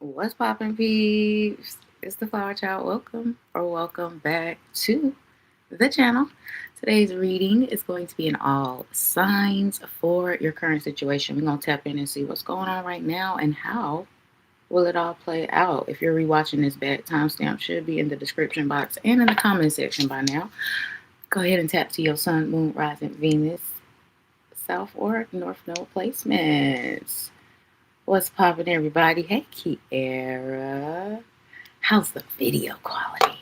What's poppin', peeps? It's the Flower Child. Welcome back to the channel. Today's reading is going to be in all signs for your current situation. We're going to tap in and see what's going on right now and how will it all play out. If you're rewatching this back, timestamp should be in the description box and in the comment section by now. Go ahead and tap to your sun, moon, rising, Venus, south or north node placements. What's poppin', everybody? Hey, Kiara. How's the video quality?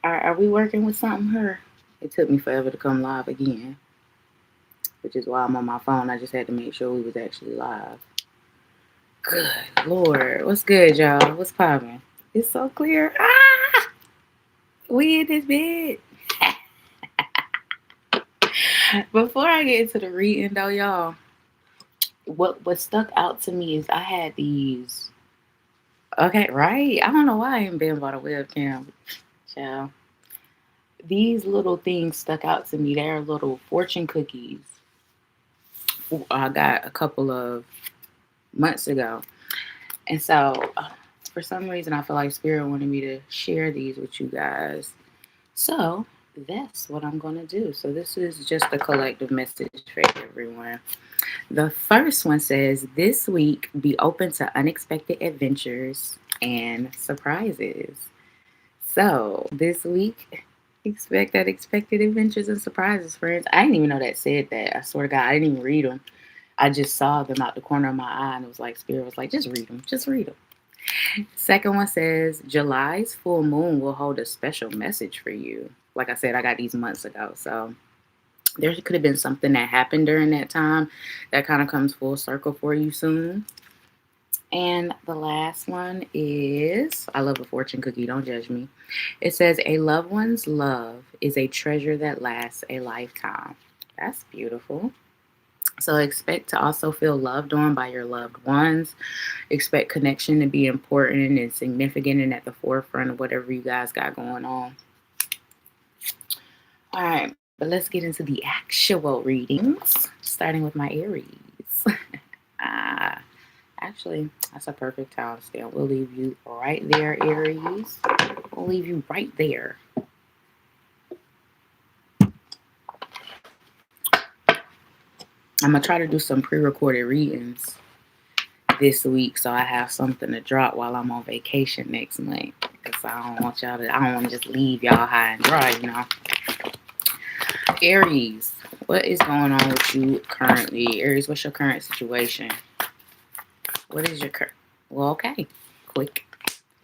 Are we working with something here? It took me forever to come live again, which is why I'm on my phone. I just had to make sure we was actually live. Good Lord. What's good, y'all? What's poppin'? It's so clear. We in this bed. Before I get into the reading, though, y'all, what stuck out to me is I had these. Okay, right? I don't know why I ain't been about a webcam, child. These little things stuck out to me. They're little fortune cookies. I got a couple of months ago. And so, for some reason, I feel like Spirit wanted me to share these with you guys. So, that's what I'm going to do. So, this is just a collective message for everyone. The first one says, this week, be open to unexpected adventures and surprises. So, this week, expect unexpected adventures and surprises, friends. I didn't even know that said that. I swear to God, I didn't even read them. I just saw them out the corner of my eye, and it was like, Spirit was like, just read them. Just read them. Second one says, July's full moon will hold a special message for you. Like I said, I got these months ago. So there could have been something that happened during that time that kind of comes full circle for you soon. And the last one is, I love a fortune cookie, don't judge me. It says, a loved one's love is a treasure that lasts a lifetime. That's beautiful. So expect to also feel loved on by your loved ones. Expect connection to be important and significant and at the forefront of whatever you guys got going on. All right, but let's get into the actual readings, starting with my Aries. Actually, that's a perfect timestamp. We'll leave you right there, Aries. We'll leave you right there. I'm going to try to do some pre-recorded readings this week so I have something to drop while I'm on vacation next month. Because I don't want to just leave y'all high and dry, you know. Aries, what is going on with you currently? Aries, what's your current situation? What is your current? Well, okay, quick.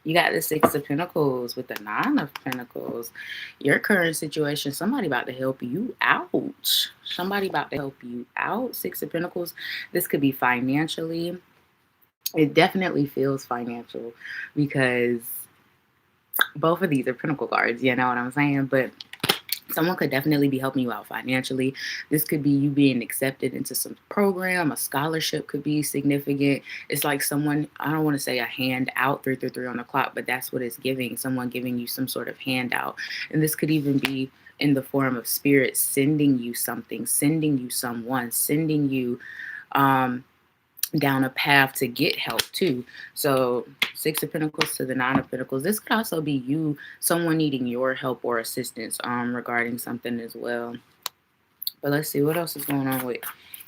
You got the Six of Pentacles with the Nine of Pentacles. Your current situation, somebody about to help you out. Somebody about to help you out. Six of Pentacles. This could be financially. It definitely feels financial because both of these are Pentacle cards. You know what I'm saying? But someone could definitely be helping you out financially. This could be you being accepted into some program. A scholarship could be significant. It's like someone, I don't want to say a handout, 333 on the clock, but that's what it's giving. Someone giving you some sort of handout. And this could even be in the form of spirit sending you something, sending you someone, sending you down a path to get help too. So Six of Pentacles to the Nine of Pentacles. This could also be you, someone needing your help or assistance regarding something as well. But let's see what else is going on with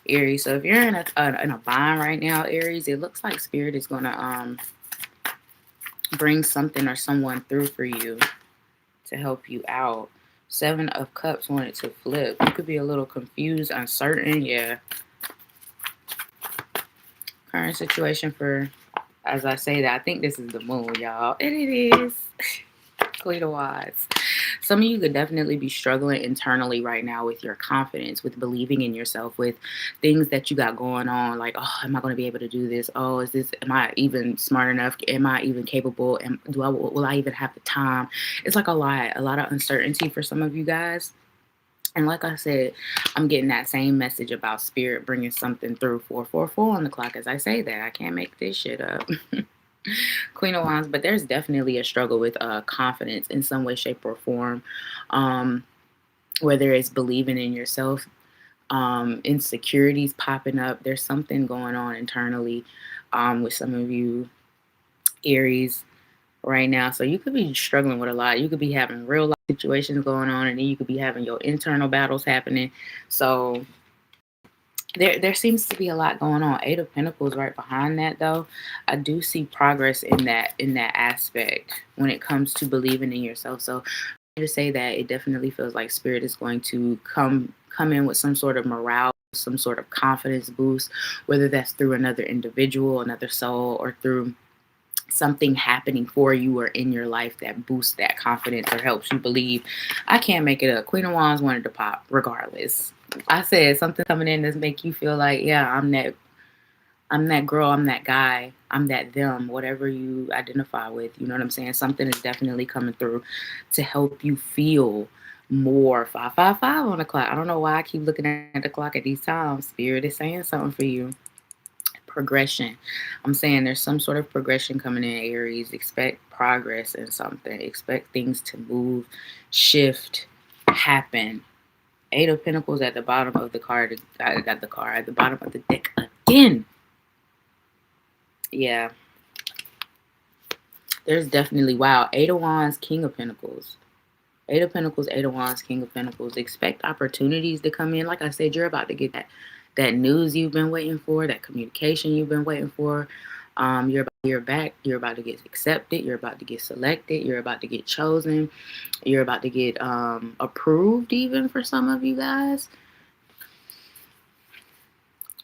Aries. So if you're in a bind right now, Aries, it looks like Spirit is gonna bring something or someone through for you to help you out. Seven of Cups wanted to flip. You could be a little confused, uncertain. Yeah. Current situation for, as I say that, I think this is the moon, y'all. And it is. Queen of Wands. Some of you could definitely be struggling internally right now with your confidence, with believing in yourself, with things that you got going on. Like, oh, am I going to be able to do this? Oh, am I even smart enough? Am I even capable? Will I even have the time? It's like a lot of uncertainty for some of you guys. And like I said, I'm getting that same message about Spirit bringing something through. 444 on the clock as I say that. I can't make this shit up. Queen of Wands, but there's definitely a struggle with confidence in some way, shape, or form. Whether it's believing in yourself, insecurities popping up. There's something going on internally with some of you. Aries right now. So you could be struggling with a lot. You could be having real life situations going on, and then you could be having your internal battles happening. So there seems to be a lot going on. Eight of Pentacles right behind that, though. I do see progress in that aspect when it comes to believing in yourself. So to say that it definitely feels like Spirit is going to come in with some sort of morale, some sort of confidence boost, whether that's through another individual, another soul, or through something happening for you or in your life that boosts that confidence or helps you believe. I can't make it up. Queen of Wands wanted to pop regardless. I said something coming in that's make you feel like, yeah, I'm that girl, I'm that guy, I'm that them, whatever you identify with. You know what I'm saying? Something is definitely coming through to help you feel more. 555 on the clock. I don't know why I keep looking at the clock at these times. Spirit is saying something for you. Progression. I'm saying there's some sort of progression coming in, Aries. Expect progress in something. Expect things to move, shift, happen. Eight of Pentacles at the bottom of the card. I got the card at the bottom of the deck again. Yeah. There's definitely, wow. Eight of Wands, King of Pentacles. Eight of Pentacles, Eight of Wands, King of Pentacles. Expect opportunities to come in. Like I said, you're about to get that news you've been waiting for, that communication you've been waiting for. You're back. You're about to get accepted. You're about to get selected. You're about to get chosen. You're about to get approved, even for some of you guys.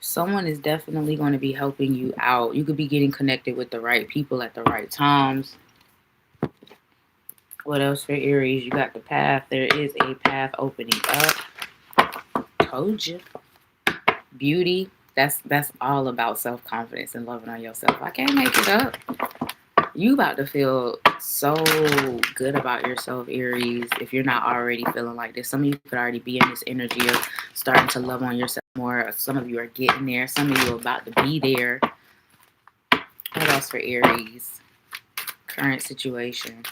Someone is definitely going to be helping you out. You could be getting connected with the right people at the right times. What else for Aries? You got the path. There is a path opening up. Told you. Beauty. That's all about self-confidence and loving on yourself. I can't make it up. You about to feel so good about yourself, Aries, if you're not already feeling like this. Some of you could already be in this energy of starting to love on yourself more. Some of you are getting there. Some of you are about to be there. What else for Aries? Current situation.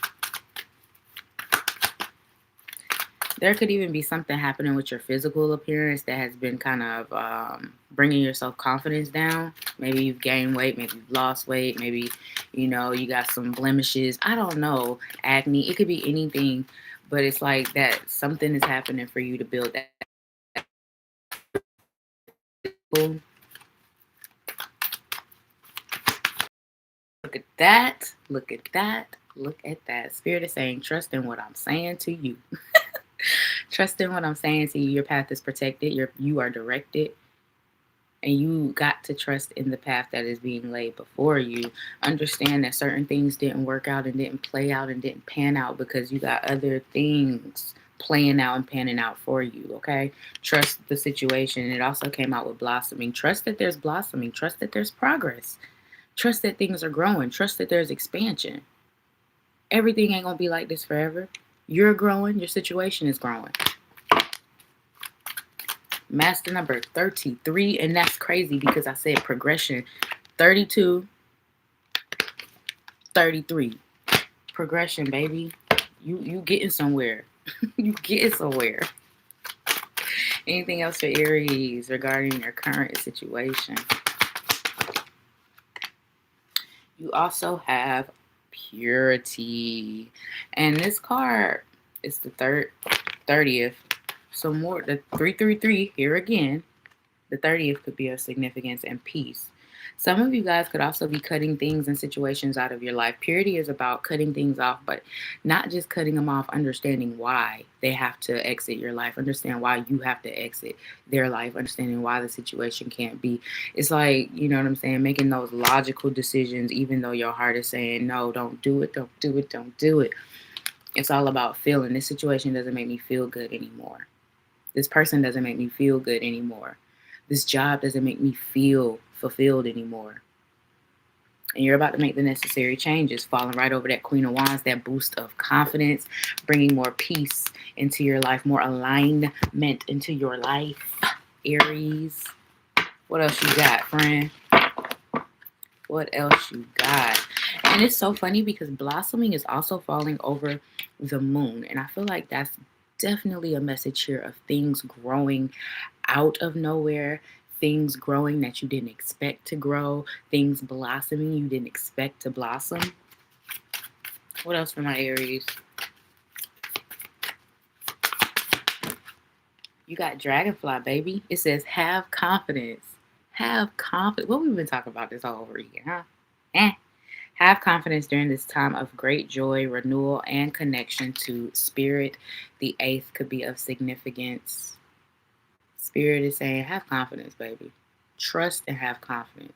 There could even be something happening with your physical appearance that has been kind of bringing your self-confidence down. Maybe you've gained weight. Maybe you've lost weight. Maybe, you got some blemishes. I don't know. Acne. It could be anything. But it's like that something is happening for you to build that. Look at that. Look at that. Look at that. Spirit is saying, trust in what I'm saying to you. Trust in what I'm saying to you. Your path is protected. You are directed. And you got to trust in the path that is being laid before you. Understand that certain things didn't work out and didn't play out and didn't pan out because you got other things playing out and panning out for you, okay? Trust the situation. It also came out with blossoming. Trust that there's blossoming. Trust that there's progress. Trust that things are growing. Trust that there's expansion. Everything ain't going to be like this forever. You're growing. Your situation is growing. Master number 33, and that's crazy because I said progression. 32, 33. Progression, baby. You getting somewhere. You getting somewhere. Anything else for Aries regarding your current situation? You also have purity. And this card is the 30th. So more, the 333 here again, the 30th could be of significance and peace. Some of you guys could also be cutting things and situations out of your life. Purity is about cutting things off, but not just cutting them off, understanding why they have to exit your life. Understand why you have to exit their life. Understanding why the situation can't be. It's like, you know what I'm saying, making those logical decisions, even though your heart is saying, no, don't do it, don't do it, don't do it. It's all about feeling. This situation doesn't make me feel good anymore. This person doesn't make me feel good anymore. This job doesn't make me feel fulfilled anymore. And you're about to make the necessary changes, falling right over that Queen of Wands, that boost of confidence, bringing more peace into your life, more alignment into your life. Aries. What else you got, friend? What else you got? And it's so funny because blossoming is also falling over the moon. And I feel like that's definitely a message here of things growing out of nowhere, things growing that you didn't expect to grow, things blossoming you didn't expect to blossom. What else for my Aries? You got dragonfly, baby. It says have confidence. Have confidence. What we've been talking about this all over again, huh? Have confidence during this time of great joy, renewal, and connection to spirit. The eighth could be of significance. Spirit is saying, have confidence, baby. Trust and have confidence.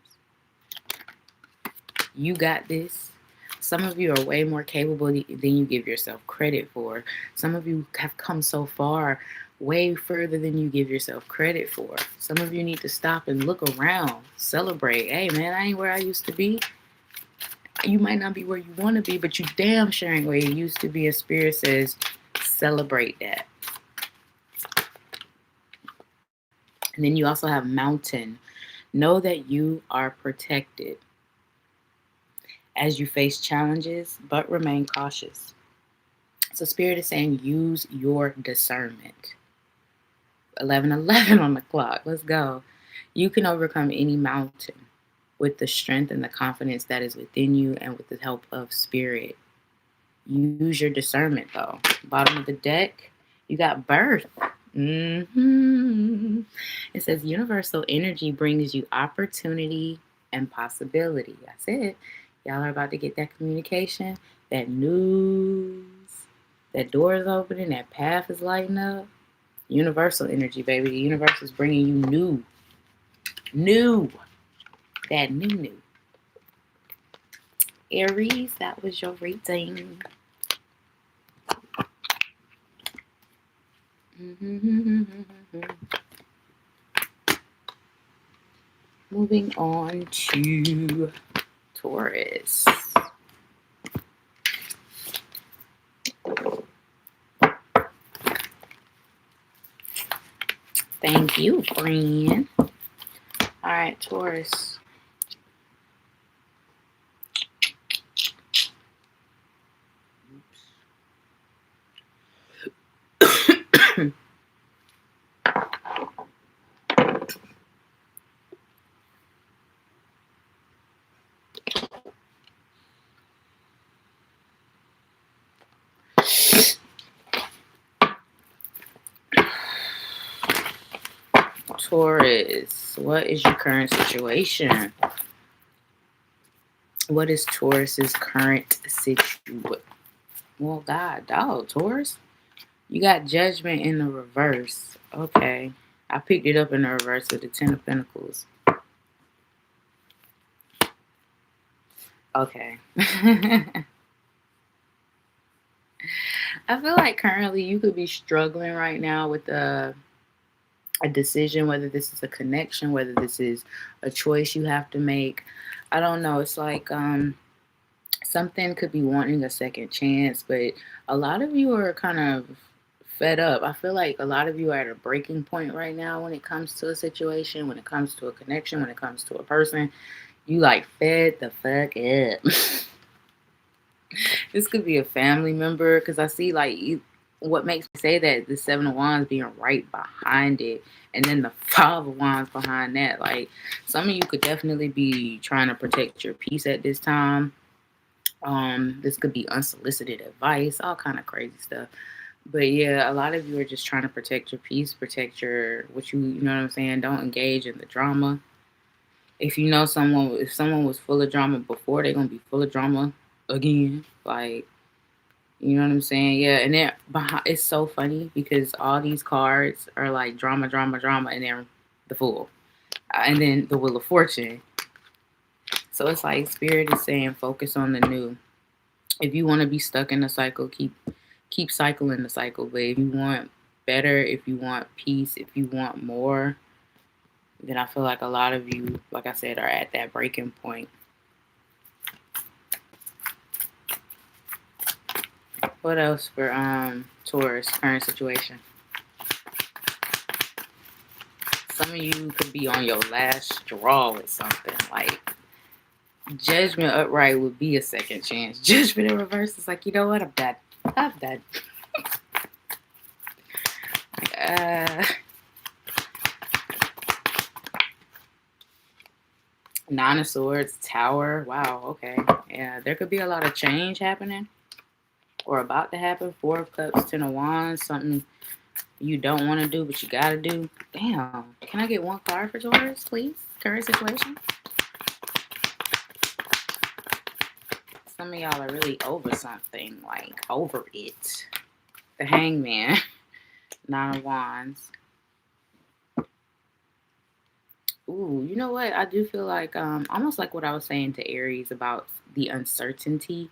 You got this. Some of you are way more capable than you give yourself credit for. Some of you have come so far, way further than you give yourself credit for. Some of you need to stop and look around, celebrate. Hey, man, I ain't where I used to be. You might not be where you want to be, but you damn sure ain't where you used to be. A spirit says, celebrate that. And then you also have mountain. Know that you are protected as you face challenges, but remain cautious. So Spirit is saying use your discernment. 11:11 on the clock. Let's go. You can overcome any mountain with the strength and the confidence that is within you and with the help of Spirit. Use your discernment, though. Bottom of the deck, you got birth. It says universal energy brings you opportunity and possibility. That's it. Y'all are about to get that communication, that news, that door is opening, that path is lighting up. Universal energy, baby. The universe is bringing you new, that new. Aries, that was your reading. Moving on to Taurus. Thank you, friend. All right, Taurus. Taurus, what is your current situation? What is Taurus's current situation? Well, God, dog, Taurus. You got judgment in the reverse. Okay. I picked it up in the reverse of the Ten of Pentacles. Okay. I feel like currently you could be struggling right now with a decision, whether this is a connection, whether this is a choice you have to make. I don't know. It's like something could be wanting a second chance, but a lot of you are kind of fed up. I feel like a lot of you are at a breaking point right now when it comes to a situation, when it comes to a connection, when it comes to a person. You like fed the fuck up. This could be a family member, because I see like what makes me say that the Seven of Wands being right behind it, and then the Five of Wands behind that. Like some of you could definitely be trying to protect your peace at this time. This could be unsolicited advice, all kind of crazy stuff. But yeah, a lot of you are just trying to protect your peace, protect your you know what I'm saying? Don't engage in the drama. If you know someone, if someone was full of drama before, they're gonna be full of drama again. Like, you know what I'm saying? Yeah, and then it's so funny because all these cards are like drama, drama, drama, and then the Fool, and then the Wheel of Fortune. So it's like Spirit is saying, focus on the new. If you want to be stuck in a cycle, keep cycling the cycle. But if you want better, if you want peace, if you want more, then I feel like a lot of you, like I said, are at that breaking point. What else for Taurus current situation? Some of you could be on your last straw with something. Like Judgment upright would be a second chance. Judgment in reverse is like, you know what? I'm done. I'm done. Nine of Swords, Tower. Wow, okay. Yeah, there could be a lot of change happening. or about to happen. Four of Cups, Ten of Wands, something you don't want to do, but you got to do. Damn. Can I get one card for Taurus, please? Current situation. Some of y'all are really over something, like over it. The Hangman, Nine of Wands. Ooh, you know what? I do feel like almost like what I was saying to Aries about the uncertainty.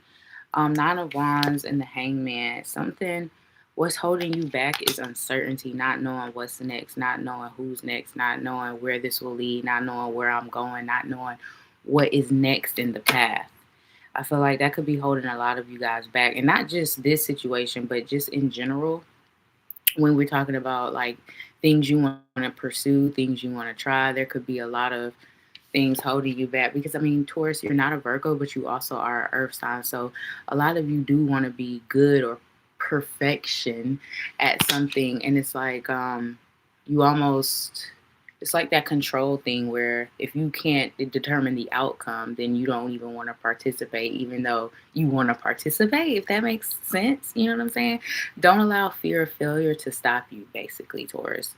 Nine of Wands and the Hangman. Something what's holding you back is uncertainty, not knowing what's next, not knowing who's next, not knowing where this will lead, not knowing where I'm going, not knowing what is next in the path. I feel like that could be holding a lot of you guys back. And not just this situation, but just in general, when we're talking about like things you want to pursue, things you want to try, there could be a lot of things holding you back. Because I mean, Taurus, you're not a Virgo, but you also are an earth sign. So a lot of you do want to be good or perfection at something. And it's like you almost, it's like that control thing where if you can't determine the outcome, then you don't even want to participate, even though you want to participate, if that makes sense. You know what I'm saying? Don't allow fear of failure to stop you, basically, Taurus.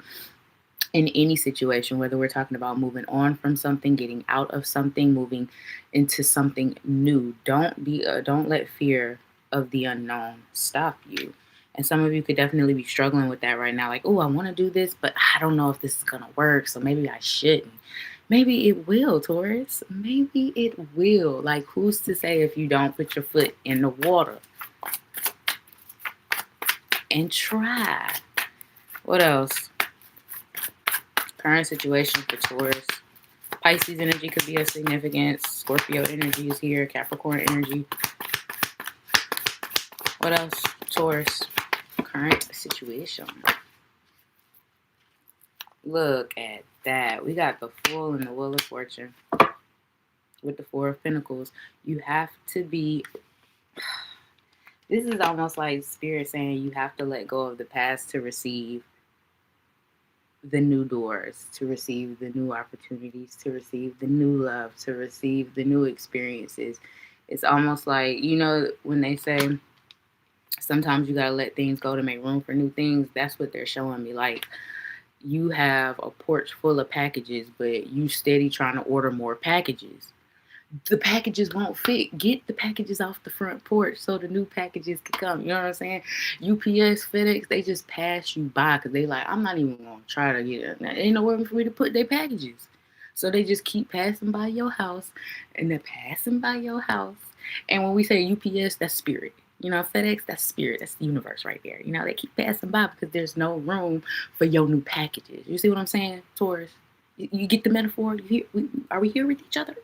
In any situation, whether we're talking about moving on from something, getting out of something, moving into something new, don't let fear of the unknown stop you. And some of you could definitely be struggling with that right now. Like, oh, I want to do this, but I don't know if this is going to work. So maybe I shouldn't. Maybe it will, Taurus. Maybe it will. Like, who's to say if you don't put your foot in the water and try? What else? Current situation for Taurus. Pisces energy could be of significance. Scorpio energy is here. Capricorn energy. What else? Taurus. Current situation. Look at that. We got the Fool and the Wheel of Fortune with the Four of Pentacles. You have to be... This is almost like Spirit saying you have to let go of the past to receive the new doors, to receive the new opportunities, to receive the new love, to receive the new experiences. It's almost like, you know, when they say sometimes you got to let things go to make room for new things. That's what they're showing me. Like, you have a porch full of packages, but you steady trying to order more packages. The packages won't fit. Get the packages off the front porch so the new packages can come. You know what I'm saying? UPS, FedEx, they just pass you by because they like, I'm not even going to try to get it. There ain't nowhere for me to put their packages. So they just keep passing by your house, and they're passing by your house. And when we say UPS, that's spirit. You know, FedEx, that's spirit. That's the universe right there. You know, they keep passing by because there's no room for your new packages. You see what I'm saying, Taurus? You get the metaphor? Are we here with each other?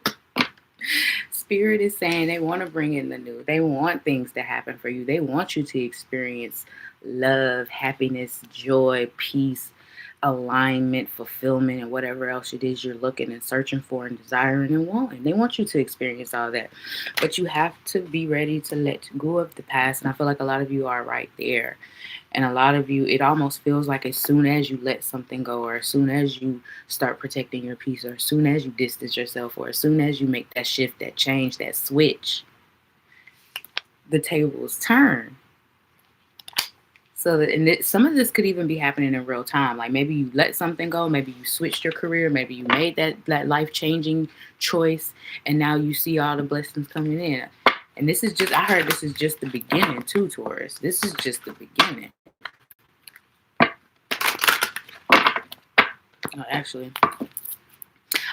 Spirit is saying they want to bring in the new. They want things to happen for you. They want you to experience love, happiness, joy, peace, alignment, fulfillment, and whatever else it is you're looking and searching for and desiring and wanting. They want you to experience all that. But you have to be ready to let go of the past. And I feel like a lot of you are right there. And a lot of you, it almost feels like as soon as you let something go, or as soon as you start protecting your peace, or as soon as you distance yourself, or as soon as you make that shift, that change, that switch, the tables turn. So that, some of this could even be happening in real time. Like maybe you let something go, maybe you switched your career, maybe you made that life-changing choice, and now you see all the blessings coming in. And this is just, I heard this is just the beginning too, Taurus. This is just the beginning. Oh, actually,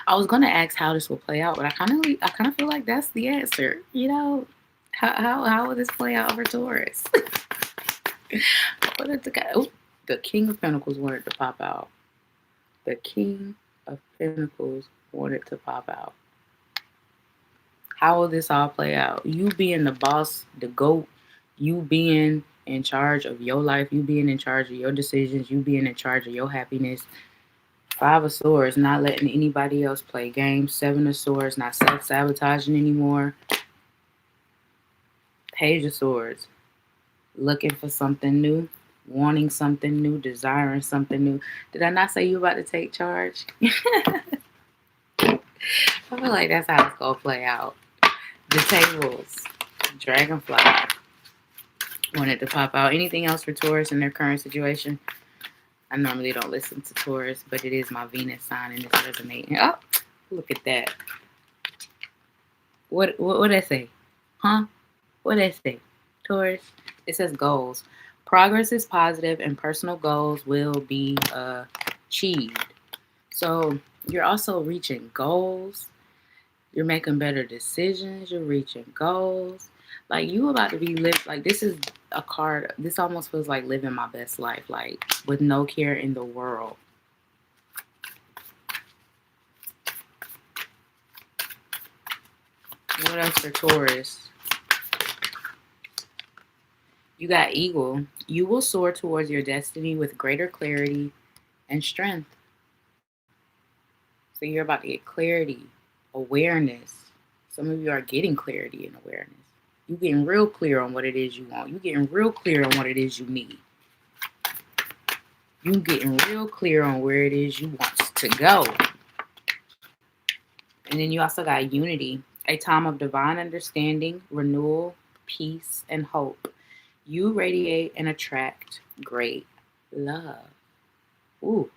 I was gonna ask how this will play out, but I kind of feel like that's the answer. You know, how will this play out for Taurus? The King of Pentacles wanted to pop out. The King of Pentacles wanted to pop out. How will this all play out? You being the boss, the GOAT, you being in charge of your life, you being in charge of your decisions, you being in charge of your happiness. Five of Swords, not letting anybody else play games. Seven of Swords, not self-sabotaging anymore. Page of Swords, looking for something new, wanting something new, desiring something new. Did I not say you about to take charge? I feel like that's how it's going to play out. The tables, Dragonfly, wanted to pop out. Anything else for Taurus in their current situation? I normally don't listen to Taurus, but it is my Venus sign and it's resonating. Oh, look at that. What did I say? Huh? What did I say? Taurus. It says goals. Progress is positive and personal goals will be achieved. So you're also reaching goals. You're making better decisions. You're reaching goals. Like, you about to be lived. Like, this is a card. This almost feels like living my best life. Like, with no care in the world. What else for Taurus? You got Eagle. You will soar towards your destiny with greater clarity and strength. So you're about to get clarity, awareness. Some of you are getting clarity and awareness. You're getting real clear on what it is you want. You're getting real clear on what it is you need. You're getting real clear on where it is you want to go. And then you also got unity, a time of divine understanding, renewal, peace, and hope. You radiate and attract great love. Ooh.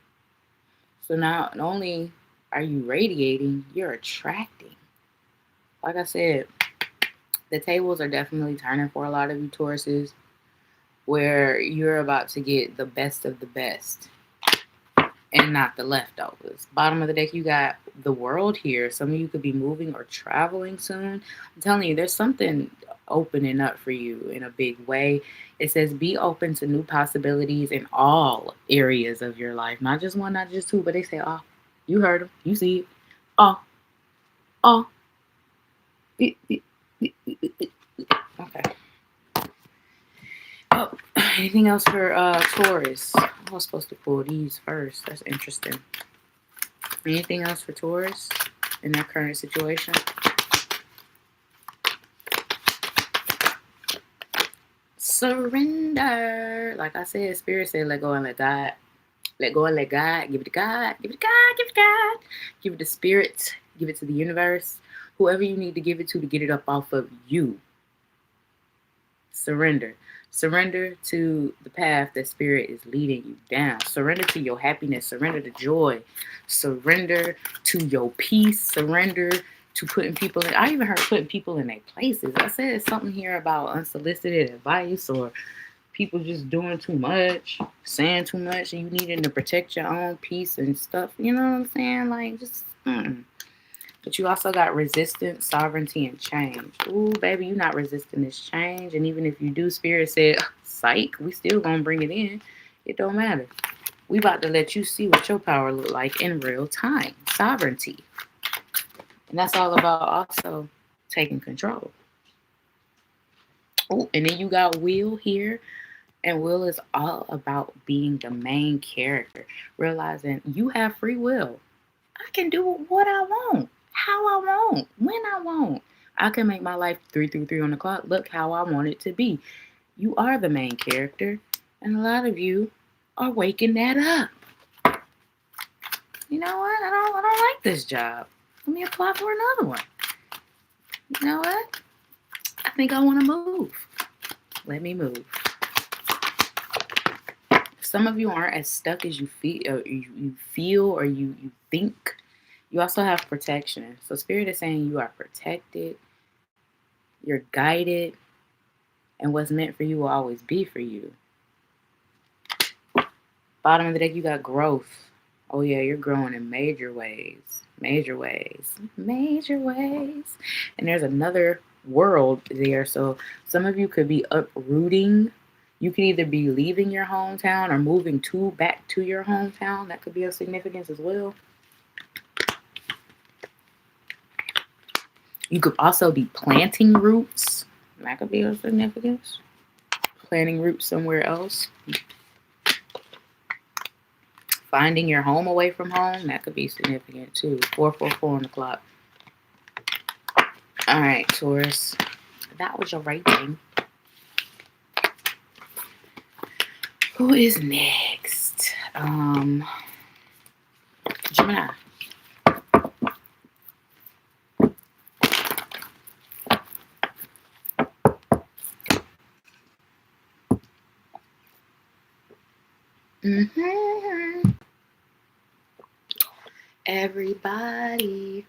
So not only are you radiating, you're attracting. Like I said, the tables are definitely turning for a lot of you Tauruses, where you're about to get the best of the best and not the leftovers. Bottom of the deck, you got the World here. Some of you could be moving or traveling soon. I'm telling you, there's something opening up for you in a big way. It says be open to new possibilities in all areas of your life. Not just one, not just two, but they say, oh, you heard them. You see it. Oh. Okay. Oh, anything else for Taurus? I was supposed to pull these first. That's interesting. Anything else for Taurus in their current situation? Surrender. Like I said, Spirit said, let go and let God. Let go and let God. Give it to God. Give it to God. Give it to God. Give it to Spirit. Give it to the universe. Whoever you need to give it to get it up off of you. Surrender. Surrender to the path that Spirit is leading you down. Surrender to your happiness. Surrender to joy. Surrender to your peace. Surrender to putting people in. I even heard putting people in their places. I said something here about unsolicited advice or people just doing too much, saying too much, and you needing to protect your own peace and stuff. You know what I'm saying? Like, just, But you also got resistance, sovereignty, and change. Ooh, baby, you're not resisting this change. And even if you do, Spirit said, psych, we still gonna bring it in. It don't matter. We about to let you see what your power look like in real time. Sovereignty. And that's all about also taking control. Oh, and then you got Will here. And Will is all about being the main character. Realizing you have free will. I can do what I want. How I want, when I want. I can make my life 333 on the clock look how I want it to be. You are the main character, and a lot of you are waking that up. You know what? I don't like this job. Let me apply for another one. You know what? I think I want to move. Let me move. Some of you aren't as stuck as you feel or you think. You also have protection. So Spirit is saying you are protected, you're guided, and what's meant for you will always be for you. Bottom of the deck, you got growth. Oh yeah, you're growing in major ways. Major ways. Major ways. And there's another world there. So some of you could be uprooting. You could either be leaving your hometown or moving back to your hometown. That could be of significance as well. You could also be planting roots. That could be of significance. Planting roots somewhere else. Finding your home away from home. That could be significant too. 444 on the clock. All right, Taurus. That was your rating. Who is next? Gemini. Mm-hmm. Everybody,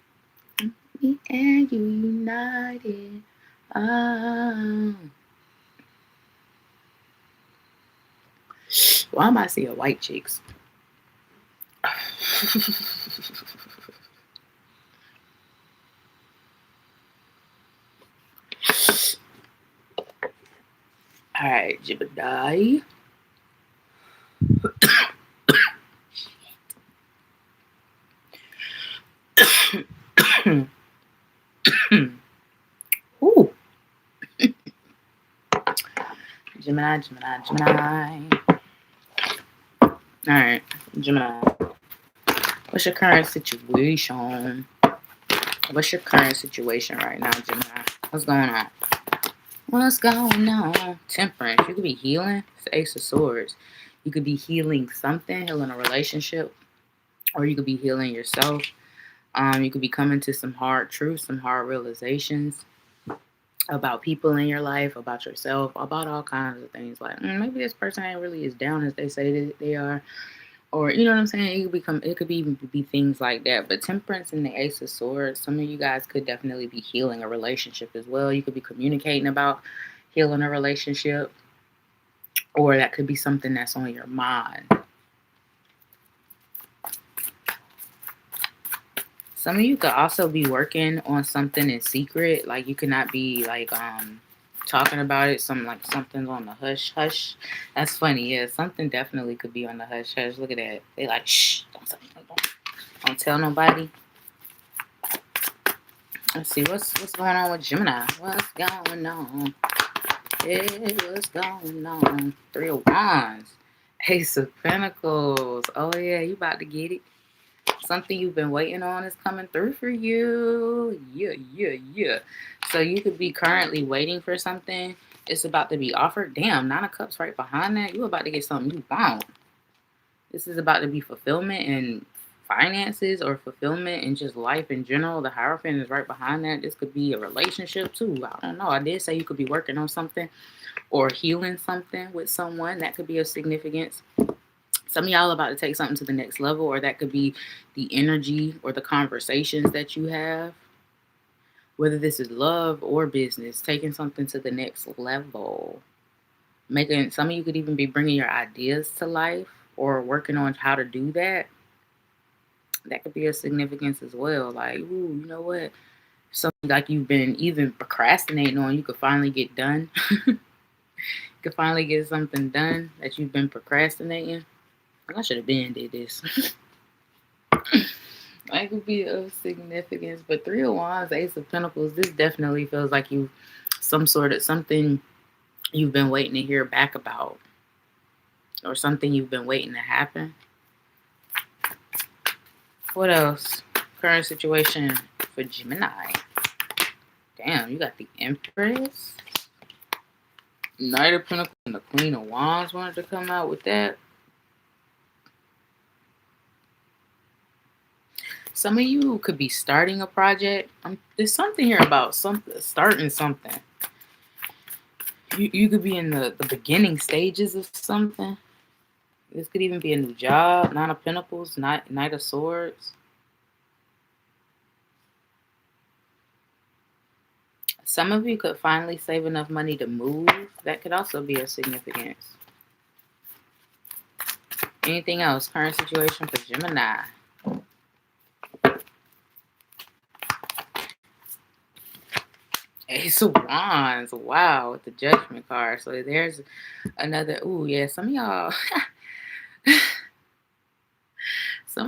me and you united. Oh. Why am I seeing white chicks? All right, Gemini. Ooh. Gemini. All right, Gemini. What's your current situation? What's your current situation right now, Gemini? What's going on? What's going on? Temperance. You could be healing. It's the Ace of Swords. You could be healing something, healing a relationship, or you could be healing yourself. You could be coming to some hard truths, some hard realizations about people in your life, about yourself, about all kinds of things. Like maybe this person ain't really as down as they say that they are, or you know what I'm saying. It could even be things like that. But Temperance and the Ace of Swords, some of you guys could definitely be healing a relationship as well. You could be communicating about healing a relationship, or that could be something that's on your mind. Some of you could also be working on something in secret. Like you could not be like talking about it. Something's on the hush hush. That's funny. Yeah, something definitely could be on the hush hush. Look at that. They like shh. Don't tell nobody. Let's see what's going on with Gemini. What's going on? Hey, what's going on? 3 of Wands. Ace of Pentacles. Oh yeah, you about to get it. Something you've been waiting on is coming through for you. Yeah. So you could be currently waiting for something. It's about to be offered. Damn, 9 of Cups right behind that. You're about to get something you want. This is about to be fulfillment in finances or fulfillment in just life in general. The Hierophant is right behind that. This could be a relationship too. I don't know. I did say you could be working on something or healing something with someone. That could be of significance. Some of y'all about to take something to the next level, or that could be the energy or the conversations that you have. Whether this is love or business, taking something to the next level. Some of you could even be bringing your ideas to life or working on how to do that. That could be of significance as well. Like, ooh, you know what? Something like you've been even procrastinating on, you could finally get done. You could finally get something done that you've been procrastinating. I should have been did this. That could be of significance. But 3 of Wands, Ace of Pentacles, this definitely feels like something you've been waiting to hear back about, or something you've been waiting to happen. What else? Current situation for Gemini. Damn, you got the Empress, Knight of Pentacles, and the Queen of Wands wanted to come out with that. Some of you could be starting a project. There's something here about starting something. You could be in the beginning stages of something. This could even be a new job. 9 of Pentacles, Knight of Swords. Some of you could finally save enough money to move. That could also be of significance. Anything else? Current situation for Gemini. Ace of Wands. Wow, with the Judgment card. So there's another. Ooh, yeah. Some of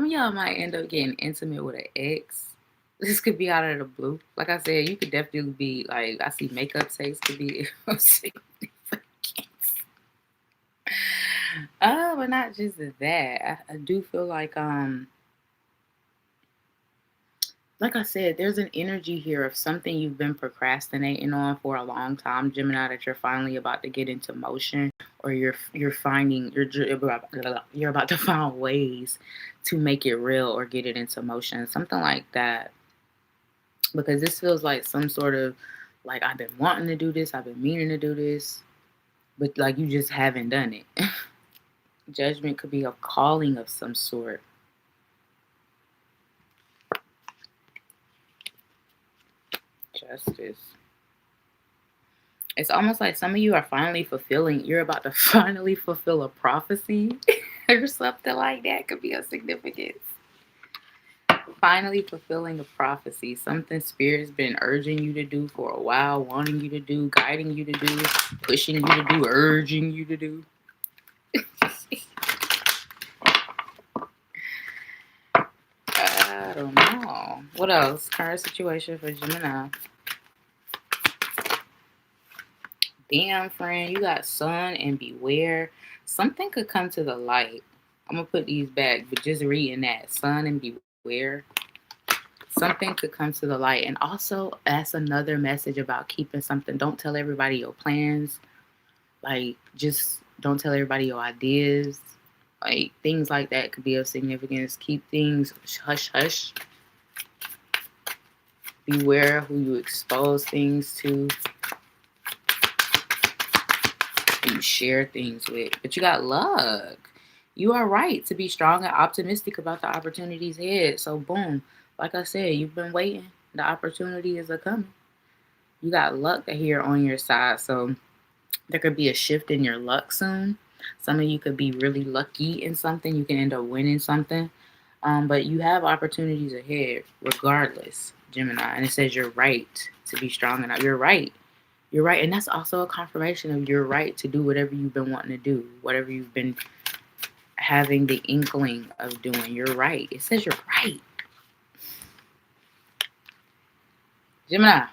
y'all might end up getting intimate with an ex. This could be out of the blue. Like I said, you could definitely be like, I see makeup sex could be of significance. But not just that. I do feel like I said, there's an energy here of something you've been procrastinating on for a long time, Gemini, that you're finally about to get into motion, or you're about to find ways to make it real or get it into motion, something like that. Because this feels like some sort of like, I've been wanting to do this, I've been meaning to do this, but like you just haven't done it. Judgment could be a calling of some sort. Justice. It's almost like some of you are finally fulfilling, you're about to finally fulfill a prophecy or something like that. Could be of significance. Finally fulfilling a prophecy. Something Spirit's been urging you to do for a while, wanting you to do, guiding you to do, pushing you to do, urging you to do. I don't know. What else? Current situation for Gemini. Damn, friend, you got Sun and Beware. Something could come to the light. I'm going to put these back, but just reading that. Sun and Beware. Something could come to the light. And also, that's another message about keeping something. Don't tell everybody your plans. Like, just don't tell everybody your ideas. Like, things like that could be of significance. Keep things hush hush. Beware who you expose things to. You share things with. But you got luck. You are right to be strong and optimistic about the opportunities ahead. So, boom. Like I said, you've been waiting. The opportunity is a coming. You got luck here on your side. So, there could be a shift in your luck soon. Some of you could be really lucky in something. You can end up winning something. But you have opportunities ahead regardless, Gemini. And it says you're right to be strong enough. You're right. You're right. And that's also a confirmation of your right to do whatever you've been wanting to do, whatever you've been having the inkling of doing. You're right. It says you're right. Gemini,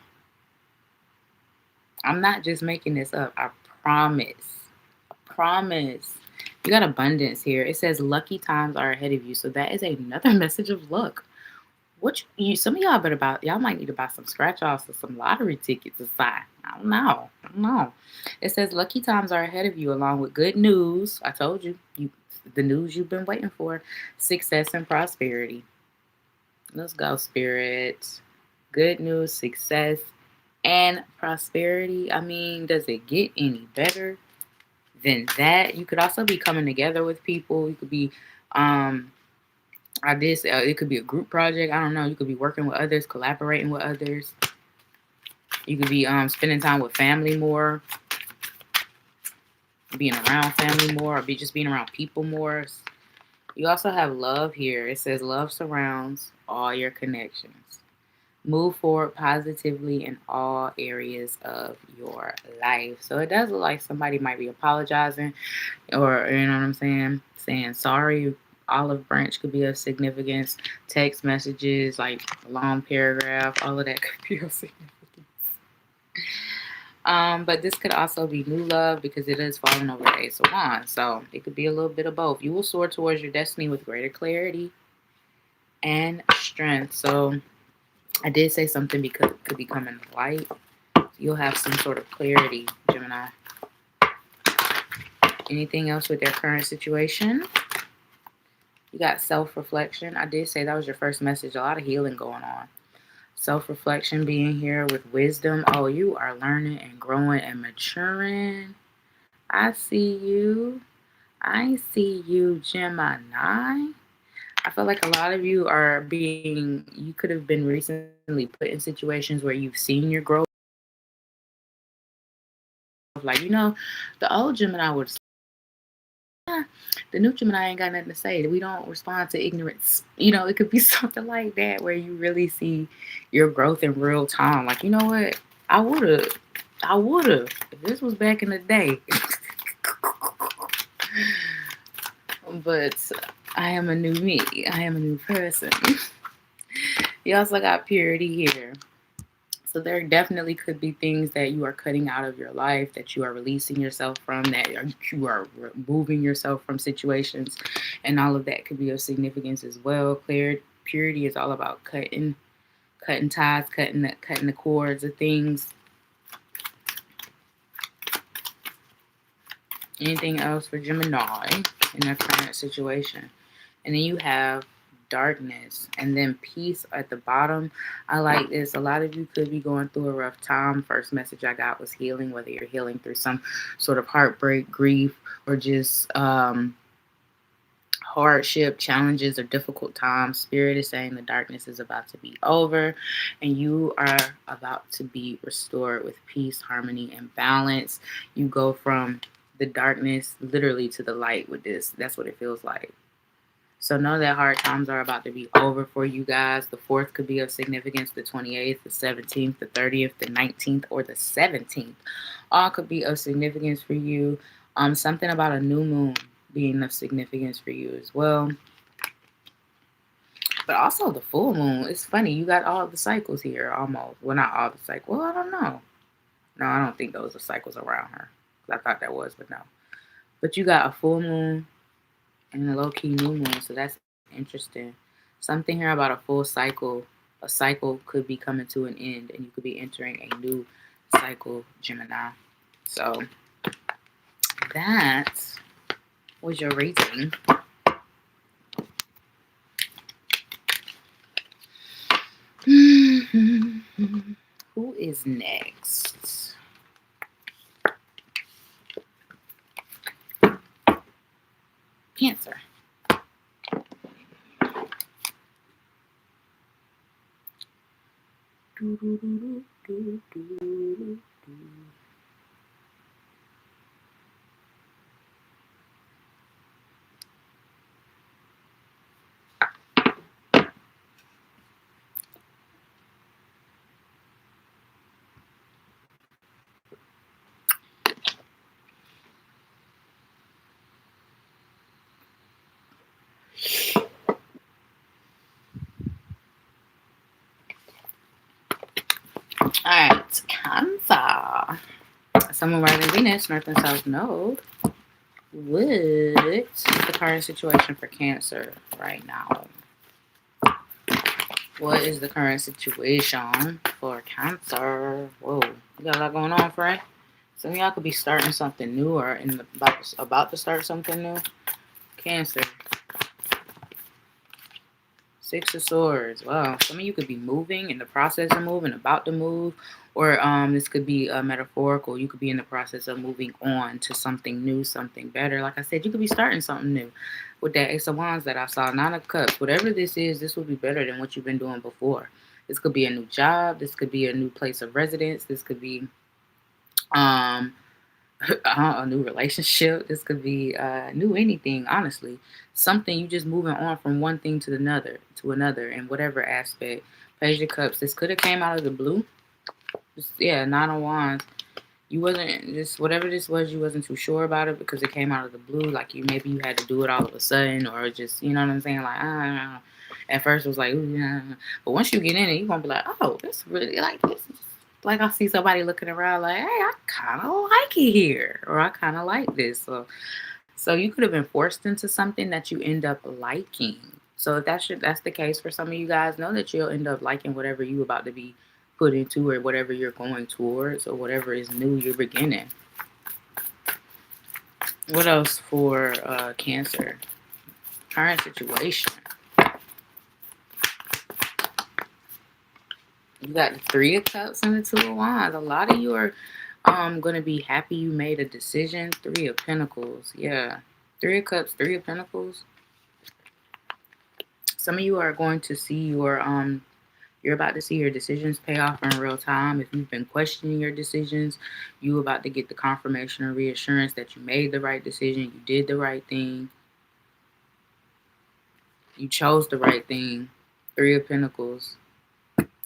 I'm not just making this up. I promise. I promise. You got abundance here. It says lucky times are ahead of you. So that is another message of luck. Some of y'all might need to buy some scratch offs or some lottery tickets aside. I don't know. It says lucky times are ahead of you along with good news. I told you, the news you've been waiting for, success and prosperity. Let's go, Spirit. Good news, success, and prosperity. I mean, does it get any better than that? You could also be coming together with people. You could be it could be a group project. I don't know. You could be working with others, collaborating with others. You could be spending time with family more, being around family more, or just being around people more. You also have love here. It says love surrounds all your connections. Move forward positively in all areas of your life. So it does look like somebody might be apologizing, or, you know what I'm saying sorry. Olive branch could be of significance. Text messages, like a long paragraph, all of that could be of significance. But this could also be new love because it is falling over the Ace of Wands. So it could be a little bit of both. You will soar towards your destiny with greater clarity and strength. So I did say something could be coming to light. You'll have some sort of clarity, Gemini. Anything else with their current situation? You got self-reflection. I did say that was your first message. A lot of healing going on. Self-reflection being here with wisdom. Oh, you are learning and growing and maturing. I see you. I see you, Gemini. I feel like a lot of you you could have been recently put in situations where you've seen your growth. Like, the old Gemini would say, the new Gemini ain't got nothing to say. We don't respond to ignorance. It could be something like that where you really see your growth in real time. Like, you know what? I would have. If this was back in the day. But I am a new me. I am a new person. You also got purity here. So there definitely could be things that you are cutting out of your life, that you are releasing yourself from, that you are removing yourself from situations, and all of that could be of significance as well. Purity is all about cutting ties, cutting the cords of things. Anything else for Gemini in their current situation? And then you have darkness and then peace at the bottom. I like this. A lot of you could be going through a rough time. First message I got was healing, whether you're healing through some sort of heartbreak, grief, or just hardship, challenges, or difficult times. Spirit is saying the darkness is about to be over and you are about to be restored with peace, harmony, and balance. You go from the darkness literally to the light with this. That's what it feels like. So know that hard times are about to be over for you guys. The 4th could be of significance, the 28th, the 17th, the 30th, the 19th, or the 17th. All could be of significance for you. Something about a new moon being of significance for you as well. But also the full moon. It's funny. You got all the cycles here almost. Well, not all the cycles. Well, I don't know. No, I don't think those are cycles around her. I thought that was, but no. But you got a full moon and a low-key new moon. So that's interesting. Something here about a full cycle. A cycle could be coming to an end and you could be entering a new cycle, Gemini. So that was your reading. Who is next? Cancer. Alright, Cancer. Someone rising Venus, North and South Node. What's the current situation for Cancer right now? What is the current situation for Cancer? Whoa, you got a lot going on, friend. Some of y'all could be starting something new or about to start something new. Cancer. 6 of Swords. Wow. Some of you could be moving, in the process of moving, about to move. Or this could be metaphorical. You could be in the process of moving on to something new, something better. Like I said, you could be starting something new. With that Ace of Wands that I saw, 9 of Cups. Whatever this is, this will be better than what you've been doing before. This could be a new job. This could be a new place of residence. This could be a new relationship. This could be new anything, honestly. Something you just moving on from one thing to another in whatever aspect. Page of Cups. This could have came out of the blue. Yeah, 9 of Wands. You wasn't just whatever this was. You wasn't too sure about it because it came out of the blue. Like maybe you had to do it all of a sudden, or just you know what I'm saying. Like at first it was like, ooh, yeah. But once you get in it, you're gonna be like, oh, this really like this. Like I see somebody looking around like, hey, I kind of like it here, or I kind of like this. So you could have been forced into something that you end up liking. So if that's the case for some of you guys, know that you'll end up liking whatever you about to be put into or whatever you're going towards or whatever is new you're beginning. What else for Cancer? Current situation. You got the 3 of Cups and the 2 of Wands. A lot of you are going to be happy you made a decision. 3 of Pentacles. Yeah. 3 of Cups, 3 of Pentacles. Some of you are going to see you're about to see your decisions pay off in real time. If you've been questioning your decisions, you're about to get the confirmation or reassurance that you made the right decision. You did the right thing. You chose the right thing. 3 of Pentacles.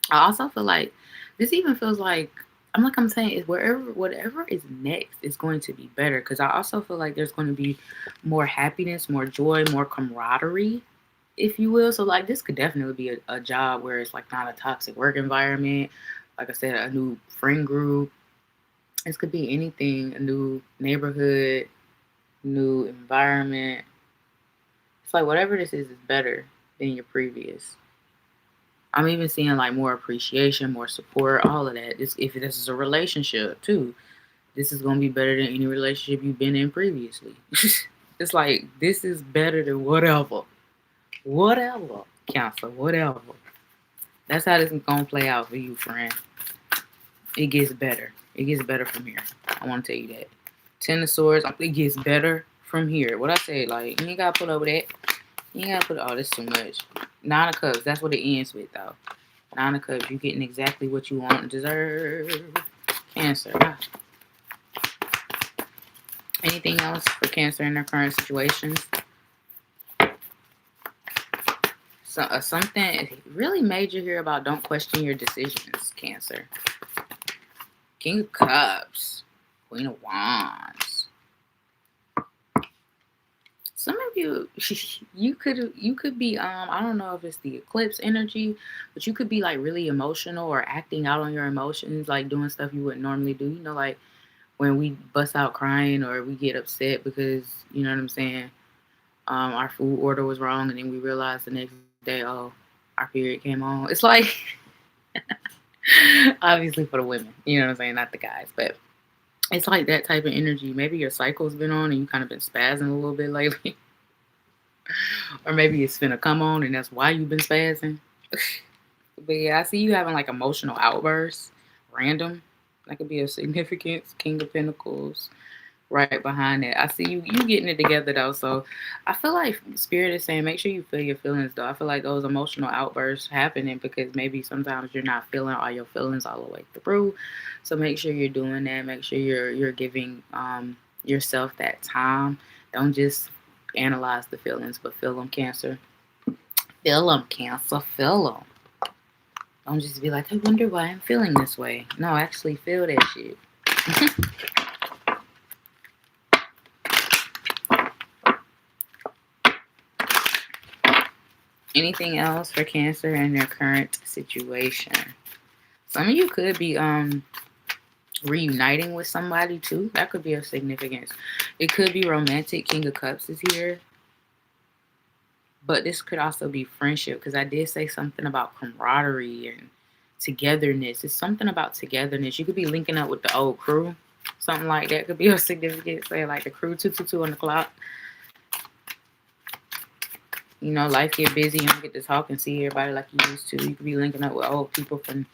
I also feel like this even feels like I'm saying is whatever is next is going to be better. Because I also feel like there's going to be more happiness, more joy, more camaraderie, if you will. So like this could definitely be a job where it's like not a toxic work environment. Like I said, a new friend group. This could be anything, a new neighborhood, new environment. It's like whatever this is better than your previous. I'm even seeing like more appreciation, more support, all of that. If this is a relationship too, this is going to be better than any relationship you've been in previously. It's like this is better than whatever. Whatever, Cancer, whatever. That's how this is going to play out for you, friend. It gets better. It gets better from here. I want to tell you that. 10 of Swords, it gets better from here. What I say, like, you ain't got to put up with that. You gotta put, oh, this too much. 9 of Cups, that's what it ends with, though. 9 of Cups, you're getting exactly what you want and deserve. Cancer. Anything else for Cancer in their current situations? So, something really major here about don't question your decisions, Cancer. King of Cups. Queen of Wands. Some of you, you could be, I don't know if it's the eclipse energy, but you could be like really emotional or acting out on your emotions, like doing stuff you wouldn't normally do. You know, like when we bust out crying or we get upset because, you know what I'm saying, our food order was wrong, and then we realized the next day, oh, our period came on. It's like, obviously for the women, you know what I'm saying, not the guys, but it's like that type of energy. Maybe your cycle's been on and you kind of been spazzing a little bit lately. Or maybe it's finna come on and that's why you've been spazzing. But yeah, I see you having like emotional outbursts. Random. That could be of significance. King of Pentacles. Right behind that. I see you getting it together though. So I feel like Spirit is saying make sure you feel your feelings though. I feel like those emotional outbursts happening because maybe sometimes you're not feeling all your feelings all the way through. So make sure you're doing that. Make sure you're giving yourself that time. Don't just analyze the feelings, but feel them, Cancer. Feel them, Cancer. Feel them. Don't just be like, I wonder why I'm feeling this way. No, actually feel that shit. Anything else for Cancer in their current situation? Some of you could be reuniting with somebody too. That could be of significance. It could be romantic. King of Cups is here. But this could also be friendship because I did say something about camaraderie and togetherness. It's something about togetherness. You could be linking up with the old crew. Something like that could be of significance. Say like the crew 222 on the clock. You know, life get busy. You don't get to talk and see everybody like you used to. You could be linking up with old people from...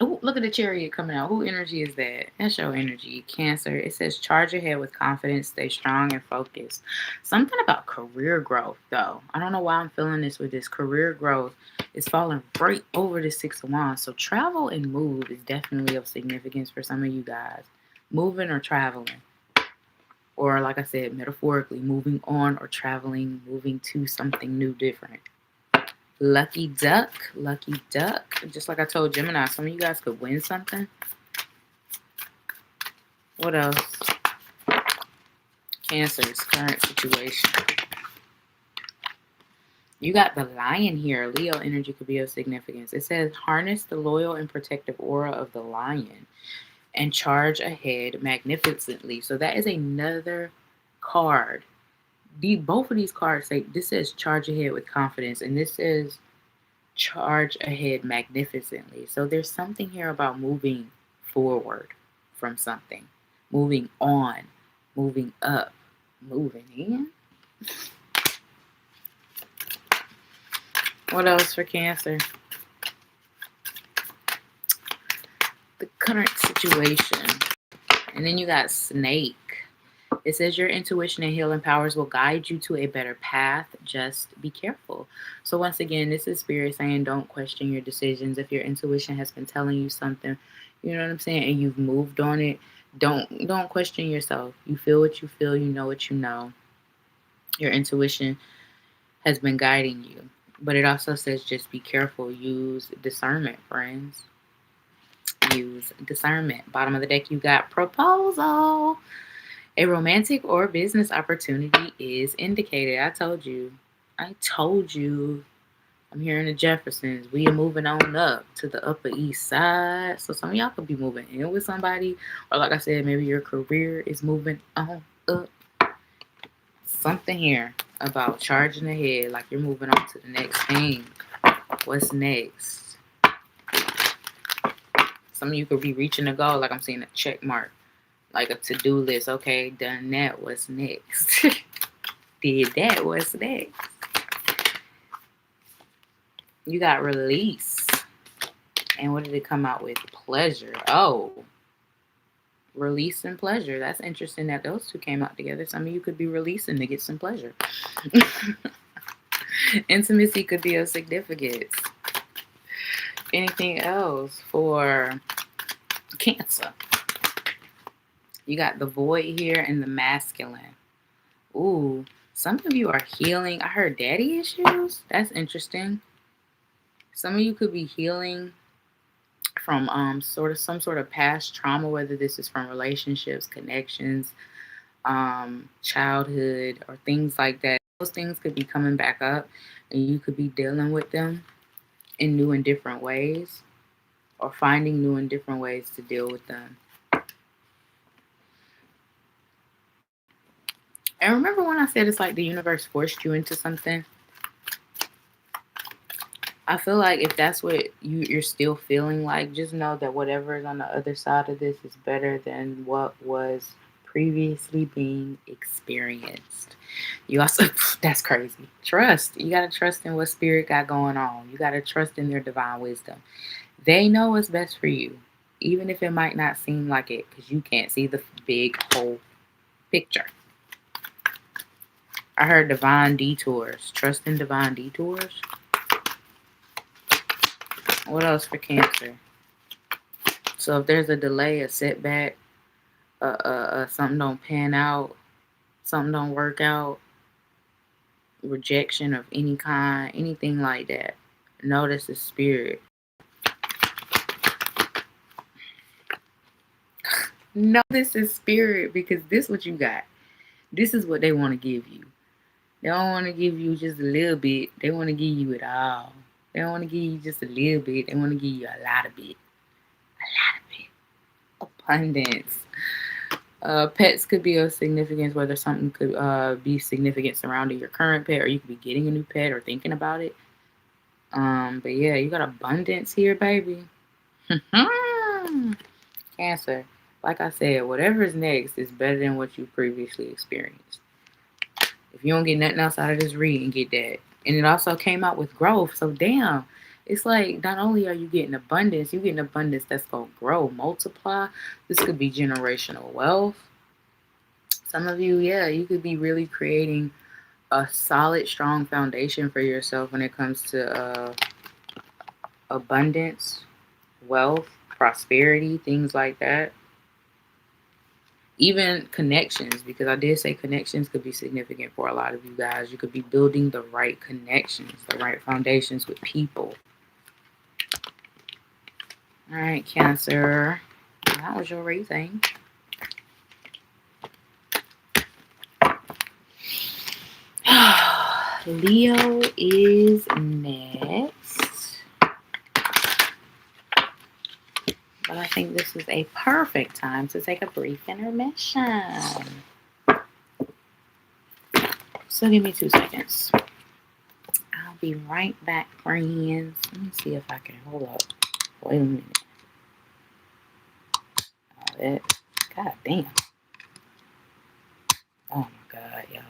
Oh, look at the Chariot coming out. Who energy is that? That's your energy, Cancer. It says charge ahead with confidence. Stay strong and focused. Something about career growth, though. I don't know why I'm feeling this with this career growth. It's falling right over the 6 of Wands. So travel and move is definitely of significance for some of you guys. Moving or traveling. Or like I said, metaphorically, moving on or traveling, moving to something new, different. Lucky duck, lucky duck. Just like I told Gemini, some of you guys could win something. What else? Cancer's current situation. You got the Lion here. Leo energy could be of significance. It says harness the loyal and protective aura of the Lion and charge ahead magnificently. So that is another card. Both of these cards say, this says charge ahead with confidence, and this says charge ahead magnificently. So there's something here about moving forward from something, moving on, moving up, moving in. What else for Cancer? The current situation. And then you got Snake. It says your intuition and healing powers will guide you to a better path. Just be careful. So once again, this is Spirit saying don't question your decisions. If your intuition has been telling you something, you know what I'm saying, and you've moved on it, don't question yourself. You feel what you feel. You know what you know. Your intuition has been guiding you. But it also says just be careful. Use discernment, friends. Use discernment. Bottom of the deck, you got proposal. A romantic or business opportunity is indicated. I told you. I'm here in the Jeffersons. We are moving on up to the Upper East Side. So some of y'all could be moving in with somebody. Or like I said, maybe your career is moving on up. Something here about charging ahead. Like you're moving on to the next thing. What's next? Some of you could be reaching a goal. Like I'm seeing a check mark. Like a to-do list. Okay, done that. What's next? Did that. What's next? You got release. And what did it come out with? Pleasure. Oh. Release and pleasure. That's interesting that those two came out together. Some of you could be releasing to get some pleasure. Intimacy could be of significance. Anything else for Cancer? You got the void here and the masculine. Ooh, some of you are healing. I heard daddy issues. That's interesting. Some of you could be healing from some sort of past trauma, whether this is from relationships, connections, childhood, or things like that. Those things could be coming back up, and you could be dealing with them in new and different ways, or finding new and different ways to deal with them. And remember when I said it's like the universe forced you into something? I feel like if that's what you're still feeling like, just know that whatever is on the other side of this is better than what was previously being experienced. You also, that's crazy. Trust. You got to trust in what spirit got going on. You got to trust in their divine wisdom. They know what's best for you, even if it might not seem like it, because you can't see the big whole picture. I heard divine detours. Trust in divine detours. What else for Cancer? So if there's a delay, a setback, something don't pan out, something don't work out, rejection of any kind, anything like that, notice the spirit. Notice the spirit, because this is what you got. This is what they want to give you. They don't want to give you just a little bit. They want to give you it all. They don't want to give you just a little bit. They want to give you a lot of it. A lot of it. Abundance. Pets could be of significance, whether something could be significant surrounding your current pet, or you could be getting a new pet or thinking about it. But yeah, you got abundance here, baby. Cancer. Like I said, whatever is next is better than what you previously experienced. If you don't get nothing else out of this reading, get that. And it also came out with growth. So damn, it's like not only are you getting abundance, you're getting abundance that's going to grow, multiply. This could be generational wealth. Some of you, yeah, you could be really creating a solid, strong foundation for yourself when it comes to abundance, wealth, prosperity, things like that. Even connections, because I did say connections could be significant for a lot of you guys. You could be building the right connections, the right foundations with people. All right, Cancer. That was your reading. Leo is next. But I think this is a perfect time to take a brief intermission. So give me 2 seconds. I'll be right back, friends. Let me see if I can hold up. Wait a minute. God damn. Oh my God, y'all.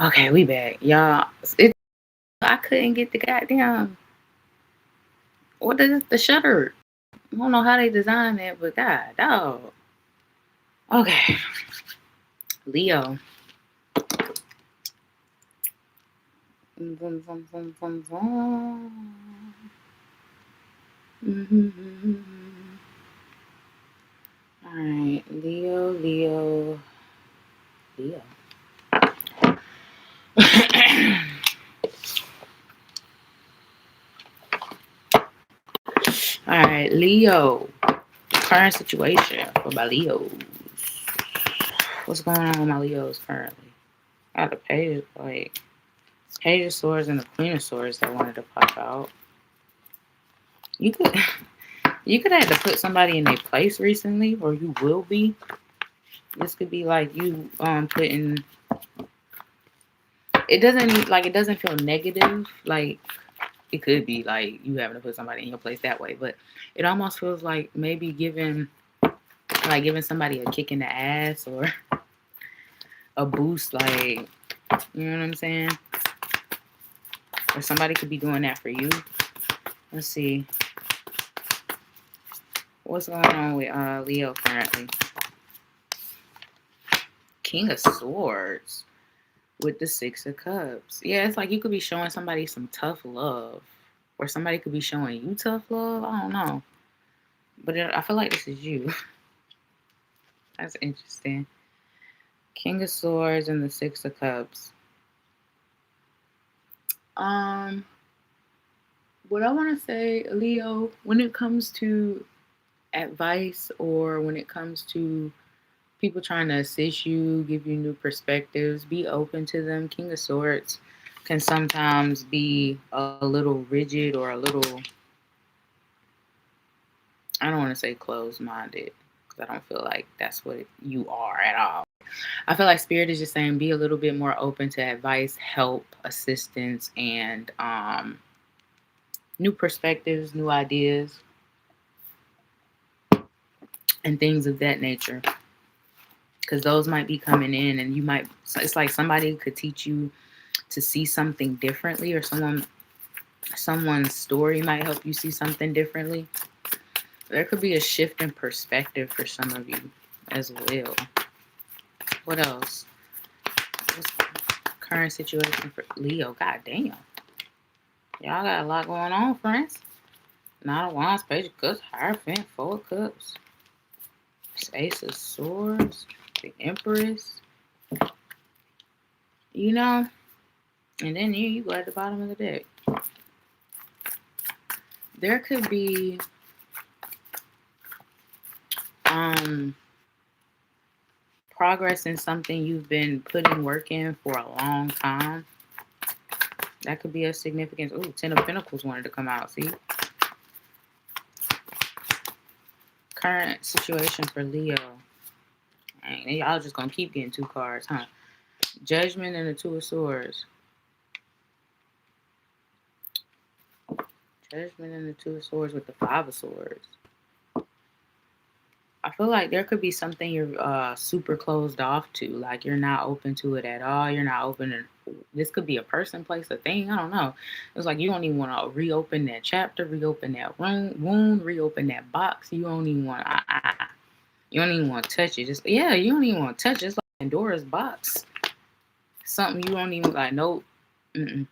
Okay, we back. Y'all, I couldn't get the goddamn, what is it, the shutter. I don't know how they designed that, but god dog. Okay. Leo. Alright, Leo. Alright, Leo. Current situation for my Leos. What's going on with my Leos currently? I got the page of Swords and the Queen of Swords that wanted to pop out. You could have to put somebody in their place recently, or you will be. This could be like you putting. It doesn't feel negative. Like it could be like you having to put somebody in your place that way, but it almost feels like maybe giving somebody a kick in the ass or a boost, like, you know what I'm saying? Or somebody could be doing that for you. Let's see. What's going on with Leo currently? King of Swords with the Six of Cups. Yeah, it's like you could be showing somebody some tough love. Or somebody could be showing you tough love. I don't know. But I feel like this is you. That's interesting. King of Swords and the Six of Cups. What I want to say, Leo, when it comes to advice or when it comes to people trying to assist you, give you new perspectives, be open to them. King of Swords can sometimes be a little rigid or a little, I don't want to say closed-minded, because I don't feel like that's what you are at all. I feel like Spirit is just saying be a little bit more open to advice, help, assistance, and new perspectives, new ideas, and things of that nature. Because those might be coming in, and it's like somebody could teach you to see something differently, or someone's story might help you see something differently. There could be a shift in perspective for some of you as well. What else? What's the current situation for Leo? God damn. Y'all got a lot going on, friends. Knight of Wands, Page of Cups, Hierophant, Four of Cups, Ace of Swords, the Empress. You know? And then you go at the bottom of the deck. There could be progress in something you've been putting work in for a long time. That could be a significance. Ooh, Ten of Pentacles wanted to come out. See? Current situation for Leo. Y'all just gonna keep getting two cards, huh? Judgment and the Two of Swords. Judgment and the Two of Swords with the Five of Swords. I feel like there could be something you're super closed off to. Like you're not open to it at all. You're not open to, this could be a person, place, a thing. I don't know. It's like you don't even want to reopen that chapter, reopen that wound, reopen that box. You don't even want you don't even want to touch it. You don't even want to touch it. It's like Pandora's box. Something you don't even like, nope. And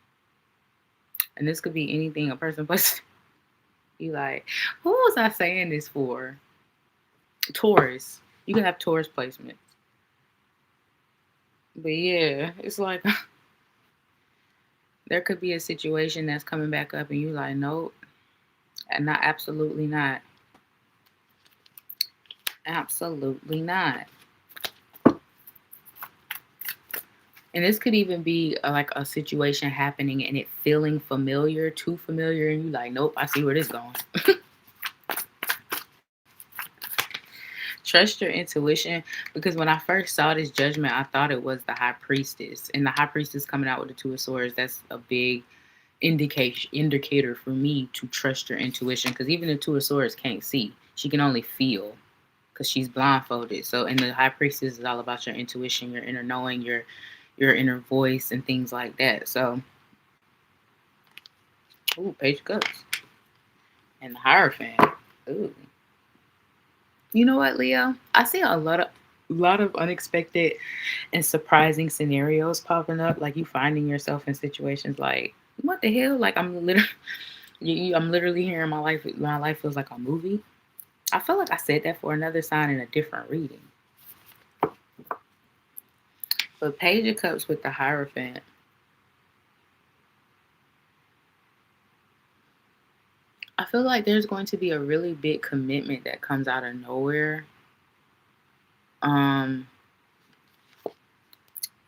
this could be anything, a person, place. You like, who was I saying this for? Taurus. You can have Taurus placements. But yeah, it's like there could be a situation that's coming back up and you like, nope. And not, absolutely not. Absolutely not. And this could even be like a situation happening and it feeling familiar, too familiar, and you like, nope, I see where this is going. Trust your intuition, because when I first saw this Judgment, I thought it was the High Priestess. And the High Priestess coming out with the Two of Swords, that's a big indicator for me to trust your intuition, because even the Two of Swords can't see. She can only feel because she's blindfolded. So, and the High Priestess is all about your intuition, your inner knowing, your your inner voice and things like that. So, ooh, Page of Cups. And the Hierophant. Ooh. You know what, Leo? I see a lot of unexpected and surprising scenarios popping up. Like you finding yourself in situations like, what the hell? Like I'm literally hearing my life. My life feels like a movie. I feel like I said that for another sign in a different reading. But Page of Cups with the Hierophant. I feel like there's going to be a really big commitment that comes out of nowhere.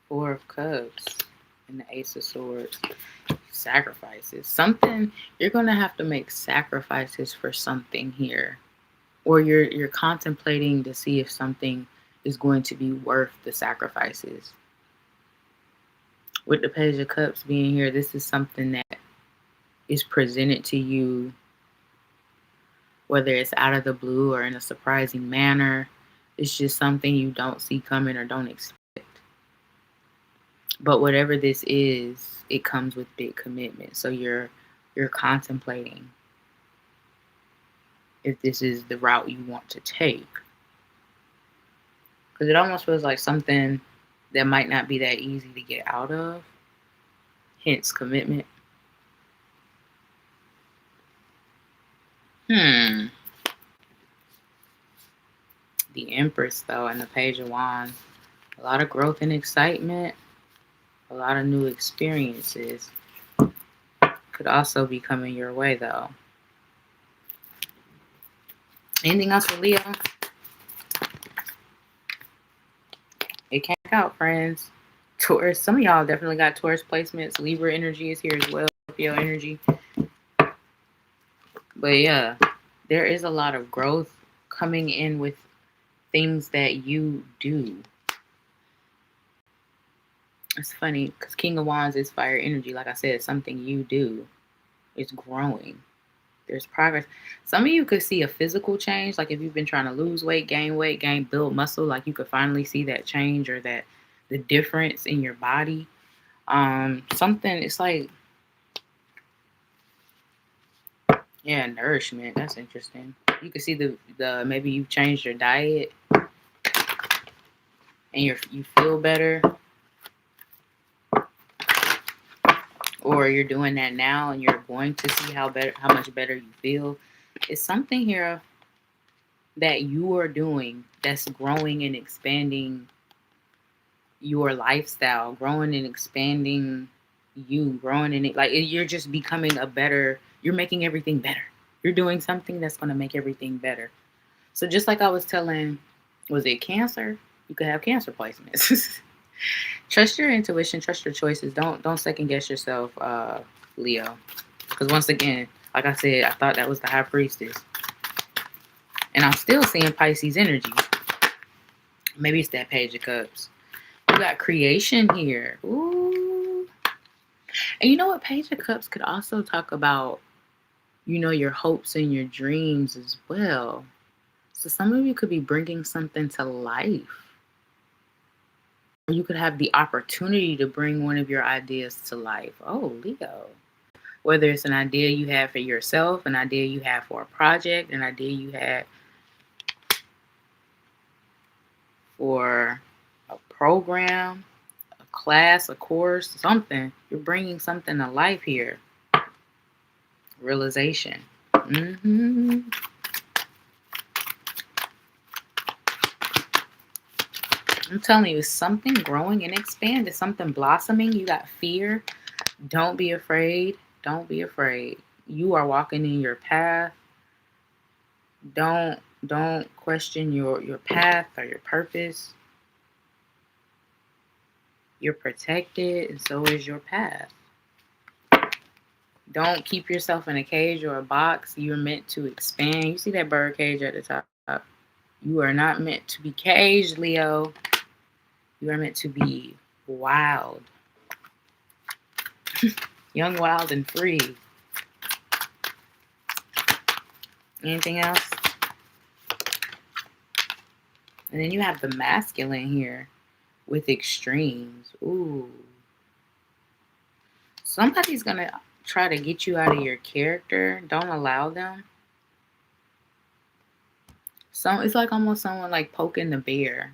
Four of Cups and the Ace of Swords. Sacrifices. Something, you're going to have to make sacrifices for something here. Or you're contemplating to see if something is going to be worth the sacrifices. With the Page of Cups being here, this is something that is presented to you, whether it's out of the blue or in a surprising manner. It's just something you don't see coming or don't expect. But whatever this is, it comes with big commitment. So you're contemplating if this is the route you want to take. Because it almost feels like something that might not be that easy to get out of. Hence commitment. The Empress, though, and the Page of Wands. A lot of growth and excitement. A lot of new experiences. Could also be coming your way, though. Anything else for Leo? It can't out, friends. Taurus. Some of y'all definitely got Taurus placements. Libra energy is here as well. Scorpio energy. But yeah, there is a lot of growth coming in with things that you do. It's funny because King of Wands is fire energy. Like I said, something you do. It's growing. There's progress. Some of you could see a physical change. Like if you've been trying to lose weight, build muscle, like you could finally see that change or that the difference in your body. Something, it's like, yeah, nourishment. That's interesting. You can see the maybe you've changed your diet and you feel better. Or you're doing that now and you're going to see how much better you feel. It's something here that you are doing that's growing and expanding your lifestyle, growing and expanding you, growing in it. Like you're just becoming you're making everything better. You're doing something that's going to make everything better. So just like I was telling, was it Cancer? You could have Cancer placements. Trust your intuition, trust your choices. Don't second guess yourself, Leo. Because once again, like I said, I thought that was the High Priestess. And I'm still seeing Pisces energy. Maybe it's that Page of Cups. You got creation here. Ooh. And you know what? Page of Cups could also talk about, your hopes and your dreams as well. So some of you could be bringing something to life. Or you could have the opportunity to bring one of your ideas to life. Oh, Leo. Whether it's an idea you have for yourself, an idea you have for a project, an idea you had for a program, a class, a course, something. You're bringing something to life here. Realization. I'm telling you, it's something growing and expanding, something blossoming. You got fear. Don't be afraid. Don't be afraid. You are walking in your path. Don't question your path or your purpose. You're protected, and so is your path. Don't keep yourself in a cage or a box. You're meant to expand. You see that bird cage at the top? You are not meant to be caged, Leo. You are meant to be wild. Young, wild, and free. Anything else? And then you have the masculine here with extremes. Ooh. Somebody's going to try to get you out of your character. Don't allow them. So it's like almost someone like poking the bear.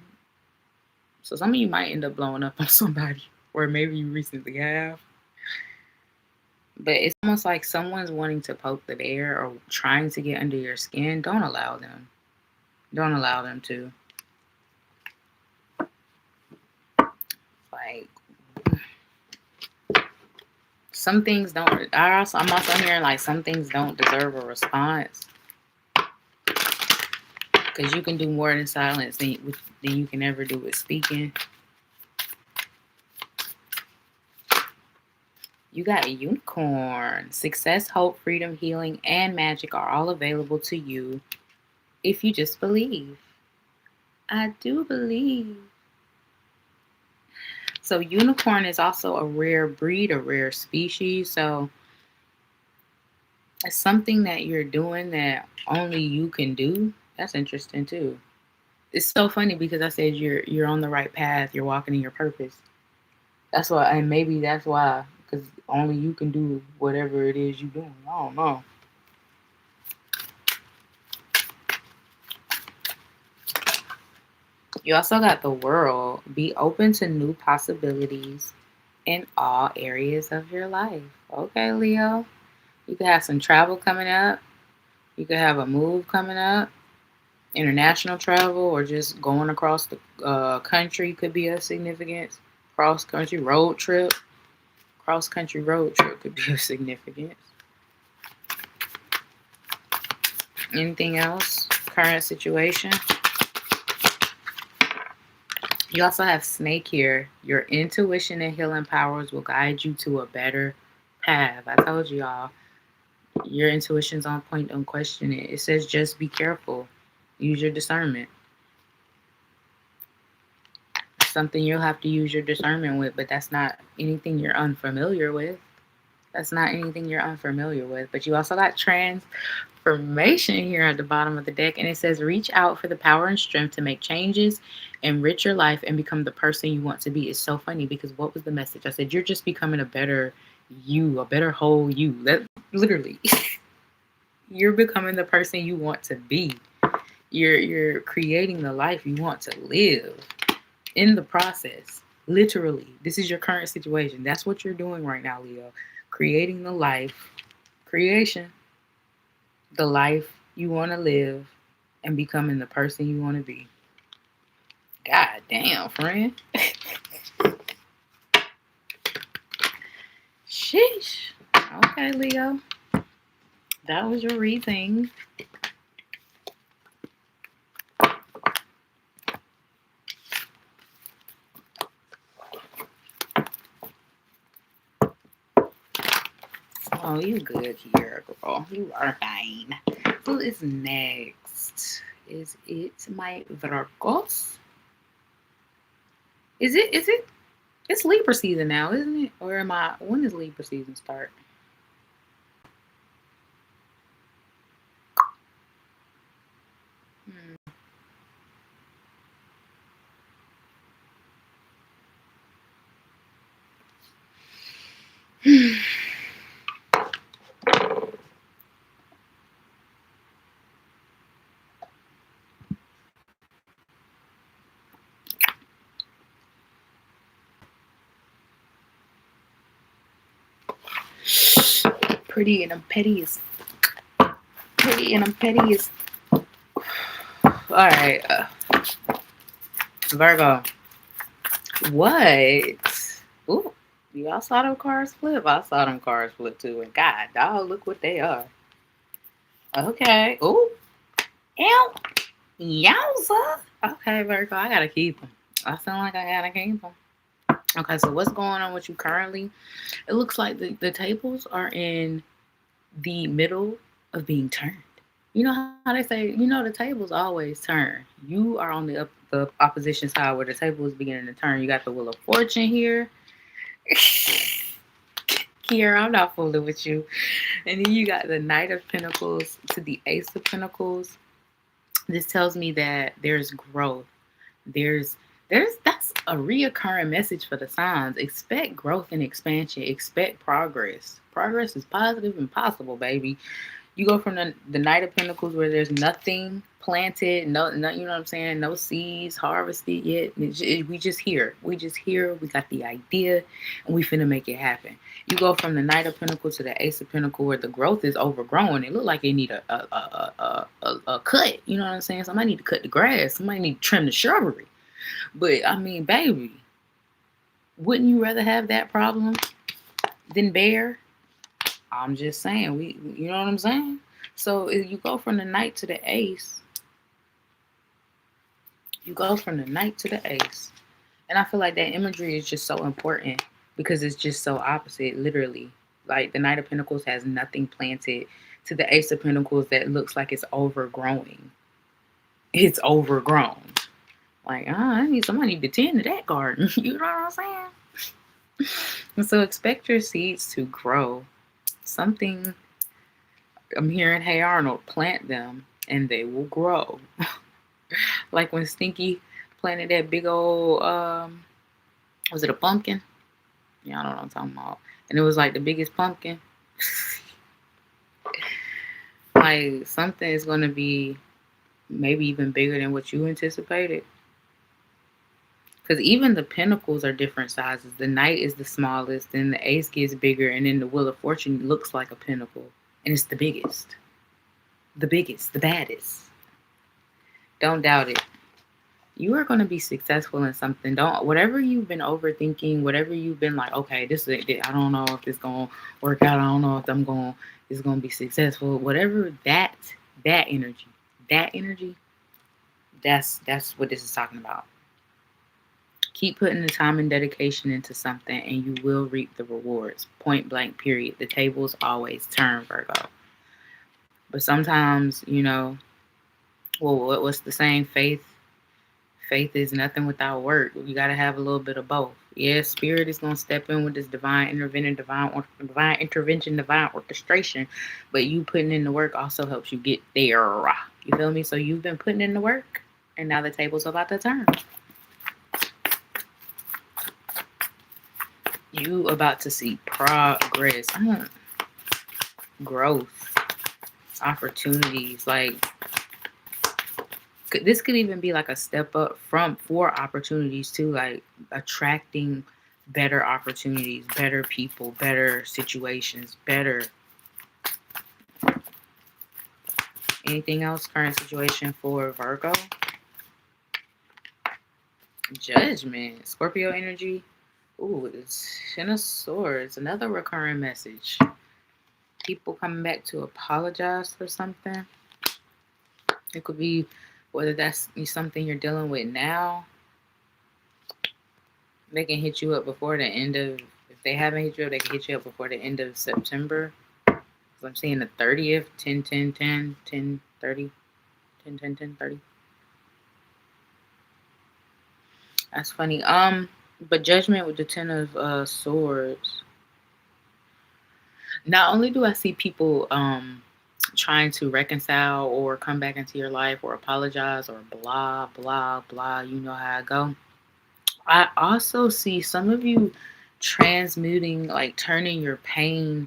So some of you might end up blowing up on somebody, or maybe you recently have. But it's almost like someone's wanting to poke the bear or trying to get under your skin. Don't allow them. Don't allow them to. Like, some things don't. I'm also hearing like some things don't deserve a response. Because you can do more in silence than you can ever do with speaking. You got a unicorn. Success, hope, freedom, healing, and magic are all available to you if you just believe. I do believe. So unicorn is also a rare breed, a rare species. So it's something that you're doing that only you can do. That's interesting too. It's so funny because I said you're on the right path. You're walking in your purpose. That's why, and maybe that's why, because only you can do whatever it is you're doing. I don't know. You also got the world. Be open to new possibilities in all areas of your life. Okay, Leo. You could have some travel coming up. You could have a move coming up. International travel or just going across the country could be of significance. Cross-country road trip. Cross-country road trip could be of significance. Anything else? Current situation. You also have snake here. Your intuition and healing powers will guide you to a better path. I told you all. Your intuition's on point. Don't question it. It says just be careful. Use your discernment. It's something you'll have to use your discernment with, but that's not anything you're unfamiliar with. That's not anything you're unfamiliar with. But you also got transformation here at the bottom of the deck. And it says reach out for the power and strength to make changes, enrich your life, and become the person you want to be. It's so funny because what was the message? I said you're just becoming a better you, a better whole you. Literally. You're becoming the person you want to be. You're creating the life you want to live in the process. Literally. This is your current situation. That's what you're doing right now, Leo. Creating the life. Creation. The life you want to live and becoming the person you want to be. God damn, friend. Sheesh. Okay, Leo. That was your reading. Oh, you good here, girl. You are fine. Who is next? Is it my Virgos? Is it? It's Libra season now, isn't it? Or when does Libra season start? Pretty and I'm petty as. Pretty and I'm petty as. Alright. Virgo. What? Ooh. Y'all saw them cards flip? I saw them cards flip too. And God, dog, look what they are. Okay. Ooh. Ew. Yowza. Okay, Virgo, I gotta keep them. I sound like I gotta keep them. Okay, so what's going on with you currently? It looks like the tables are in the middle of being turned. You know how they say, the tables always turn. You are on the opposition side where the table is beginning to turn. You got the Wheel of Fortune here. Kiera, I'm not fooling with you. And then you got the Knight of Pentacles to the Ace of Pentacles. This tells me that there's growth. There's That's a reoccurring message for the signs. Expect growth and expansion. Expect progress. Progress is positive and possible, baby. You go from the Knight of Pentacles where there's nothing planted, no, you know what I'm saying, no seeds harvested yet. We just here. We just here. We got the idea, and we finna make it happen. You go from the Knight of Pentacles to the Ace of Pentacles where the growth is overgrown. It look like it need a cut. You know what I'm saying? Somebody need to cut the grass. Somebody need to trim the shrubbery. But I mean, baby, wouldn't you rather have that problem than bear? I'm just saying, you know what I'm saying? So if you go from the Knight to the Ace, and I feel like that imagery is just so important because it's just so opposite, literally. Like the Knight of Pentacles has nothing planted to the Ace of Pentacles that looks like it's overgrowing. It's overgrown. Like, somebody to tend to that garden. You know what I'm saying? And so expect your seeds to grow. Something, I'm hearing, hey Arnold, plant them and they will grow. Like when Stinky planted that big old, was it a pumpkin? Yeah, I don't know what I'm talking about. And it was like the biggest pumpkin. Like something is going to be maybe even bigger than what you anticipated. Because even the pentacles are different sizes. The Knight is the smallest, then the Ace gets bigger, and then the Wheel of Fortune looks like a pentacle. And it's the biggest. The biggest, the baddest. Don't doubt it. You are going to be successful in something. Whatever you've been overthinking, whatever you've been like, okay, this is it. I don't know if it's going to work out. I don't know if it's going to be successful. Whatever that energy, that's what this is talking about. Keep putting the time and dedication into something and you will reap the rewards. Point blank, period. The tables always turn, Virgo. But sometimes, what's the saying? Faith is nothing without work. You got to have a little bit of both. Yes, Spirit is going to step in with this divine intervention, divine orchestration. But you putting in the work also helps you get there. You feel me? So you've been putting in the work and now the table's about to turn. You about to see progress, growth, opportunities. Like this could even be like a step up for opportunities too, like attracting better opportunities, better people, better situations, better. Anything else? Current situation for Virgo? Judgment, Scorpio energy. Ooh, it's Ten of Swords, another recurring message. People coming back to apologize for something. It could be whether that's something you're dealing with now. They can hit you up before the end of, if they haven't hit you up, they can hit you up before the end of September. So I'm seeing the 30th, 10, 10, 10, 10, 30, 10, 10, 10, 30. That's funny. But Judgment with the Ten of Swords. Not only do I see people trying to reconcile or come back into your life or apologize or blah, blah, blah, you know how I go. I also see some of you transmuting, like turning your pain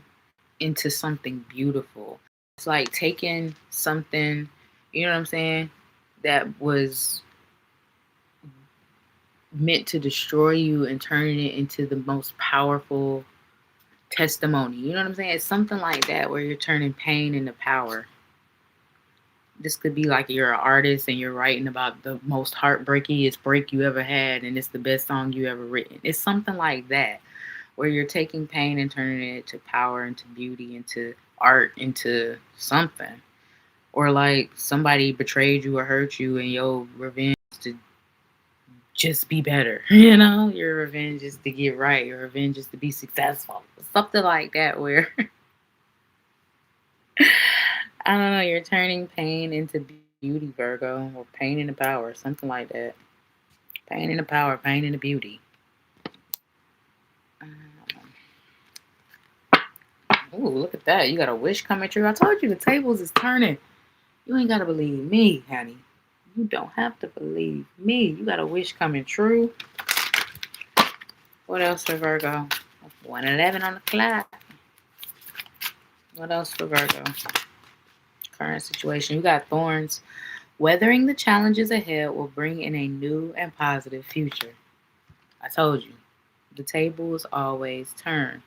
into something beautiful. It's like taking something, you know what I'm saying, that was meant to destroy you and turning it into the most powerful testimony. You know what I'm saying? It's something like that where you're turning pain into power. This could be like you're an artist and you're writing about the most heartbreakiest break you ever had and it's the best song you ever written. It's something like that where you're taking pain and turning it into power, into beauty, into art, into something. Or like somebody betrayed you or hurt you and your revenge to just be better, your revenge is to get right, your revenge is to be successful, something like that where I don't know, you're turning pain into beauty, Virgo, or pain into power, something like that. Pain into power, pain into beauty. Ooh, look at that, you got a wish coming true. I told you the tables is turning. You ain't gotta believe me, honey. You don't have to believe me. You got a wish coming true. What else for Virgo? 111 on the clock. What else for Virgo? Current situation. You got thorns. Weathering the challenges ahead will bring in a new and positive future. I told you. The tables always turn.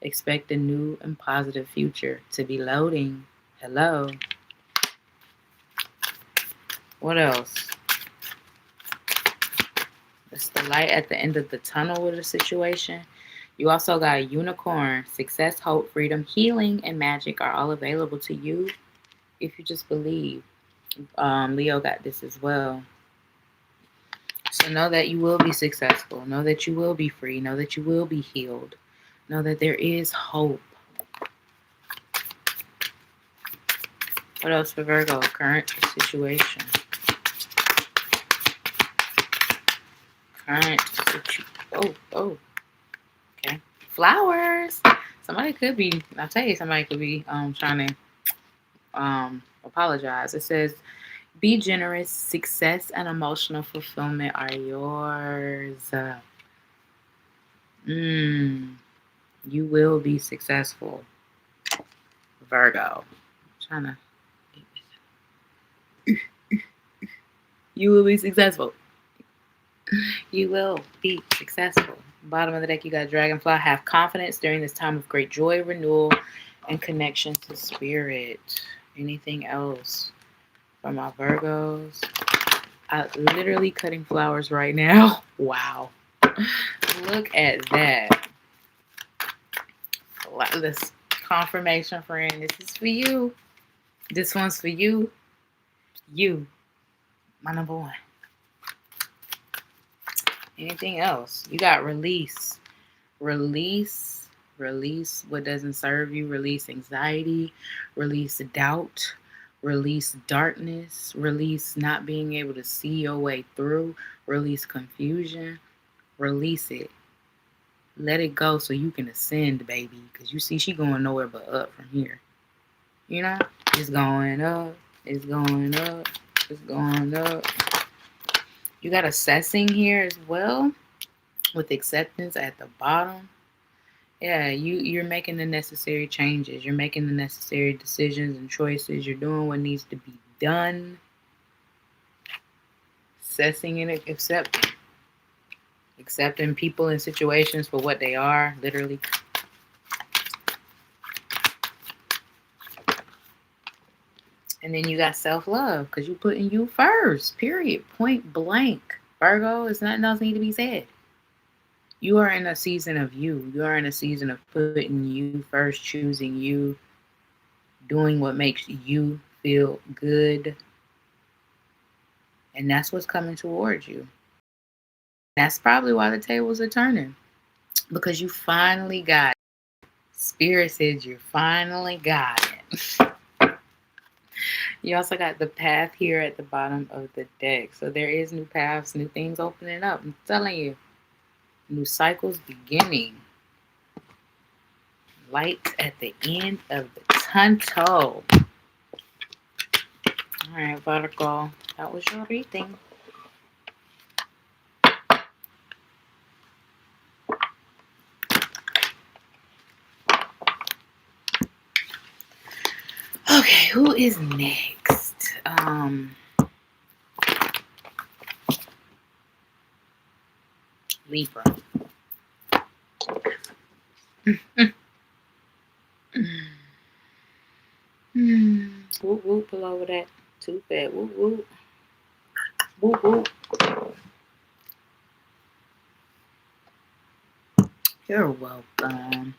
Expect a new and positive future to be loading. Hello. What else? It's the light at the end of the tunnel with a situation. You also got unicorn. Success, hope, freedom, healing, and magic are all available to you if you just believe. Leo got this as well. So know that you will be successful. Know that you will be free. Know that you will be healed. Know that there is hope. What else for Virgo? Current situation. Okay. Flowers. Somebody could be, I'll tell you, somebody could be trying to apologize. It says, be generous. Success and emotional fulfillment are yours. You will be successful, Virgo. I'm trying to. You will be successful. You will be successful. Bottom of the deck, you got Dragonfly. Have confidence during this time of great joy, renewal, and connection to spirit. Anything else for my Virgos? I'm literally cutting flowers right now. Wow. Look at that. This confirmation, friend. This is for you. This one's for you. You. My number one. Anything else? You got release. Release what doesn't serve you. Release anxiety. Release doubt. Release darkness. Release not being able to see your way through. Release confusion. Release it. Let it go so you can ascend, baby. Because you see she going nowhere but up from here. You know? It's going up. It's going up. It's going up. You got assessing here as well, with acceptance at the bottom. Yeah, you're making the necessary changes. You're making the necessary decisions and choices. You're doing what needs to be done. Assessing and accepting. Accepting people and situations for what they are, literally. And then you got self-love, because you're putting you first, period, point blank. Virgo, it's nothing else need to be said. You are in a season of you. You are in a season of putting you first, choosing you, doing what makes you feel good. And that's what's coming towards you. That's probably why the tables are turning, because you finally got it. Spirit said you finally got it. You also got the path here at the bottom of the deck. So there is new paths, new things opening up. I'm telling you. New cycles beginning. Light at the end of the tunnel. All right, Virgo. That was your reading. Okay, who is next? Libra. Whoop whoop, pull over that too fat. Whoop whoop. Whoop whoop. You're welcome.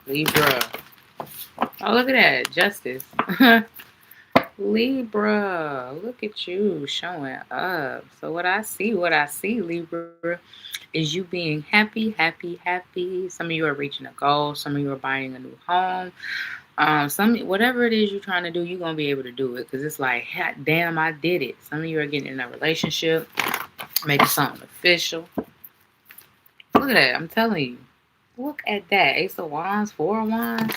Libra. Oh, look at that. Justice. Libra. Look at you showing up. So what I see, Libra, is you being happy, happy, happy. Some of you are reaching a goal. Some of you are buying a new home. Whatever it is you're trying to do, you're going to be able to do it. Because it's like, damn, I did it. Some of you are getting in a relationship. Maybe something official. Look Look at that. I'm telling you. Look at that. Ace of Wands, Four of Wands.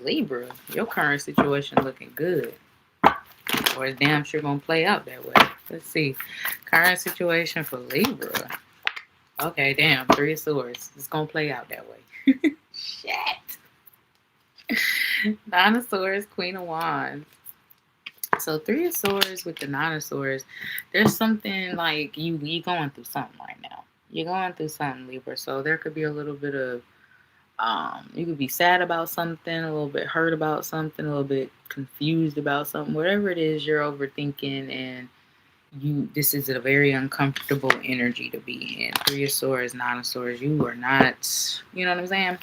Libra, your current situation looking good. Or it's damn sure going to play out that way. Let's see. Current situation for Libra. Okay, damn. Three of Swords. It's going to play out that way. Shit. Nine of Swords, Queen of Wands. So Three of Swords with the Nine of Swords, there's something like you going through something right now. You're going through something, Libra. So there could be a little bit of, you could be sad about something, a little bit hurt about something, a little bit confused about something. Whatever it is, you're overthinking, and this is a very uncomfortable energy to be in. Three of Swords, Nine of Swords. You are not, you know what I'm saying?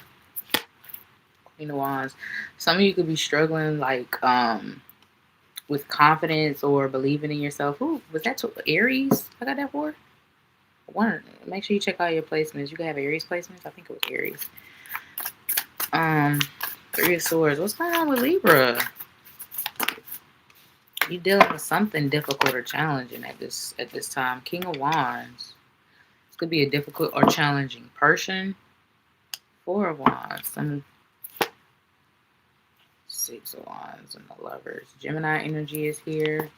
Queen of Wands. Some of you could be struggling, like, with confidence or believing in yourself. Ooh, was that Aries? I got that for? Make sure you check out your placements. You can have Aries placements. I think it was Aries. Three of Swords. What's going on with Libra? You dealing with something difficult or challenging at this time. King of Wands. This could be a difficult or challenging person. Four of Wands. Six of Wands and the Lovers. Gemini energy is here.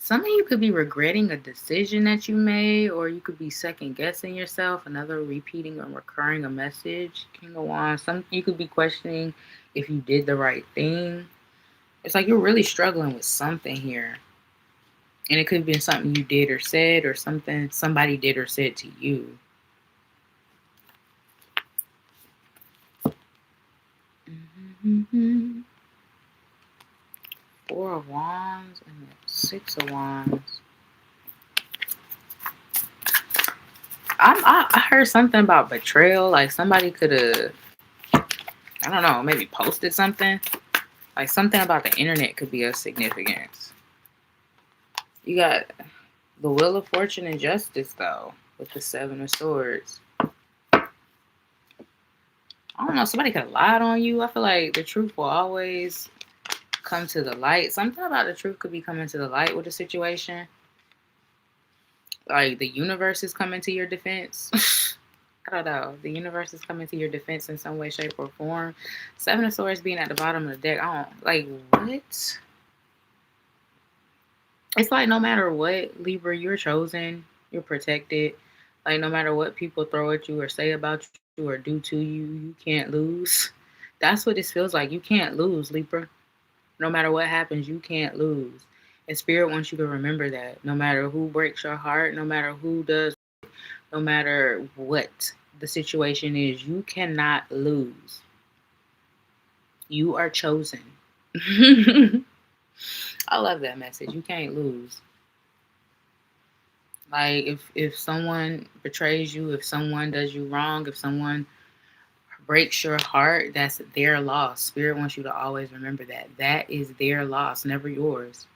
Some of you could be regretting a decision that you made, or you could be second guessing yourself. Another repeating or recurring a message. King of Wands. You could be questioning if you did the right thing. It's like you're really struggling with something here. And it could have been something you did or said, or something somebody did or said to you. Four of Wands and Six of Wands. I heard something about betrayal. Like somebody could have, I don't know, maybe posted something. Like something about the internet could be of significance. You got the Wheel of Fortune and Justice, though, with the Seven of Swords. I don't know. Somebody could have lied on you. I feel like the truth will always come to the light. Something about the truth could be coming to the light with a situation. Like the universe is coming to your defense. I don't know. The universe is coming to your defense in some way, shape, or form. Seven of Swords being at the bottom of the deck. I don't, like, what? It's like no matter what, Libra, you're chosen. You're protected. Like no matter what people throw at you or say about you or do to you, you can't lose. That's what this feels like. You can't lose, Libra. No matter what happens, you can't lose. And Spirit wants you to remember that. No matter who breaks your heart, no matter who does, no matter what the situation is, you cannot lose. You are chosen. I love that message. You can't lose. Like if someone betrays you, if someone does you wrong, if someone breaks your heart, that's their loss. Spirit wants you to always remember that. That is their loss, never yours.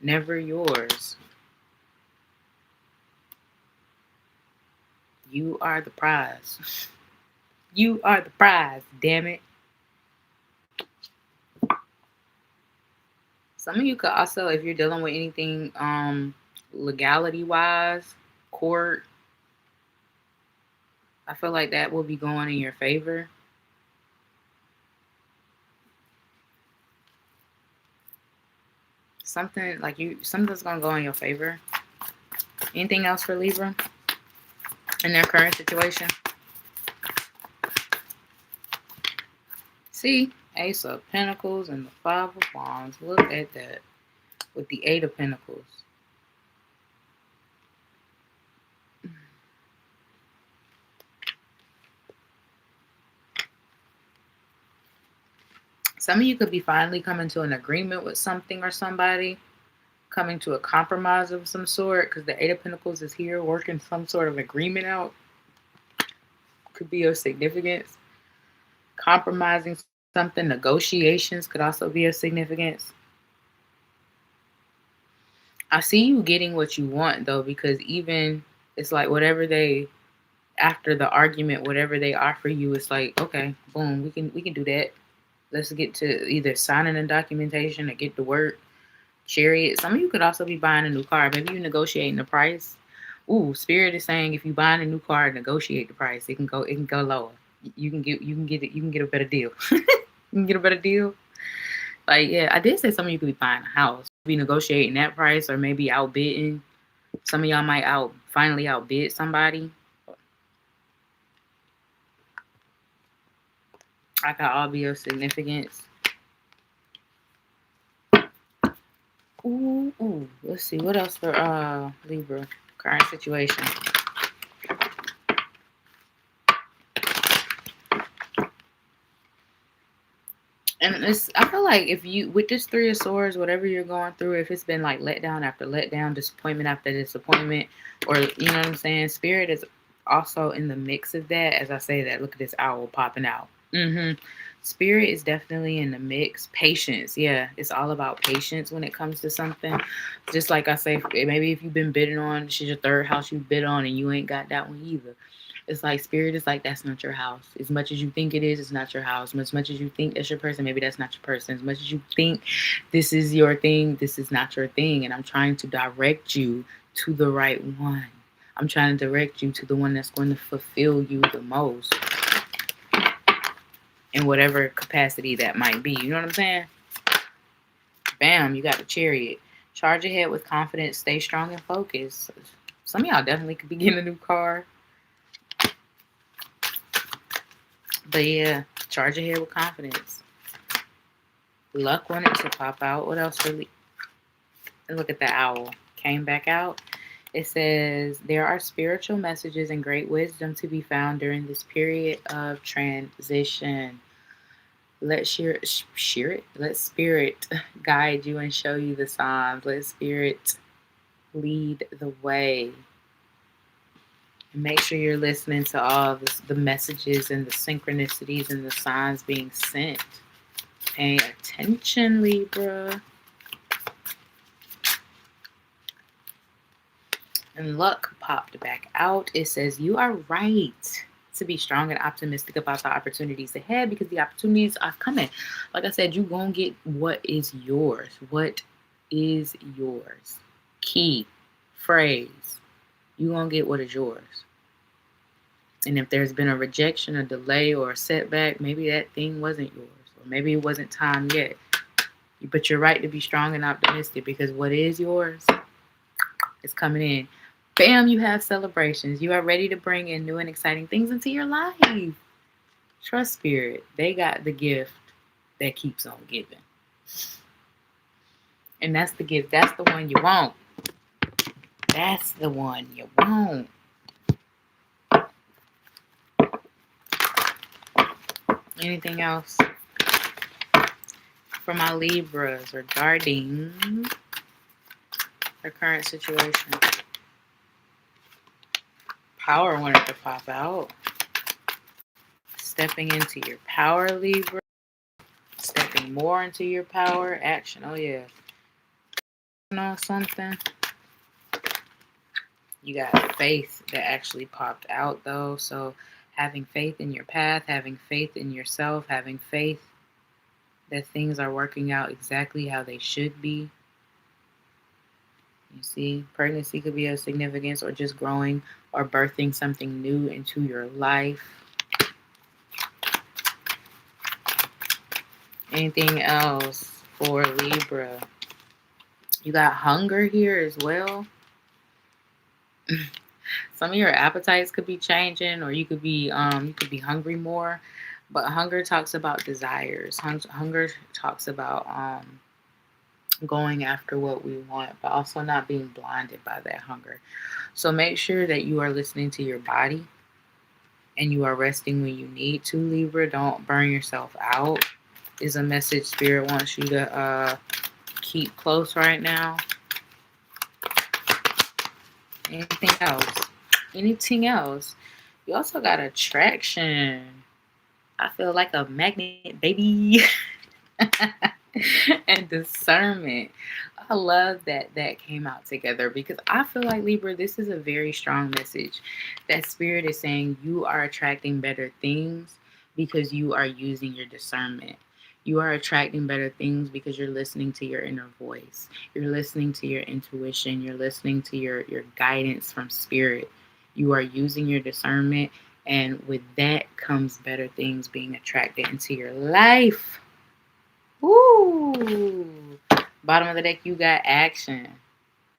Never yours. You are the prize. You are the prize, damn it. Some of you could also, if you're dealing with anything legality-wise, court, I feel like that will be going in your favor. Something's gonna go in your favor. Anything else for Libra in their current situation? See, Ace of Pentacles and the Five of Wands. Look at that. With the Eight of Pentacles. Some of you could be finally coming to an agreement with something or somebody. Coming to a compromise of some sort. Because the Eight of Pentacles is here working some sort of agreement out. Could be of significance. Compromising something. Negotiations could also be of significance. I see you getting what you want, though, because even it's like whatever after the argument, whatever they offer you, it's like, okay, boom, we can do that. Let's get to either signing a documentation or get to work. Chariot. Some of you could also be buying a new car. Maybe you're negotiating the price. Ooh, Spirit is saying if you buying a new car, negotiate the price. It can go lower. You can get a better deal. You can get a better deal. Like, yeah, I did say some of you could be buying a house. Be negotiating that price or maybe outbidding. Some of y'all might finally outbid somebody. I got all be of significance. Ooh. Let's see. What else for Libra? Current situation. And I feel like if you, with this Three of Swords, whatever you're going through, if it's been like letdown after letdown, disappointment after disappointment, or you know what I'm saying, Spirit is also in the mix of that. As I say that, look at this owl popping out. Spirit is definitely in the mix. Patience, yeah, it's all about patience when it comes to something. Just like I say, maybe if you've been bidding on, this is your third house you bid on, and you ain't got that one either. It's like Spirit is like, that's not your house. As much as you think it is, it's not your house. As much as you think that's your person, maybe that's not your person. As much as you think this is your thing, this is not your thing. And I'm trying to direct you to the right one. I'm trying to direct you to the one that's going to fulfill you the most. In whatever capacity that might be. You know what I'm saying? Bam, you got the Chariot. Charge ahead with confidence. Stay strong and focused. Some of y'all definitely could be getting a new car. But yeah, charge ahead with confidence. Luck wanted to pop out. What else really? Look at the owl. Came back out. It says, there are spiritual messages and great wisdom to be found during this period of transition. Let Let Spirit guide you and show you the signs. Let Spirit lead the way. And make sure you're listening to all the messages and the synchronicities and the signs being sent. Pay attention, Libra. And luck popped back out. It says, you are right to be strong and optimistic about the opportunities ahead because the opportunities are coming. Like I said, you're going to get what is yours. What is yours? Key phrase. You're going to get what is yours. And if there's been a rejection, a delay, or a setback, maybe that thing wasn't yours. Or maybe it wasn't time yet. But you're right to be strong and optimistic because what is yours is coming in. Bam, you have celebrations. You are ready to bring in new and exciting things into your life. Trust Spirit. They got the gift that keeps on giving. And that's the gift. That's the one you want. That's the one you want. Anything else for my Libras regarding their current situation? Power wanted to pop out. Stepping into your power, Libra. Stepping more into your power. Action. Oh, yeah. You know something? You got faith that actually popped out, though. So having faith in your path, having faith in yourself, having faith that things are working out exactly how they should be. You see, pregnancy could be of significance or just growing or birthing something new into your life. Anything else for Libra? You got hunger here as well. Some of your appetites could be changing, or you could be hungry more. But hunger talks about desires. Hunger talks about going after what we want, but also not being blinded by that hunger. So make sure that you are listening to your body and you are resting when you need to, Libra. Don't burn yourself out is a message Spirit wants you to keep close right now. Anything else? Anything else? You also got attraction. I feel like a magnet, baby. And discernment. I love that came out together because I feel like, Libra, this is a very strong message that Spirit is saying you are attracting better things because you are using your discernment. You are attracting better things because you're listening to your inner voice. You're listening to your intuition. You're listening to your guidance from spirit. You are using your discernment. And with that comes better things being attracted into your life. Woo! Bottom of the deck, you got action.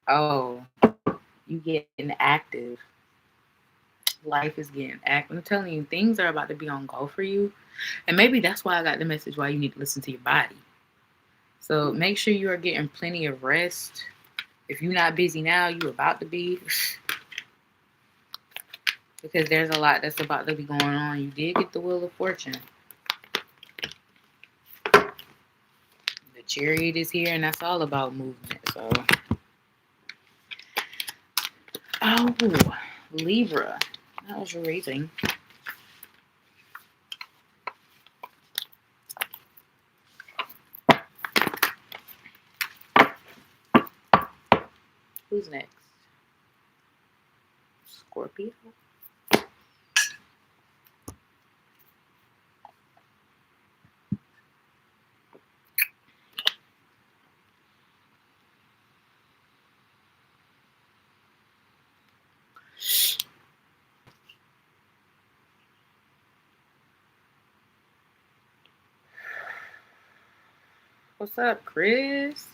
Oh, you getting active. Life is getting active. I'm telling you, things are about to be on go for you. And maybe that's why I got the message why you need to listen to your body. So make sure you are getting plenty of rest. If you're not busy now, you're about to be. Because there's a lot that's about to be going on. You did get the Wheel of Fortune. The Chariot is here, and that's all about movement. So, oh, Libra. That was your reading. Who's next? Scorpio? What's up, Chris?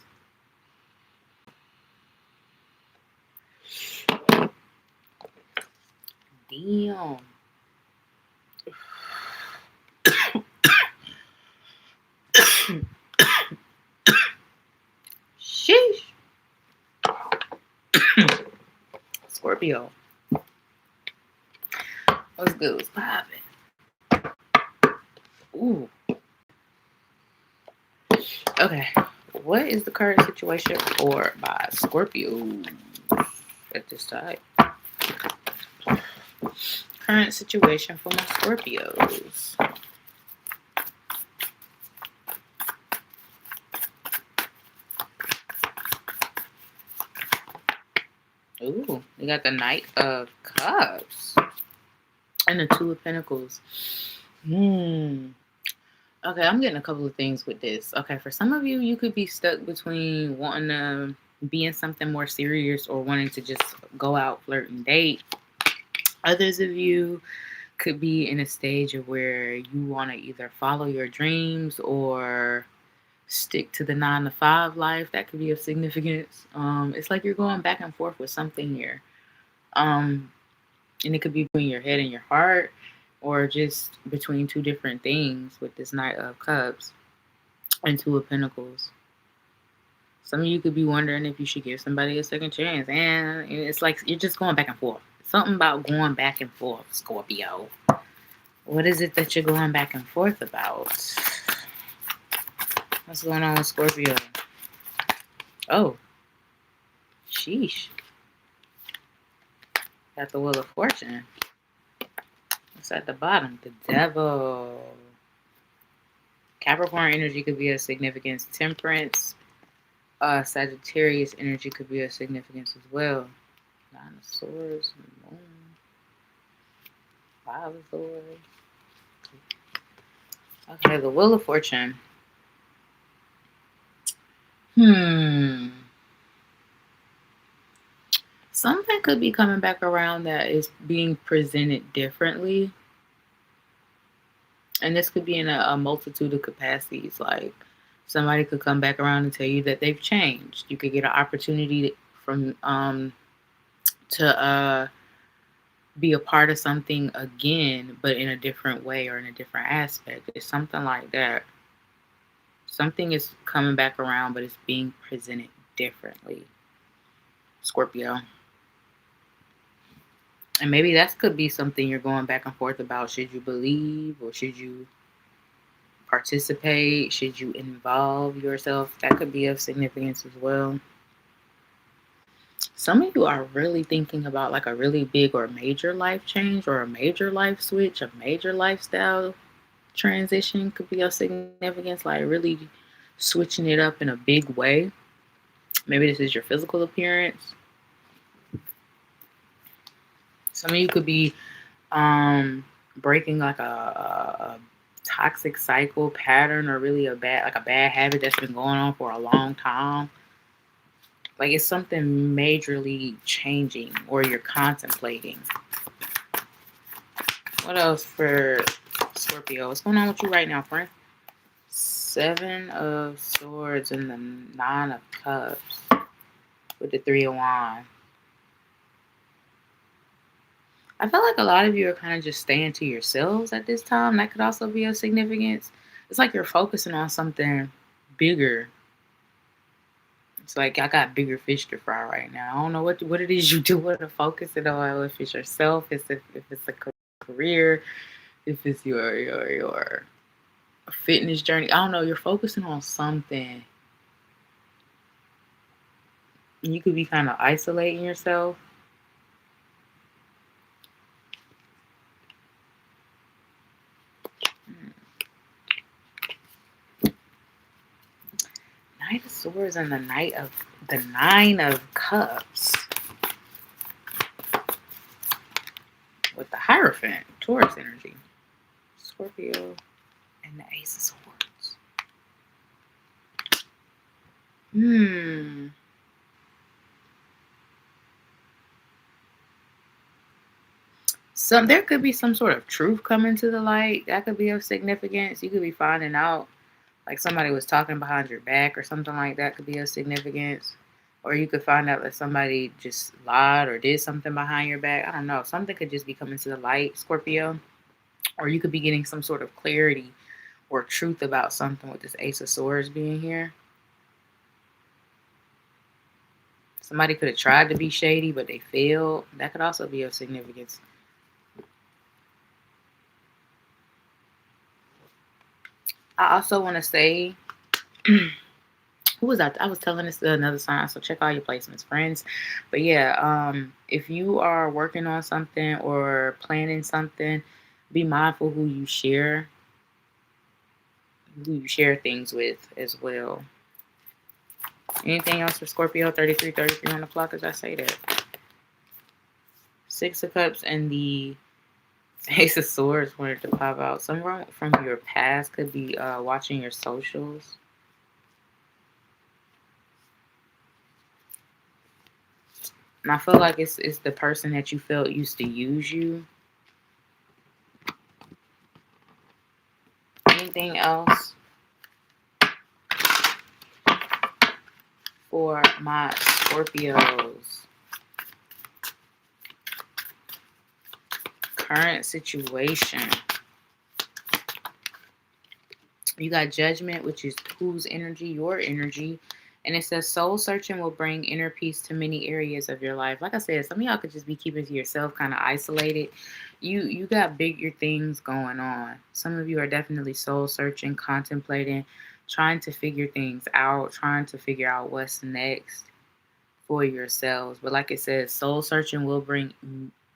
Damn. Sheesh. Scorpio. What's good? What's poppin'? Ooh. Okay. What is the current situation for my Scorpio at this time? Current situation for my Scorpios. Ooh, we got the Knight of Cups and the Two of Pentacles. Okay, I'm getting a couple of things with this. Okay, for some of you, you could be stuck between wanting to be in something more serious or wanting to just go out, flirt, and date. Others of you could be in a stage of where you want to either follow your dreams or stick to the 9-to-5 life. That could be of significance. It's like you're going back and forth with something here. And it could be between your head and your heart, or just between two different things with this Knight of Cups and Two of Pentacles. Some of you could be wondering if you should give somebody a second chance. And it's like you're just going back and forth. Something about going back and forth, Scorpio. What is it that you're going back and forth about? What's going on with Scorpio? Oh. Sheesh. Got the Wheel of Fortune. What's at the bottom? The Devil. Capricorn energy could be of significance. Temperance. Sagittarius energy could be of significance as well. Nine of Swords. Moon. Five of Swords. Okay, the Wheel of Fortune. Something could be coming back around that is being presented differently. And this could be in a multitude of capacities. Like somebody could come back around and tell you that they've changed. You could get an opportunity from to be a part of something again, but in a different way or in a different aspect. It's something like that. Something is coming back around, but it's being presented differently. Scorpio. And maybe that could be something you're going back and forth about. Should you believe or should you participate? Should you involve yourself? That could be of significance as well. Some of you are really thinking about like a really big or major life change or a major life switch, a major lifestyle transition could be of significance, like really switching it up in a big way. Maybe this is your physical appearance. Some of you could be breaking like a toxic cycle, pattern, or really a bad habit that's been going on for a long time. Like it's something majorly changing or you're contemplating. What else for Scorpio? What's going on with you right now, friend? 7 of Swords and the 9 of Cups with the 3 of Wands. I feel like a lot of you are kind of just staying to yourselves at this time. That could also be of significance. It's like you're focusing on something bigger. It's like I got bigger fish to fry right now. I don't know what it is you do want to focus it on. If it's yourself, if it's a career, if it's your fitness journey. I don't know. You're focusing on something. You could be kind of isolating yourself. Knight of Swords and the 9 of Cups with the Hierophant, Taurus energy, Scorpio, and the Ace of Swords. There could be some sort of truth coming to the light. That could be of significance. You could be finding out like somebody was talking behind your back or something like that could be of significance. Or you could find out that somebody just lied or did something behind your back. I don't know. Something could just be coming to the light, Scorpio. Or you could be getting some sort of clarity or truth about something with this Ace of Swords being here. Somebody could have tried to be shady, but they failed. That could also be of significance. I also want to say, who was that? I was telling this to another sign, so check all your placements, friends. But yeah, if you are working on something or planning something, be mindful who you share things with as well. Anything else for Scorpio? 33 on the clock as I say that. 6 of Cups and the Ace of Swords wanted to pop out. Someone from your past could be watching your socials. And I feel like it's the person that you felt used to use you. Anything else for my Scorpios? Current situation. You got Judgment, which is whose energy? Your energy. And it says soul searching will bring inner peace to many areas of your life. Like I said, some of y'all could just be keeping to yourself, kind of isolated. You got bigger things going on. Some of you are definitely soul searching, contemplating, trying to figure things out, trying to figure out what's next for yourselves. But like it says, soul searching will bring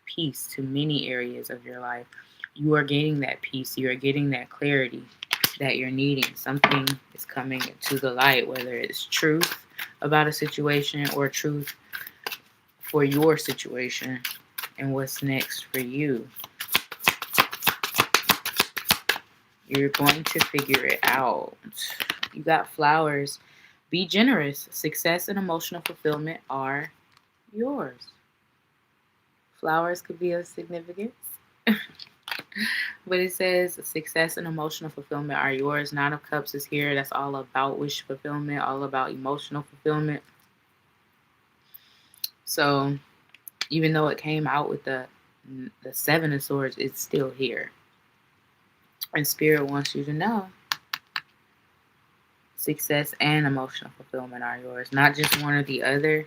peace to many areas of your life. You are getting that peace. You are getting that clarity that you're needing. Something is coming to the light, whether it's truth about a situation or truth for your situation and what's next for you. You're going to figure it out. You got Flowers. Be generous. Success and emotional fulfillment are yours. Flowers could be of significance. But it says success and emotional fulfillment are yours. 9 of Cups is here. That's all about wish fulfillment, all about emotional fulfillment. So even though it came out with the 7 of Swords, it's still here. And Spirit wants you to know success and emotional fulfillment are yours. Not just one or the other.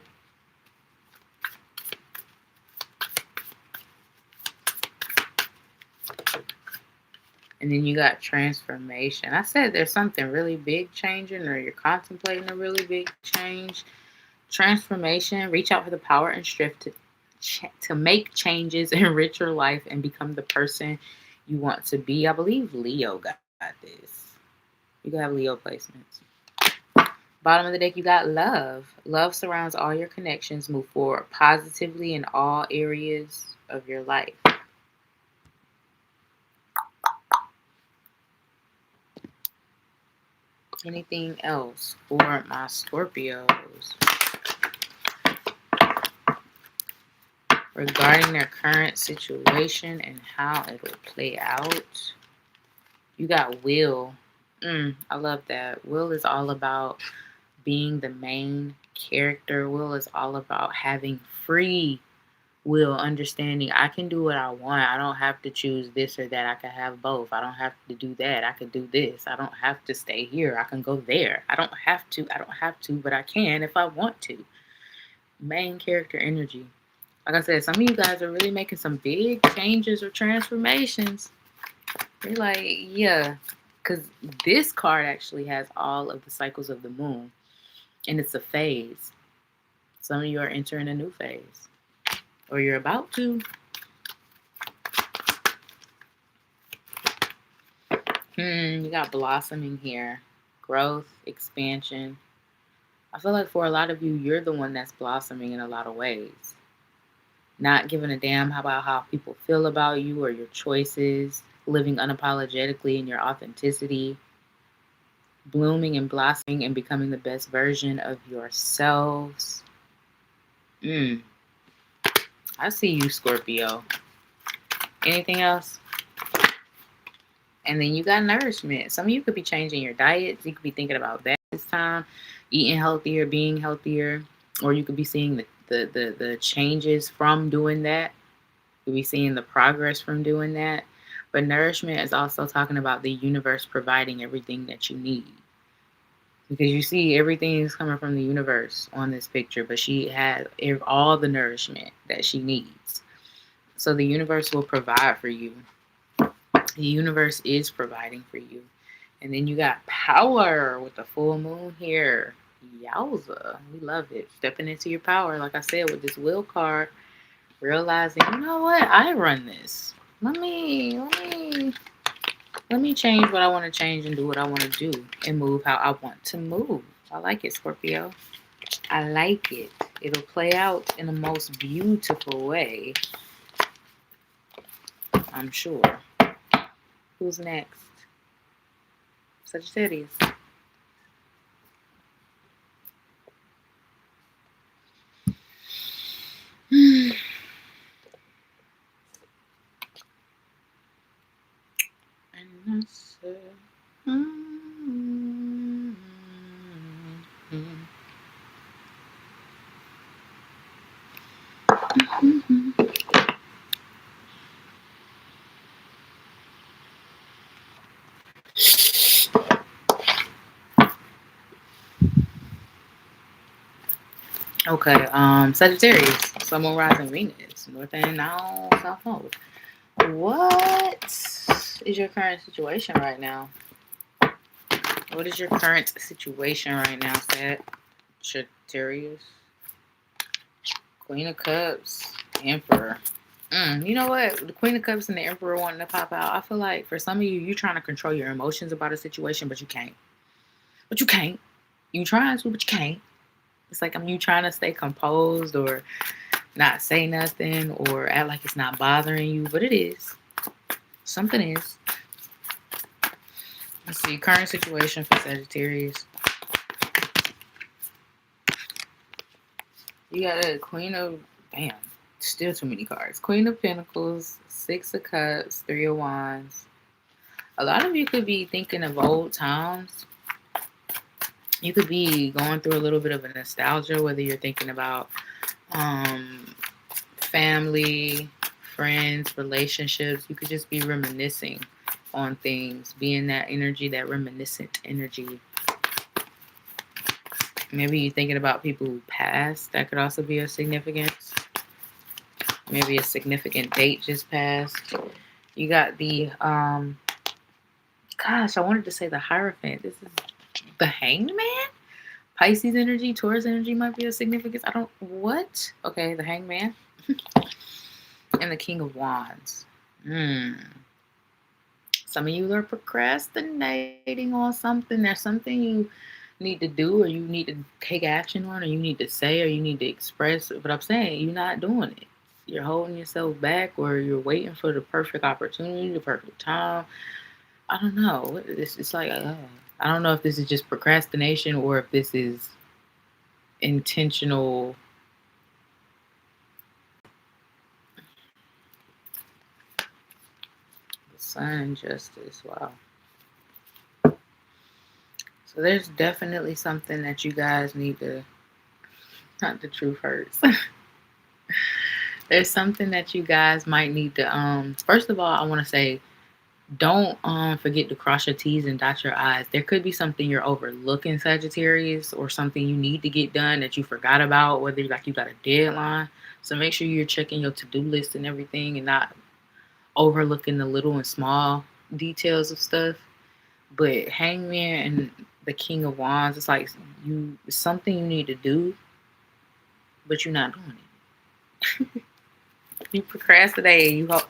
And then you got transformation. I said there's something really big changing, or you're contemplating a really big change. Transformation. Reach out for the power and strength to make changes, enrich your life, and become the person you want to be. I believe Leo got this. You can have Leo placements. Bottom of the deck, you got love. Love surrounds all your connections. Move forward positively in all areas of your life. Anything else for my Scorpios regarding their current situation and how it'll play out? You got will. I love that. Will is all about being the main character. Will is all about having free will, understanding I can do what I want. I don't have to choose this or that. I can have both. I don't have to do that. I can do this. I don't have to stay here. I can go there. I don't have to, but I can if I want to. Main character energy. Like I said, some of you guys are really making some big changes or transformations. They're like, yeah, because this card actually has all of the cycles of the moon, and it's a phase. Some of you are entering a new phase, or you're about to. You got blossoming here, growth, expansion. I feel like for a lot of you, you're the one that's blossoming in a lot of ways. Not giving a damn about how people feel about you or your choices, living unapologetically in your authenticity, blooming and blossoming and becoming the best version of yourselves. I see you, Scorpio. Anything else? And then you got nourishment. Some of you could be changing your diets. You could be thinking about that this time, eating healthier, being healthier, or you could be seeing the changes from doing that. You could be seeing the progress from doing that. But nourishment is also talking about the universe providing everything that you need. Because you see everything is coming from the universe on this picture, but she has all the nourishment that she needs. So the universe will provide for you. The universe is providing for you. And then you got power with the full moon here. Yowza. We love it. Stepping into your power, like I said, with this will card, realizing, you know what? I run this. Let me change what I want to change and do what I want to do and move how I want to move. I like it, Scorpio. I like it. It'll play out in the most beautiful way, I'm sure. Who's next? Sagittarius. And I said, okay, Sagittarius, Sun, Moon, Rising, Venus, North and now South Node. What is your current situation right now? What is your current situation right now, Sagittarius? Queen of Cups, Emperor. You know what? The Queen of Cups and the Emperor wanting to pop out. I feel like for some of you, you're trying to control your emotions about a situation, but you can't. But you can't. You trying to, but you can't. It's like you trying to stay composed or not say nothing or act like it's not bothering you, but it is. Something is. Let's see. Current situation for Sagittarius. You got a Queen of... Damn. Still too many cards. Queen of Pentacles, Six of Cups, Three of Wands. A lot of you could be thinking of old times. You could be going through a little bit of a nostalgia, whether you're thinking about family, friends, relationships. You could just be reminiscing on things, being that energy, that reminiscent energy. Maybe you're thinking about people who passed. That could also be a significance. Maybe a significant date just passed. You got the, gosh, I wanted to say the Hierophant. This is the Hanged Man? Pisces energy, Taurus energy might be a significance. What? Okay, the Hanged Man. And the King of Wands. Some of you are procrastinating on something. There's something you need to do or you need to take action on or you need to say or you need to express. But I'm saying you're not doing it. You're holding yourself back or you're waiting for the perfect opportunity, the perfect time. I don't know. It's like, I don't know if this is just procrastination or if this is intentional. The Sun, Justice. Wow. So there's definitely something that you guys need to, not the truth hurts. There's something that you guys might need to, first of all, I want to say, don't forget to cross your T's and dot your I's. There could be something you're overlooking, Sagittarius, or something you need to get done that you forgot about, whether like you got a deadline. So make sure you're checking your to-do list and everything and not overlooking the little and small details of stuff. But Hangman and the King of Wands, it's like it's something you need to do, but you're not doing it. You procrastinate. You hope.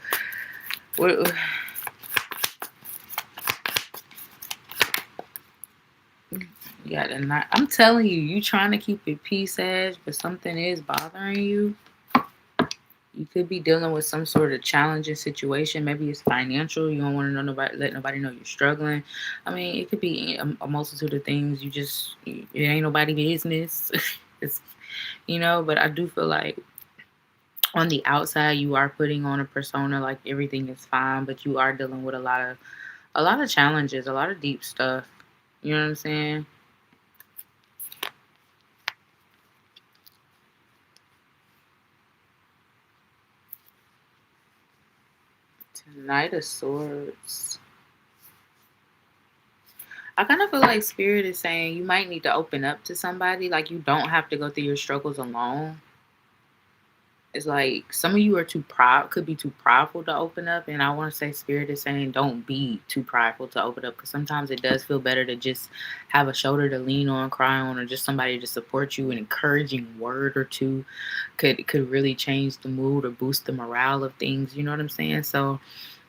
Yeah, and I'm telling you, you trying to keep it peace, Edge, but something is bothering you. You could be dealing with some sort of challenging situation. Maybe it's financial. You don't want to know let nobody know you're struggling. I mean, it could be a multitude of things. It ain't nobody business. It's, but I do feel like on the outside you are putting on a persona like everything is fine, but you are dealing with a lot of challenges, a lot of deep stuff. You know what I'm saying? Knight of Swords. I kind of feel like Spirit is saying you might need to open up to somebody. Like you don't have to go through your struggles alone. It's like some of you are could be too prideful to open up. And I want to say Spirit is saying don't be too prideful to open up, because sometimes it does feel better to just have a shoulder to lean on, cry on, or just somebody to support you. An encouraging word or two could really change the mood or boost the morale of things. You know what I'm saying? So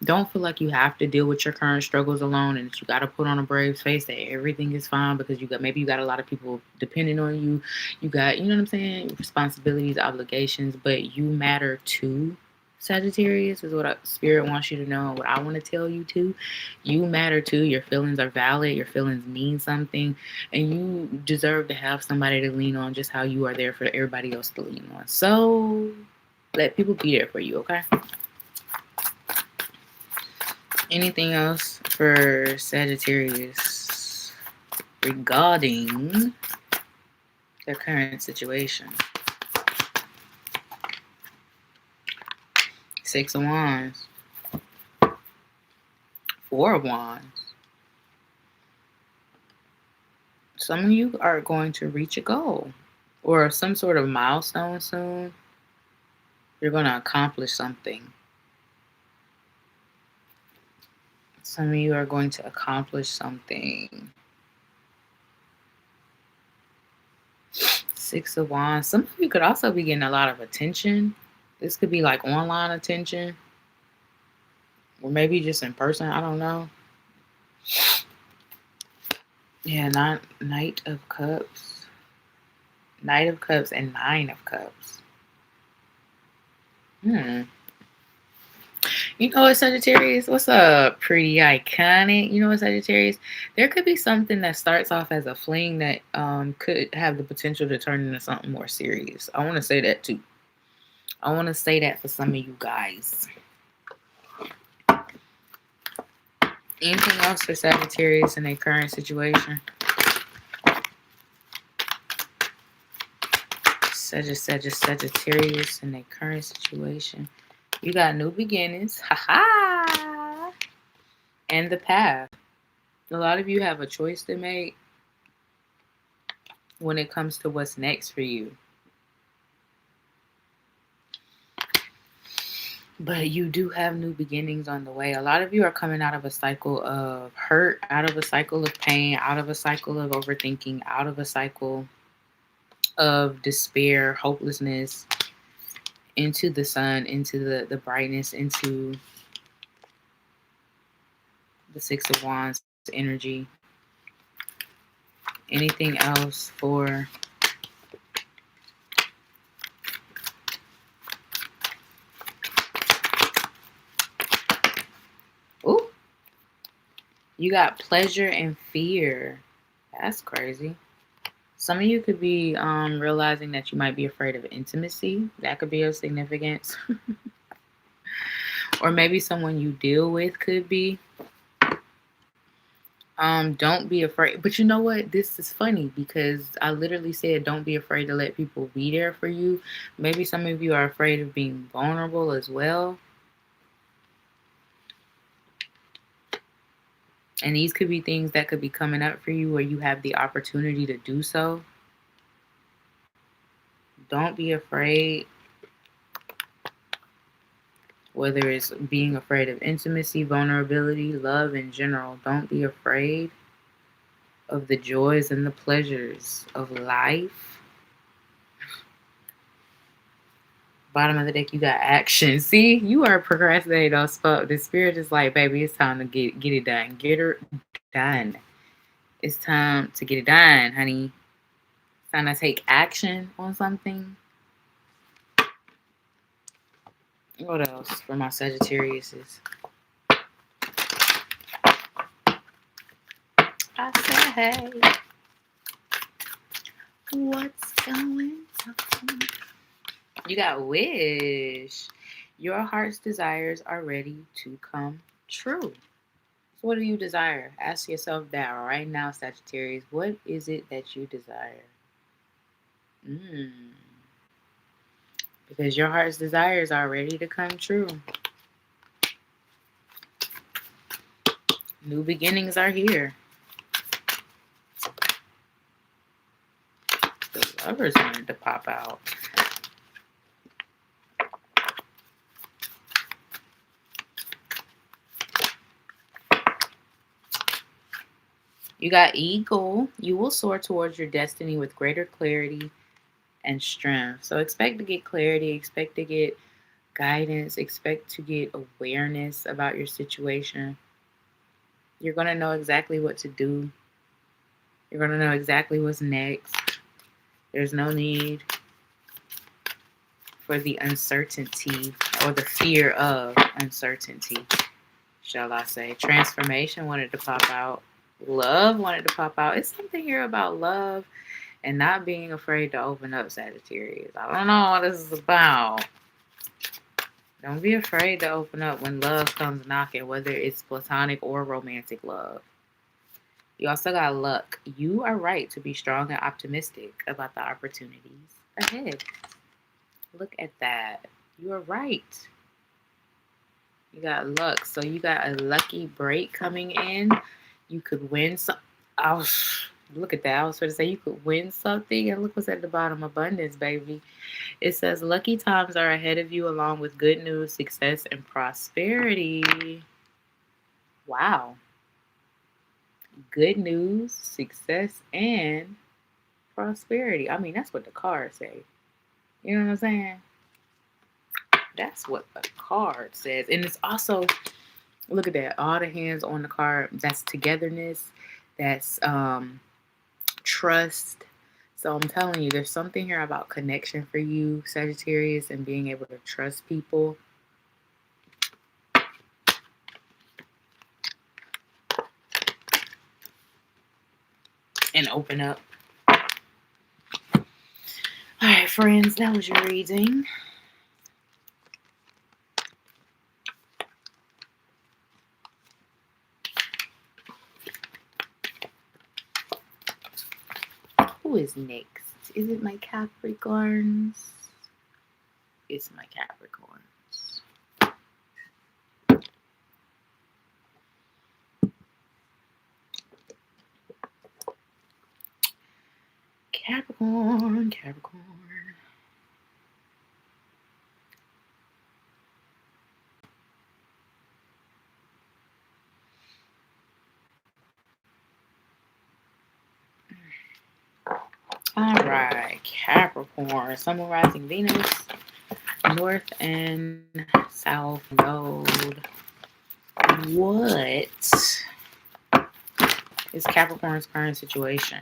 don't feel like you have to deal with your current struggles alone and that you got to put on a brave face that everything is fine, because you got a lot of people depending on you. You got, you know what I'm saying, responsibilities, obligations, but you matter too. Sagittarius is what Spirit wants you to know, and what I want to tell you too. You matter too. Your feelings are valid. Your feelings mean something, and you deserve to have somebody to lean on, just how you are there for everybody else to lean on. So let people be there for you, okay? Anything else for Sagittarius regarding their current situation? Six of Wands. Four of Wands. Some of you are going to reach a goal or some sort of milestone soon. You're going to accomplish something. Some of you are going to accomplish something. Six of Wands. Some of you could also be getting a lot of attention. This could be like online attention. Or maybe just in person. I don't know. Yeah, Knight of Cups. Knight of Cups and Nine of Cups. You know what, Sagittarius? What's up, pretty iconic? You know what, Sagittarius? There could be something that starts off as a fling that could have the potential to turn into something more serious. I want to say that too. I want to say that for some of you guys. Anything else for Sagittarius in their current situation? Sagittarius in their current situation. You got new beginnings. Ha-ha! And the path. A lot of you have a choice to make when it comes to what's next for you. But you do have new beginnings on the way. A lot of you are coming out of a cycle of hurt, out of a cycle of pain, out of a cycle of overthinking, out of a cycle of despair, hopelessness, into the sun, into the brightness, into the Six of Wands energy. Anything else for You got pleasure and fear. That's crazy. Some of you could be realizing that you might be afraid of intimacy. That could be of significance. Or maybe someone you deal with could be. Don't be afraid. But you know what? This is funny because I literally said don't be afraid to let people be there for you. Maybe some of you are afraid of being vulnerable as well. And these could be things that could be coming up for you where you have the opportunity to do so. Don't be afraid. Whether it's being afraid of intimacy, vulnerability, love in general, don't be afraid of the joys and the pleasures of life. Bottom of the deck, you got action. See, you are procrastinating on stuff. The spirit is like, baby, it's time to get it done. Get her done. It's time to get it done, honey. It's time to take action on something. What else for my Sagittariuses? I said, hey, what's going on? You got wish. Your heart's desires are ready to come true. So what do you desire? Ask yourself that right now, Sagittarius. What is it that you desire? Because your heart's desires are ready to come true. New beginnings are here. The Lovers wanted to pop out. You got Eagle. You will soar towards your destiny with greater clarity and strength. So expect to get clarity, expect to get guidance, expect to get awareness about your situation. You're going to know exactly what to do. You're going to know exactly what's next. There's no need for the uncertainty or the fear of uncertainty, shall I say. Transformation wanted to pop out. Love wanted to pop out. It's something here about love and not being afraid to open up, Sagittarius. I don't know what this is about. Don't be afraid to open up when love comes knocking, whether it's platonic or romantic love. You also got luck. You are right to be strong and optimistic about the opportunities ahead. Look at that. You are right. You got luck. So you got a lucky break coming in. You could win some. Oh, look at that. I was going to say you could win something. And look what's at the bottom. Abundance, baby. It says lucky times are ahead of you along with good news, success, and prosperity. Wow. Good news, success, and prosperity. I mean, that's what the card say. You know what I'm saying? That's what the card says. And it's also, look at that. All the hands on the card. That's togetherness. That's trust. So I'm telling you, there's something here about connection for you, Sagittarius, and being able to trust people. And open up. All right, friends, that was your reading. Who is next? Is it my Capricorns? It's my Capricorns. Capricorn. All right, Capricorn. Sun, Moon, Rising, Venus, North and South Node. What is Capricorn's current situation?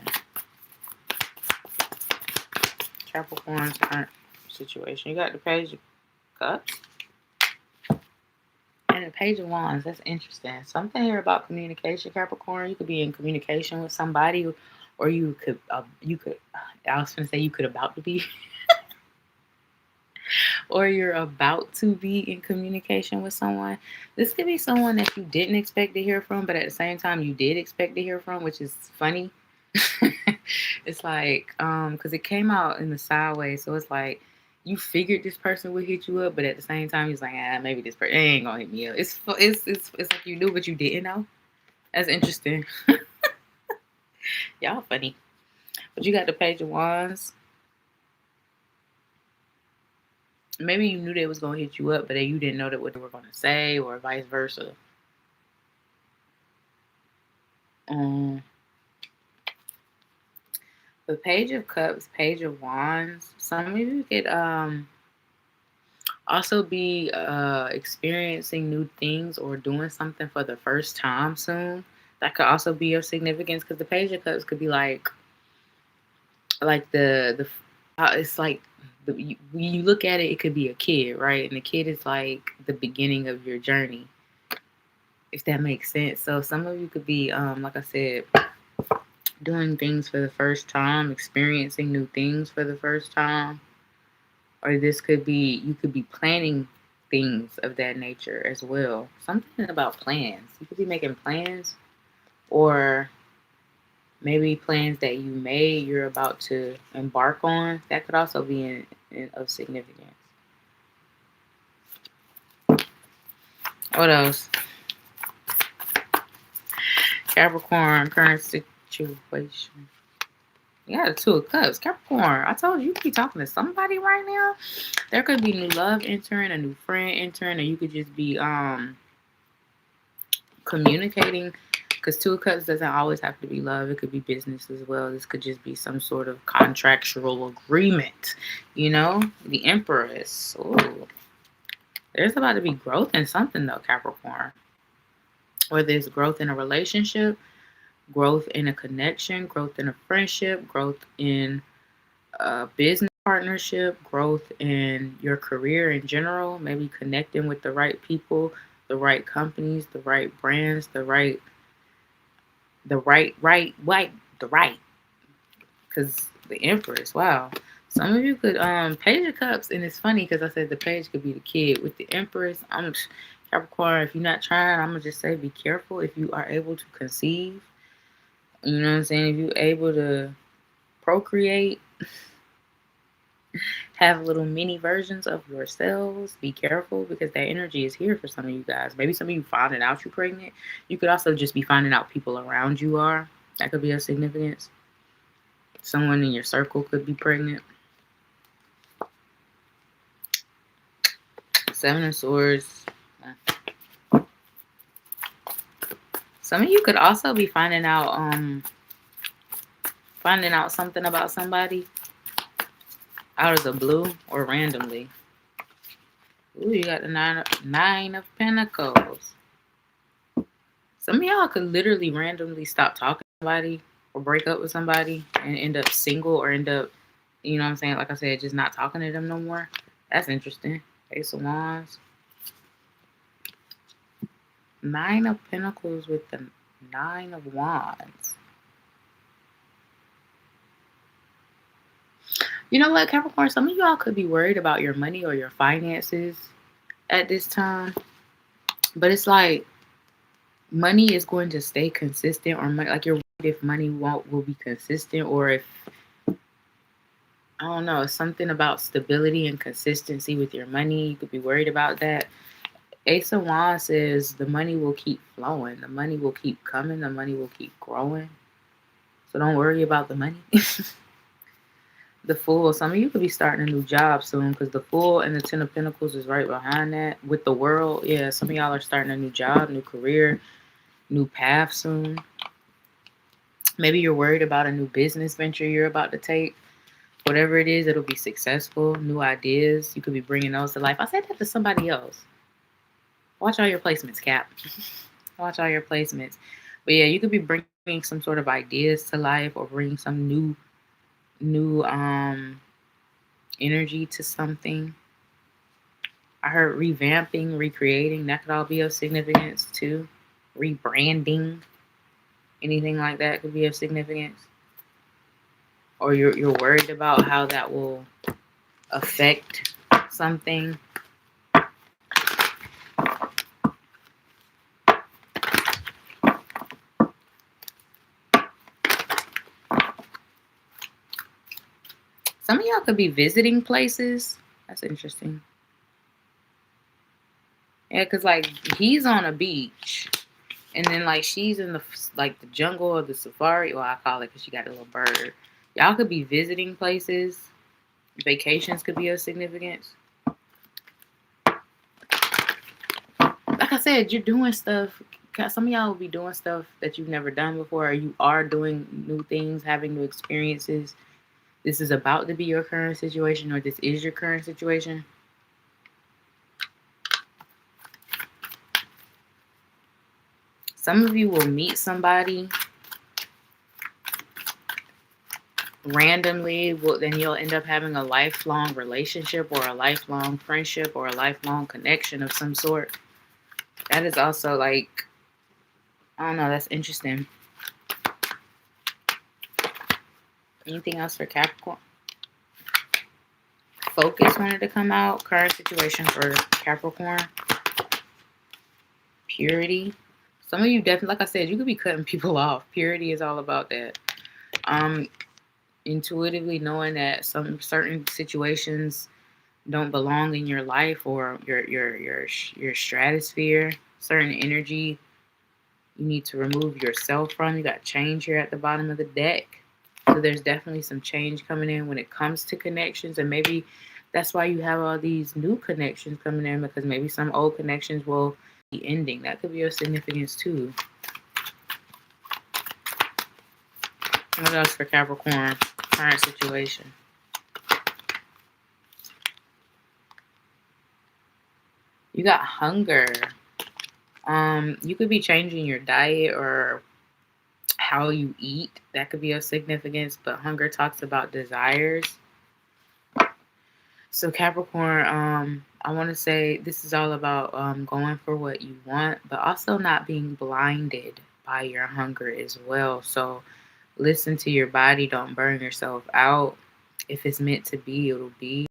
Capricorn's current situation. You got the Page of Cups And the Page of Wands, that's interesting. Something here about communication, Capricorn. You could be in communication with somebody, or you could, I was going to say you could about to be, or you're about to be in communication with someone. This could be someone that you didn't expect to hear from, but at the same time you did expect to hear from, which is funny. It's like, because it came out in the sideways, so it's like you figured this person would hit you up, but at the same time, he's like, maybe this person ain't gonna hit me up. It's like you knew, but you didn't know. That's interesting. Y'all funny. But you got the Page of Wands. Maybe you knew they was gonna hit you up, but you didn't know that what they were gonna say, or vice versa. The Page of Cups, Page of Wands. Some of you could also be experiencing new things or doing something for the first time soon. That could also be of significance, because the Page of Cups could be like the it's like when you look at it, it could be a kid, right? And the kid is like the beginning of your journey, if that makes sense. So some of you could be, like I said, doing things for the first time, experiencing new things for the first time. Or this could be, you could be planning things of that nature as well. Something about plans. You could be making plans, or maybe plans that you made, you're about to embark on. That could also be of significance. What else? Capricorn, current situation. Yeah, the Two of Cups. Capricorn, I told you, you could be talking to somebody right now. There could be new love entering, a new friend entering, or you could just be communicating, because Two of Cups doesn't always have to be love. It could be business as well. This could just be some sort of contractual agreement. You know, the Empress. Ooh. There's about to be growth in something though, Capricorn. Or there's growth in a relationship, growth in a connection, growth in a friendship, growth in a business partnership, growth in your career in general, maybe connecting with the right people, the right companies, the right brands, the right, because the Empress, wow. Some of you could, Page of Cups, and it's funny because I said the page could be the kid. With the Empress, Capricorn, if you're not trying, I'm going to just say be careful if you are able to conceive. You know what I'm saying? If you're able to procreate, have little mini versions of yourselves, be careful, because that energy is here for some of you guys. Maybe some of you finding out you're pregnant. You could also just be finding out people around you are. That could be of significance. Someone in your circle could be pregnant. Seven of Swords. Some of you could also be finding out something about somebody out of the blue or randomly. Ooh, you got the nine of Pentacles. Some of y'all could literally randomly stop talking to somebody or break up with somebody and end up single, or end up, you know what I'm saying, like I said, just not talking to them no more. That's interesting. Ace of Wands. Nine of Pentacles with the Nine of Wands. You know what, Capricorn? Some of y'all could be worried about your money or your finances at this time. But it's like money is going to stay consistent, or money, like you're worried if money will be consistent, or if, I don't know, something about stability and consistency with your money. You could be worried about that. Ace of Wands says the money will keep flowing. The money will keep coming. The money will keep growing. So don't worry about the money. The Fool. Some of you could be starting a new job soon, because the Fool and the Ten of Pentacles is right behind that. With the World, yeah, some of y'all are starting a new job, new career, new path soon. Maybe you're worried about a new business venture you're about to take. Whatever it is, it'll be successful. New ideas. You could be bringing those to life. I said that to somebody else. Watch all your placements, Cap. Watch all your placements. But yeah, you could be bringing some sort of ideas to life, or bringing some new energy to something. I heard revamping, recreating. That could all be of significance too. Rebranding. Anything like that could be of significance. Or you're worried about how that will affect something. Some of y'all could be visiting places. That's interesting. Yeah, because like he's on a beach. And then like she's in the like the jungle or the safari. Well, I call it because she got a little bird. Y'all could be visiting places. Vacations could be of significance. Like I said, you're doing stuff. Some of y'all will be doing stuff that you've never done before, or you are doing new things, having new experiences. This is about to be your current situation, or this is your current situation. Some of you will meet somebody randomly, then you'll end up having a lifelong relationship or a lifelong friendship or a lifelong connection of some sort. That is also like, I don't know, that's interesting. Anything else for Capricorn? Focus wanted to come out. Current situation for Capricorn. Purity. Some of you definitely, like I said, you could be cutting people off. Purity is all about that. Intuitively knowing that some certain situations don't belong in your life or your stratosphere. Certain energy you need to remove yourself from. You got change here at the bottom of the deck. So there's definitely some change coming in when it comes to connections. And maybe that's why you have all these new connections coming in, because maybe some old connections will be ending. That could be of significance too. What else for Capricorn? Current situation. You got hunger. You could be changing your diet or how you eat. That could be of significance, but hunger talks about desires. So Capricorn, I want to say this is all about going for what you want, but also not being blinded by your hunger as well. So listen to your body. Don't burn yourself out. If it's meant to be, it'll be.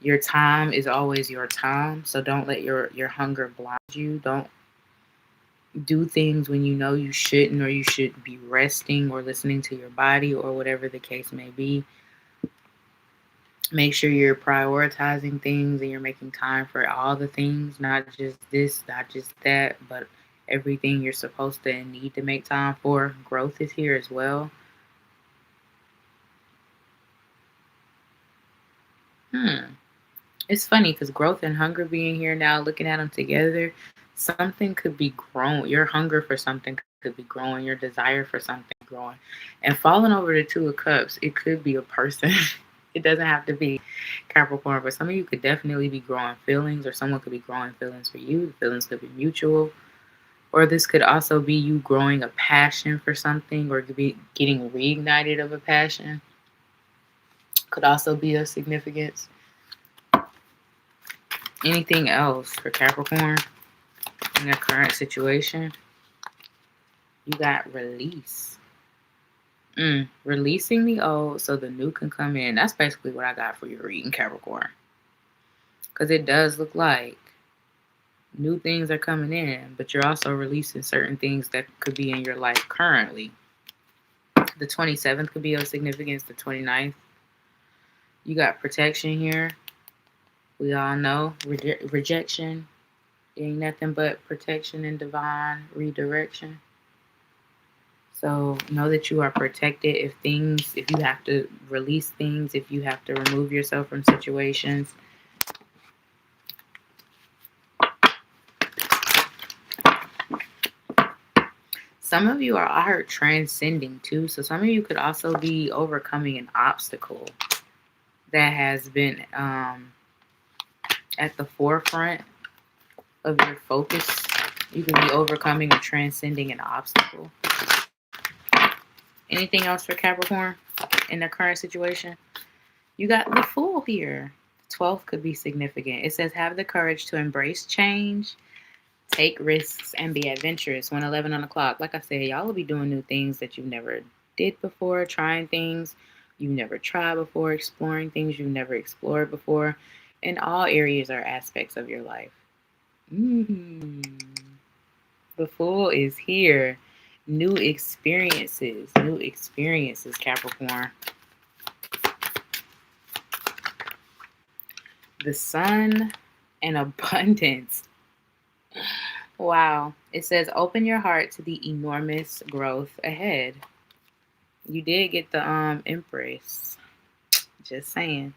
Your time is always your time. So don't let your hunger blind you. Don't do things when you know you shouldn't, or you should be resting or listening to your body or whatever the case may be. Make sure you're prioritizing things and you're making time for all the things, not just this, not just that, but everything you're supposed to and need to make time for. Growth is here as well. It's funny because growth and hunger being here now, looking at them together, something could be growing. Your hunger for something could be growing. Your desire for something growing. And falling over the Two of Cups, it could be a person. It doesn't have to be Capricorn, but some of you could definitely be growing feelings, or someone could be growing feelings for you. The feelings could be mutual. Or this could also be you growing a passion for something, or could be getting reignited of a passion. Could also be of significance. Anything else for Capricorn in their current situation? You got release. Releasing the old so the new can come in. That's basically what I got for your reading, Capricorn. Because it does look like new things are coming in, but you're also releasing certain things that could be in your life currently. The 27th could be of significance, the 29th. You got protection here. We all know rejection ain't nothing but protection and divine redirection. So know that you are protected. If you have to release things, if you have to remove yourself from situations. Some of you are, I heard, transcending too. So some of you could also be overcoming an obstacle that has been at the forefront of your focus. You can be overcoming or transcending an obstacle. Anything else for Capricorn in their current situation? You got the Fool here. 12th could be significant. It says, have the courage to embrace change, take risks, and be adventurous. 111 on the clock. Like I said, y'all will be doing new things that you've never did before, trying things you've never tried before, exploring things you've never explored before, in all areas or aspects of your life. The Fool is here. New experiences, Capricorn. The Sun and abundance. Wow. It says, open your heart to the enormous growth ahead. You did get the Empress. Just saying.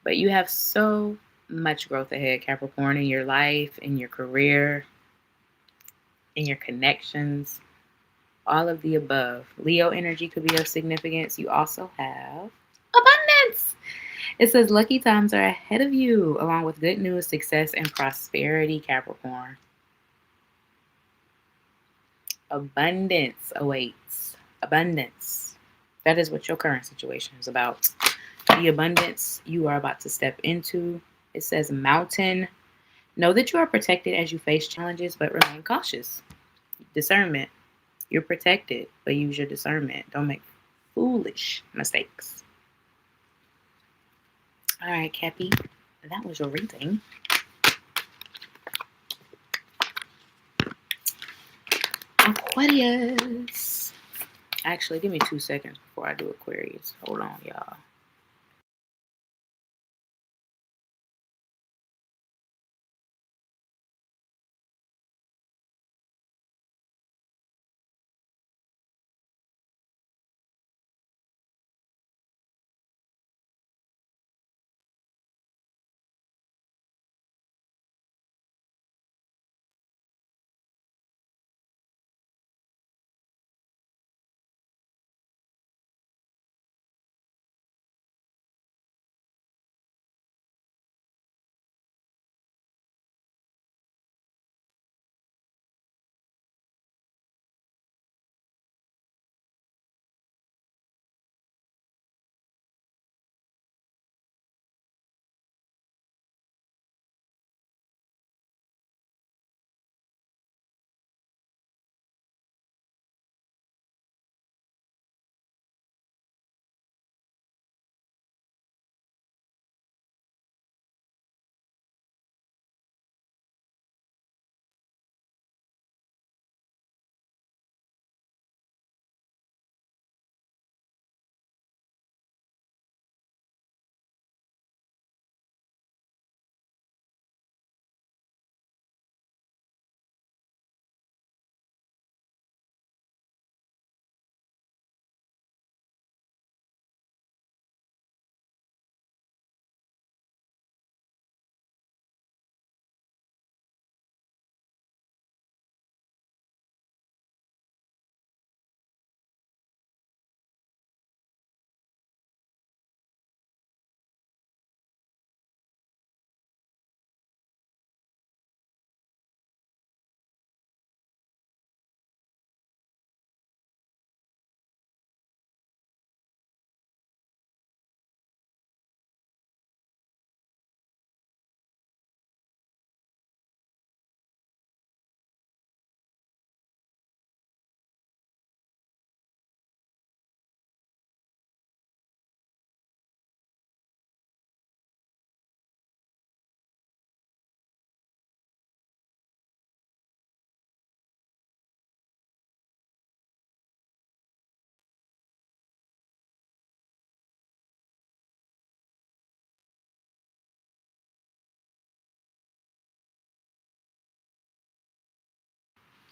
But you have so much growth ahead, Capricorn, in your life, in your career, in your connections, all of the above. Leo energy could be of significance. You also have abundance. It says, lucky times are ahead of you, along with good news, success, and prosperity, Capricorn. Abundance awaits. Abundance. That is what your current situation is about. The abundance you are about to step into. It says, mountain. Know that you are protected as you face challenges, but remain cautious. Discernment. You're protected, but use your discernment. Don't make foolish mistakes. All right, Cappy. That was your reading. Aquarius. Actually, give me 2 seconds before I do Aquarius. Hold on, y'all.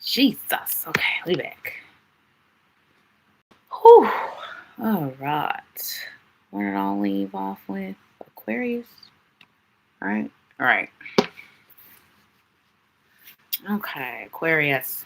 Jesus. Okay, we back. Whew. All right. What did I leave off with? Aquarius. All right. All right. Okay, Aquarius.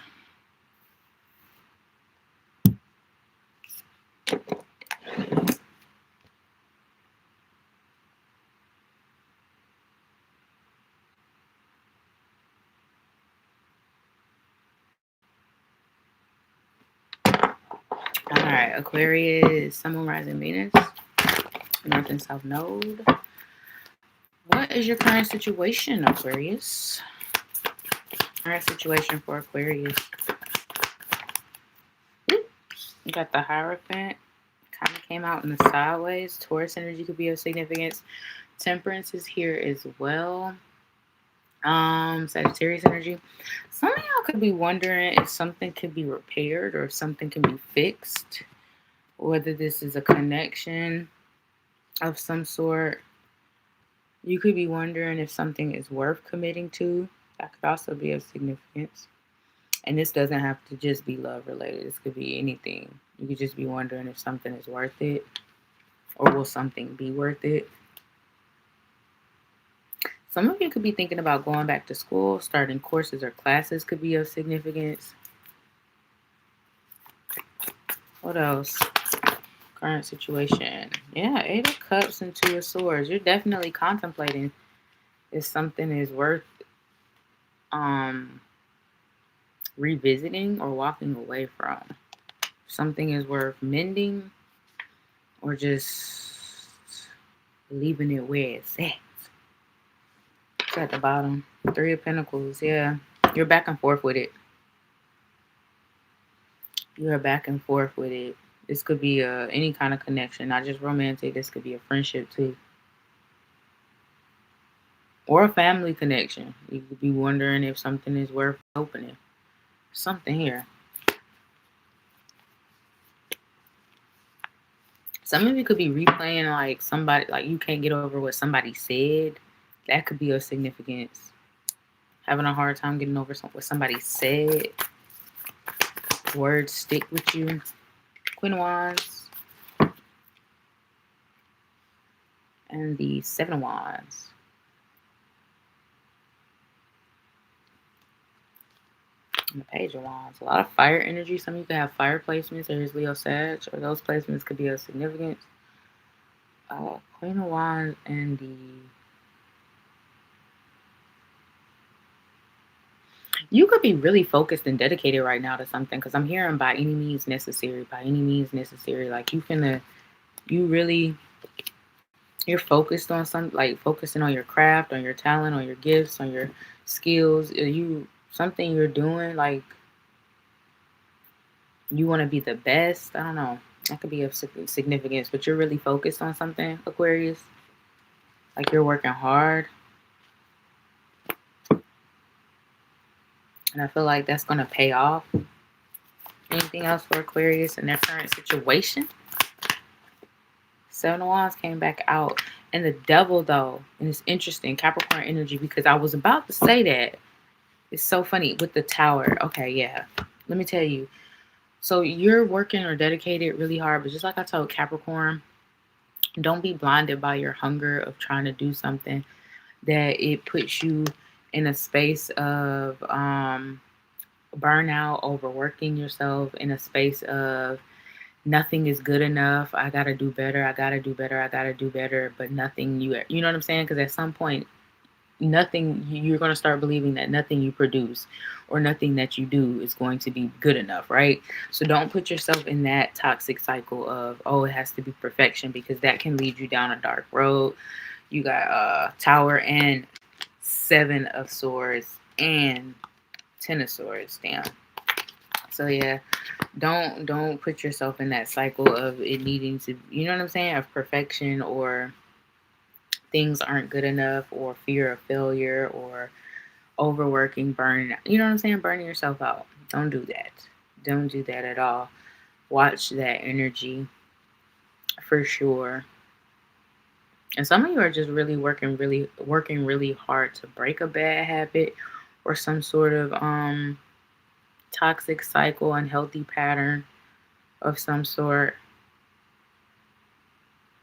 All right, Aquarius, Sun, Moon, Rising, Venus, North and South Node. What is your current situation, Aquarius? Current situation for Aquarius. Oops. You got the Hierophant. Kind of came out in the sideways. Taurus energy could be of significance. Temperance is here as well. Sagittarius energy. Some of y'all could be wondering if something could be repaired or if something can be fixed. Whether this is a connection of some sort. You could be wondering if something is worth committing to. That could also be of significance. And this doesn't have to just be love related. This could be anything. You could just be wondering if something is worth it. Or will something be worth it? Some of you could be thinking about going back to school. Starting courses or classes could be of significance. What else? Current situation. Yeah, 8 of Cups and 2 of Swords. You're definitely contemplating if something is worth revisiting or walking away from. Something is worth mending or just leaving it where it's at. It's at the bottom. 3 of Pentacles. Yeah, you're back and forth with it. You're back and forth with it. This could be any kind of connection, not just romantic. This could be a friendship too. Or a family connection. You could be wondering if something is worth opening. Something here. Some of you could be replaying like somebody, like you can't get over what somebody said. That could be of significance. Having a hard time getting over what somebody said. Words stick with you. Queen of Wands. And the 7 of Wands. And the Page of Wands. A lot of fire energy. Some of you could have fire placements. Aries, Leo, Sag. Or those placements could be of significance. Queen of Wands and the... You could be really focused and dedicated right now to something. Because I'm hearing by any means necessary. By any means necessary. Like you're focused on something. Like focusing on your craft, on your talent, on your gifts, on your skills. Something you're doing, like you want to be the best. I don't know. That could be of significance, but you're really focused on something, Aquarius. Like you're working hard. And I feel like that's going to pay off. Anything else for Aquarius in their current situation? 7 of Wands came back out. And the Devil, though, and it's interesting, Capricorn energy, because I was about to say that. It's so funny with the Tower. Okay, yeah. Let me tell you. So you're working or dedicated really hard, but just like I told Capricorn, don't be blinded by your hunger of trying to do something that it puts you in a space of burnout, overworking yourself, in a space of nothing is good enough. I got to do better. I got to do better. I got to do better. But nothing you know what I'm saying? Because at some point, nothing, you're going to start believing that nothing you produce or nothing that you do is going to be good enough, right? So don't put yourself in that toxic cycle of, oh, it has to be perfection, because that can lead you down a dark road. You got Tower and 7 of Swords and 10 of Swords. Damn. So yeah, don't put yourself in that cycle of it needing to, you know what I'm saying, of perfection, or things aren't good enough, or fear of failure, or overworking, burning, you know what I'm saying, burning yourself out. Don't do that. Don't do that at all. Watch that energy for sure. And some of you are just really working really hard to break a bad habit or some sort of toxic cycle, unhealthy pattern of some sort.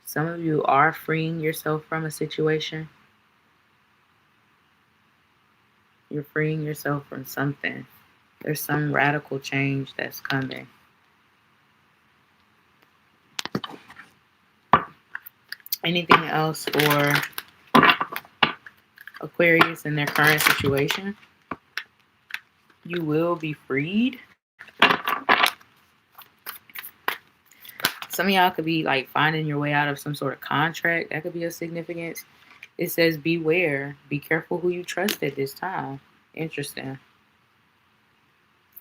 Some of you are freeing yourself from a situation. You're freeing yourself from something. There's some radical change that's coming. Anything else for Aquarius in their current situation? You will be freed. Some of y'all could be like finding your way out of some sort of contract. That could be of significance. It says beware. Be careful who you trust at this time. Interesting.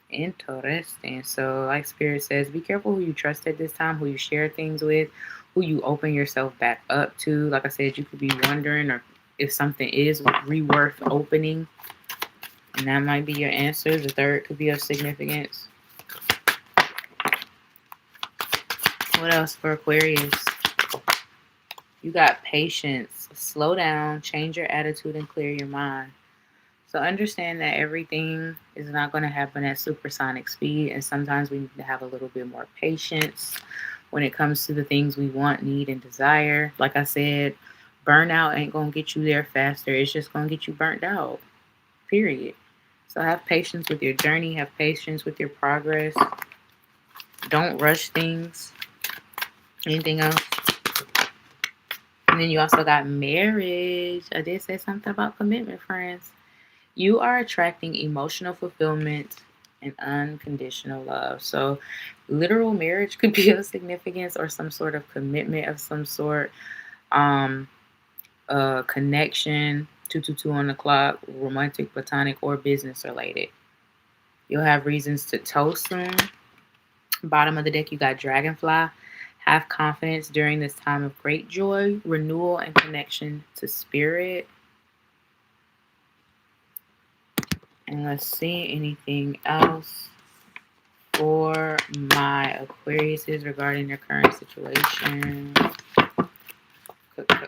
Interesting. So, like Spirit says, be careful who you trust at this time, who you share things with, who you open yourself back up to. Like I said, you could be wondering or if something is worth opening, and that might be your answer. The third could be of significance. What else for Aquarius? You got patience. Slow down, change your attitude, and clear your mind. So understand that everything is not going to happen at supersonic speed, and sometimes we need to have a little bit more patience when it comes to the things we want, need, and desire. Like I said, burnout ain't going to get you there faster. It's just going to get you burnt out, period. So have patience with your journey. Have patience with your progress. Don't rush things. Anything else? And then you also got marriage. I did say something about commitment, friends. You are attracting emotional fulfillment and unconditional love. So, literal marriage could be of significance or some sort of commitment of some sort. Connection, 222 on the clock, romantic, platonic, or business related. You'll have reasons to toast soon. Bottom of the deck, you got Dragonfly. Have confidence during this time of great joy, renewal, and connection to spirit. And let's see anything else for my Aquariuses regarding their current situation.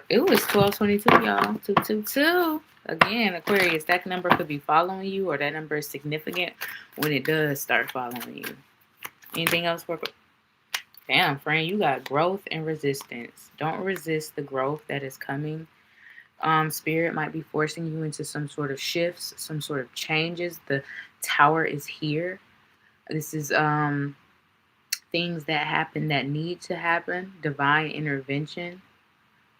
It was 1222, y'all. 222. Again, Aquarius, that number could be following you, or that number is significant when it does start following you. Anything else for... Damn, friend, you got growth and resistance. Don't resist the growth that is coming. Spirit might be forcing you into some sort of shifts, some sort of changes. The Tower is here. This is things that happen that need to happen. Divine intervention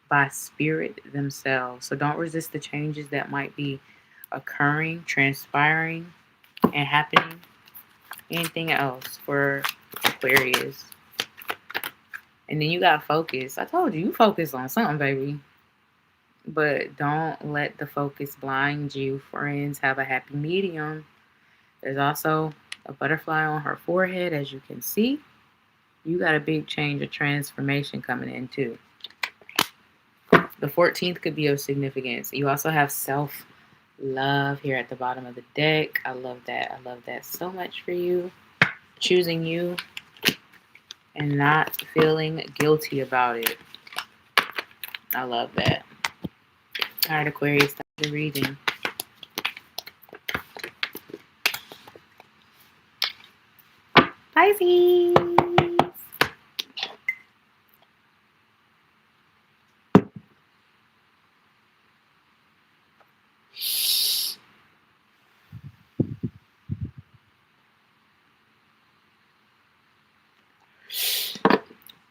by spirit themselves. So don't resist the changes that might be occurring, transpiring, and happening. Anything else for Aquarius? And then you got focus. I told you focus on something, baby. But don't let the focus blind you, friends. Have a happy medium. There's also a butterfly on her forehead, as you can see. You got a big change of transformation coming in, too. The 14th could be of significance. You also have self-love here at the bottom of the deck. I love that. I love that so much for you. Choosing you and not feeling guilty about it. I love that. All right, Aquarius, start the reading. Pisces.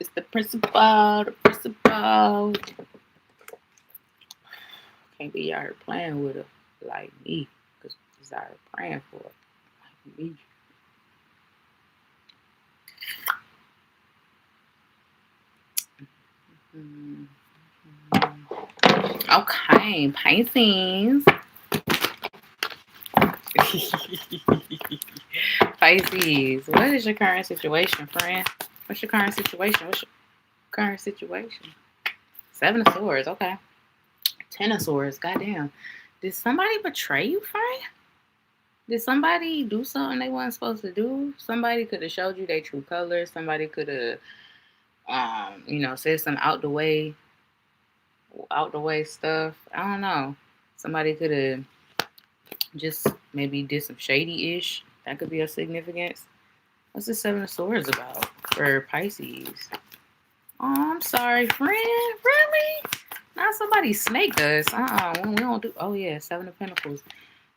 It's the principal, Can't be out here playing with her like me, because he's out here praying for her like me. Okay, Pisces. Pisces, what is your current situation, friend? What's your current situation? Seven of Swords, okay. 10 of Swords, goddamn. Did somebody betray you, friend? Did somebody do something they weren't supposed to do? Somebody could have showed you their true colors. Somebody could have, said some out the way stuff. I don't know. Somebody could have just maybe did some shady-ish. That could be of significance. What's the Seven of Swords about for Pisces? Oh, I'm sorry, friend. Really? Now somebody snaked us. We don't do... Oh, yeah, Seven of Pentacles.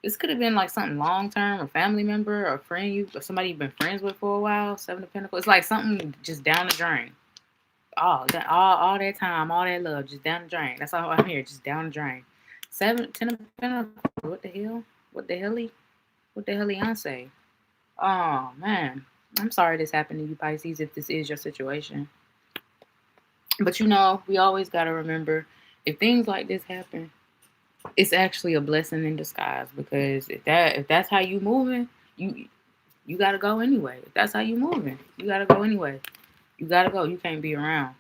This could have been like something long-term, a family member, or a friend or somebody you've been friends with for a while. Seven of Pentacles. It's like something just down the drain. All that time, all that love, just down the drain. That's all I'm here, just down the drain. 10 of Pentacles. What the hell? What the hell say? Oh, man. I'm sorry this happened to you, Pisces, if this is your situation. But we always got to remember if things like this happen, it's actually a blessing in disguise, because if that's how you moving, you gotta go anyway. If that's how you moving, you gotta go anyway. You gotta go. You can't be around.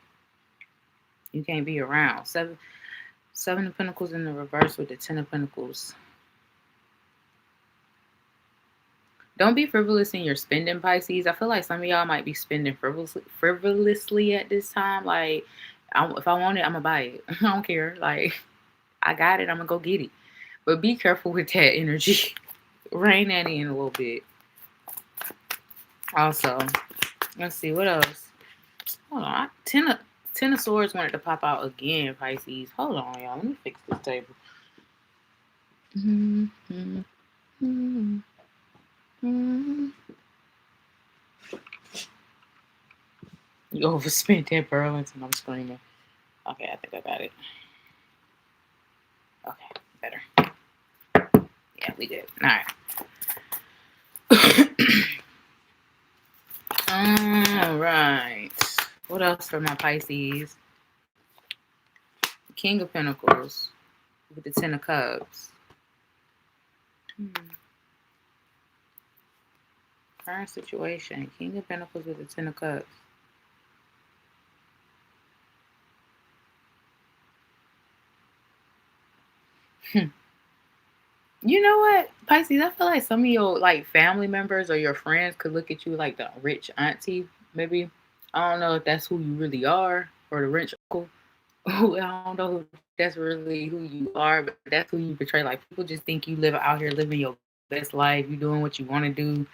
You can't be around. Seven of Pentacles in the reverse with the Ten of Pentacles. Don't be frivolous in your spending, Pisces. I feel like some of y'all might be spending frivolously at this time. Like, if I want it, I'm gonna buy it. I don't care. Like, I got it. I'm gonna go get it. But be careful with that energy. Rein that in a little bit. Also, let's see what else. Hold on. Ten of Swords wanted to pop out again, Pisces. Hold on, y'all. Let me fix this table. You overspent that Burlington. I'm screaming. Okay, I think I got it. Okay, better. Yeah, we good. All right. All right. What else for my Pisces? King of Pentacles with the Ten of Cups. Current situation. King of Pentacles with the Ten of Cups. You know what, Pisces? I feel like some of your like family members or your friends could look at you like the rich auntie. Maybe, I don't know if that's who you really are, or the rich uncle. I don't know if that's really who you are, but that's who you portray. Like, people just think you live out here living your best life. You doing what you want to do.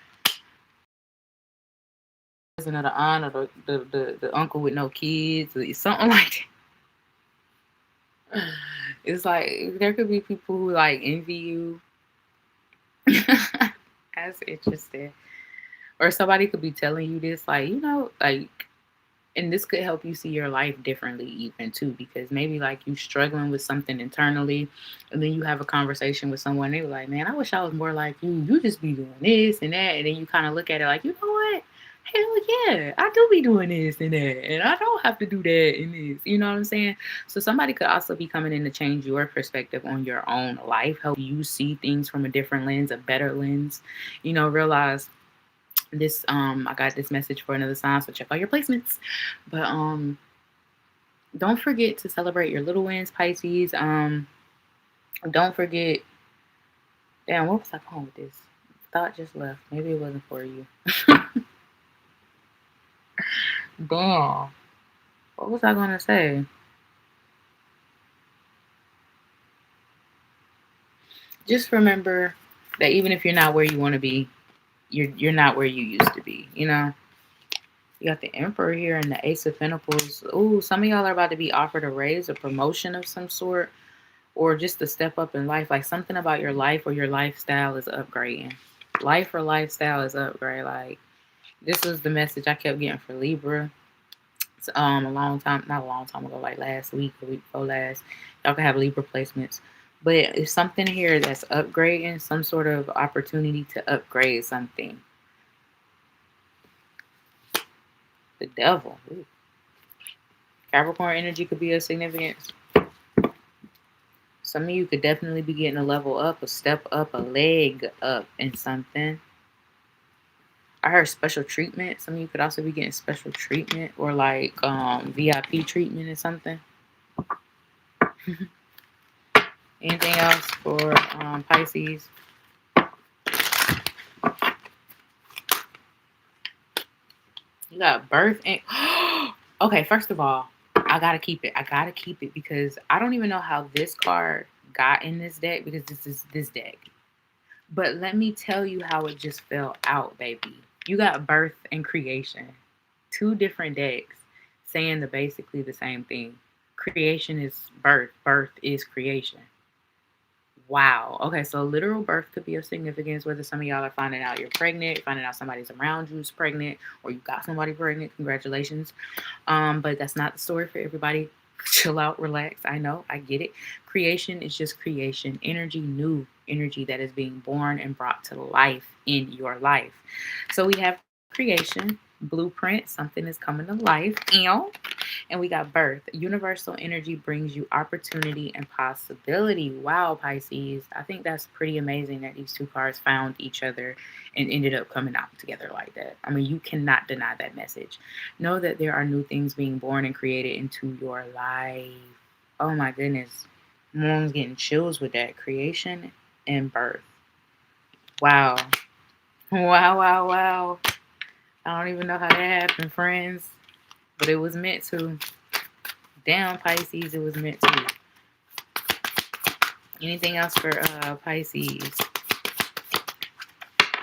Cousin of the aunt or the uncle with no kids, or something like that. It's like there could be people who like envy you. That's interesting. Or somebody could be telling you this, like, like, and this could help you see your life differently even too, because maybe like you struggling with something internally, and then you have a conversation with someone, they were like, man, I wish I was more like you just be doing this and that, and then you kind of look at it like, you know what, hell yeah, I do be doing this and that, and I don't have to do that and this, you know what I'm saying? So somebody could also be coming in to change your perspective on your own life, help you see things from a different lens, a better lens, realize this. I got this message for another sign, so check out your placements. But don't forget to celebrate your little wins, Pisces. Don't forget. Damn, what was I going with this? Thought just left. Maybe it wasn't for you. Damn, what was I gonna say? Just remember that even if you're not where you want to be, you're not where you used to be. You got the Emperor here and the Ace of Pentacles. Ooh, some of y'all are about to be offered a raise, a promotion of some sort, or just a step up in life. Like, something about your life or your lifestyle is upgrading. Life or lifestyle is upgrade. Like, this was the message I kept getting for Libra. It's, not a long time ago, like last week or week before last. Y'all can have Libra placements. But it's something here that's upgrading, some sort of opportunity to upgrade something. The Devil. Ooh. Capricorn energy could be of significance. Some of you could definitely be getting a level up, a step up, a leg up in something. I heard special treatment. Some of you could also be getting special treatment, or like VIP treatment or something. Anything else for Pisces? You got birth and okay, first of all, I gotta keep it because I don't even know how this card got in this deck, because this is this deck. But let me tell you how it just fell out, baby. You got birth and creation. Two different decks saying basically the same thing. Creation is birth. Birth is creation. Wow. Okay, so literal birth could be of significance, whether some of y'all are finding out you're pregnant, finding out somebody's around you is pregnant, or you got somebody pregnant. Congratulations. But that's not the story for everybody. Chill out, relax. I know, I get it. Creation is just creation. Energy, new energy that is being born and brought to life in your life. So we have creation, Blueprint, something is coming to life. And we got birth. Universal energy brings you opportunity and possibility. Wow, Pisces. I think that's pretty amazing that these two cards found each other and ended up coming out together like that. I mean, you cannot deny that message. Know that there are new things being born and created into your life. Oh my goodness. Mom's getting chills with that. Creation and birth. Wow. Wow, wow, wow. I don't even know how that happened, friends. But it was meant to. Damn, Pisces, it was meant to. Anything else for Pisces?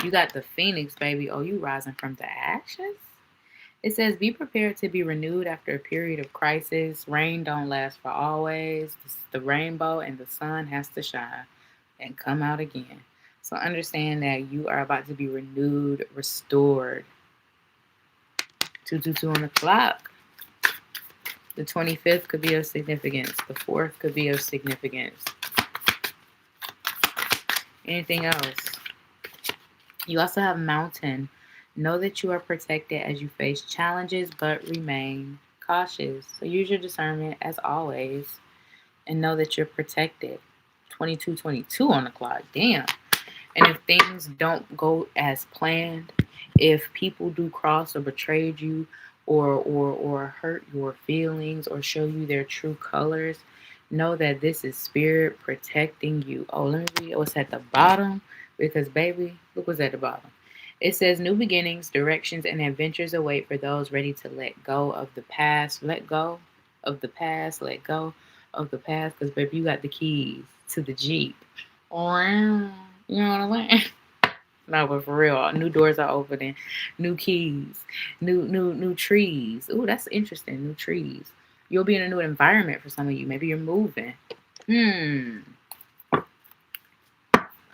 You got the Phoenix, baby. Oh, you rising from the ashes? It says, be prepared to be renewed after a period of crisis. Rain don't last for always. The rainbow and the sun has to shine and come out again. So understand that you are about to be renewed, restored. 222 on the clock. The 25th could be of significance. The 4th could be of significance. Anything else? You also have Mountain. Know that you are protected as you face challenges, but remain cautious. So use your discernment as always. And know that you're protected. 2222 on the clock. Damn. And if things don't go as planned, if people do cross or betray you or hurt your feelings or show you their true colors, know that this is spirit protecting you. Oh, let me read what's at the bottom, because baby, look what's at the bottom. It says new beginnings, directions, and adventures await for those ready to let go of the past. Let go of the past. Let go of the past, because baby, you got the keys to the Jeep. Wow. You know what I'm saying? No, but for real, new doors are opening, new keys, new trees. Ooh, that's interesting. New trees. You'll be in a new environment for some of you. Maybe you're moving.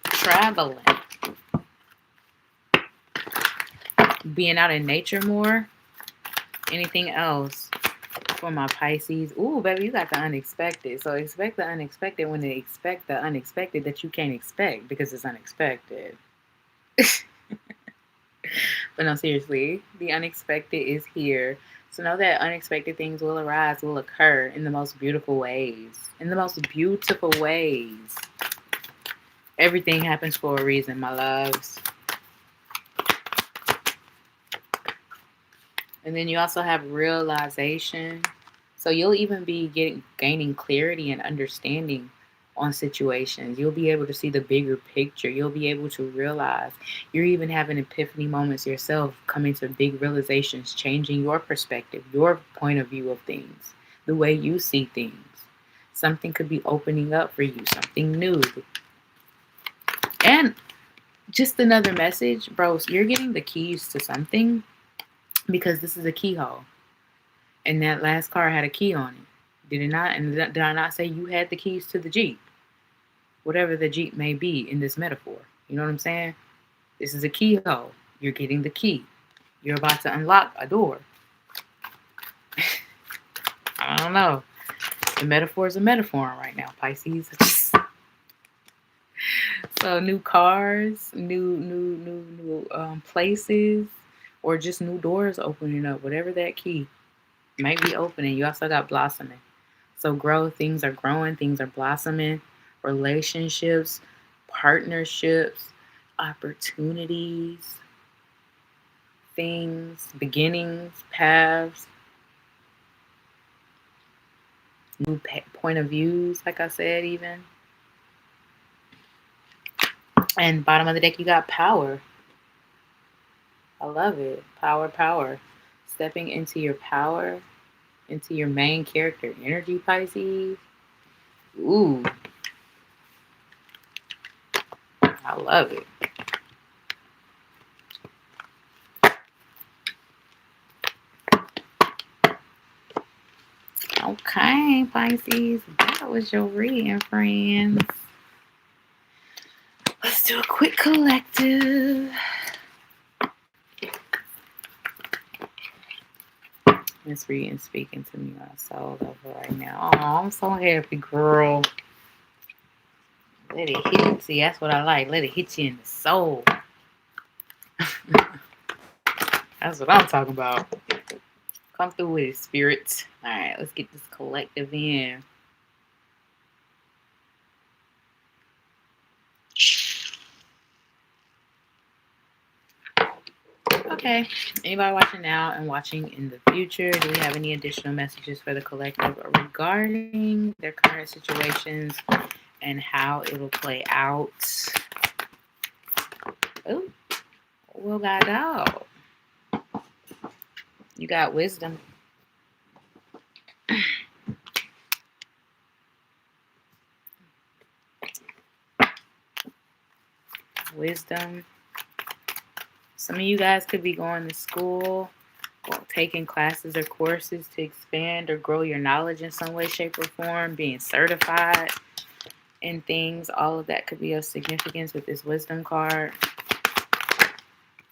Traveling. Being out in nature more. Anything else for my Pisces? Ooh, baby, you got the unexpected. So expect the unexpected when they expect the unexpected that you can't expect because it's unexpected. But no, seriously, the unexpected is here. So know that unexpected things will arise, will occur in the most beautiful ways. In the most beautiful ways. Everything happens for a reason, my loves. And then you also have realization. So you'll even be gaining clarity and understanding on situations. You'll be able to see the bigger picture. You'll be able to realize. You're even having epiphany moments yourself, coming to big realizations, changing your perspective, your point of view of things, the way you see things. Something could be opening up for you, something new. And just another message, bro, you're getting the keys to something because this is a keyhole. And that last card had a key on it. Did it not? And did I not say you had the keys to the Jeep? Whatever the Jeep may be in this metaphor. You know what I'm saying? This is a keyhole. You're getting the key. You're about to unlock a door. I don't know. The metaphor is a metaphor right now, Pisces. So new cars, new places, or just new doors opening up. Whatever that key might be opening. You also got blossoming. So grow. Things are growing. Things are blossoming. Relationships, partnerships, opportunities, things, beginnings, paths, new point of views, like I said, even. And bottom of the deck, you got power. I love it. Power, power. Stepping into your power, into your main character energy, Pisces. Ooh. I love it. Okay, Pisces. That was your reading, friends. Let's do a quick collective. This reading speaking to me my soul over right now. Oh, I'm so happy, girl. Let it hit. See, that's what I like. Let it hit you in the soul. That's That's what I'm talking about. Come through with it, spirits. All right, let's get this collective in. Okay, anybody watching now and watching in the future, do we have any additional messages for the collective regarding their current situations and how it'll play out? Oh, well, got out. You got wisdom. Wisdom. Some of you guys could be going to school or taking classes or courses to expand or grow your knowledge in some way, shape, or form, being certified in things. All of that could be of significance with this wisdom card.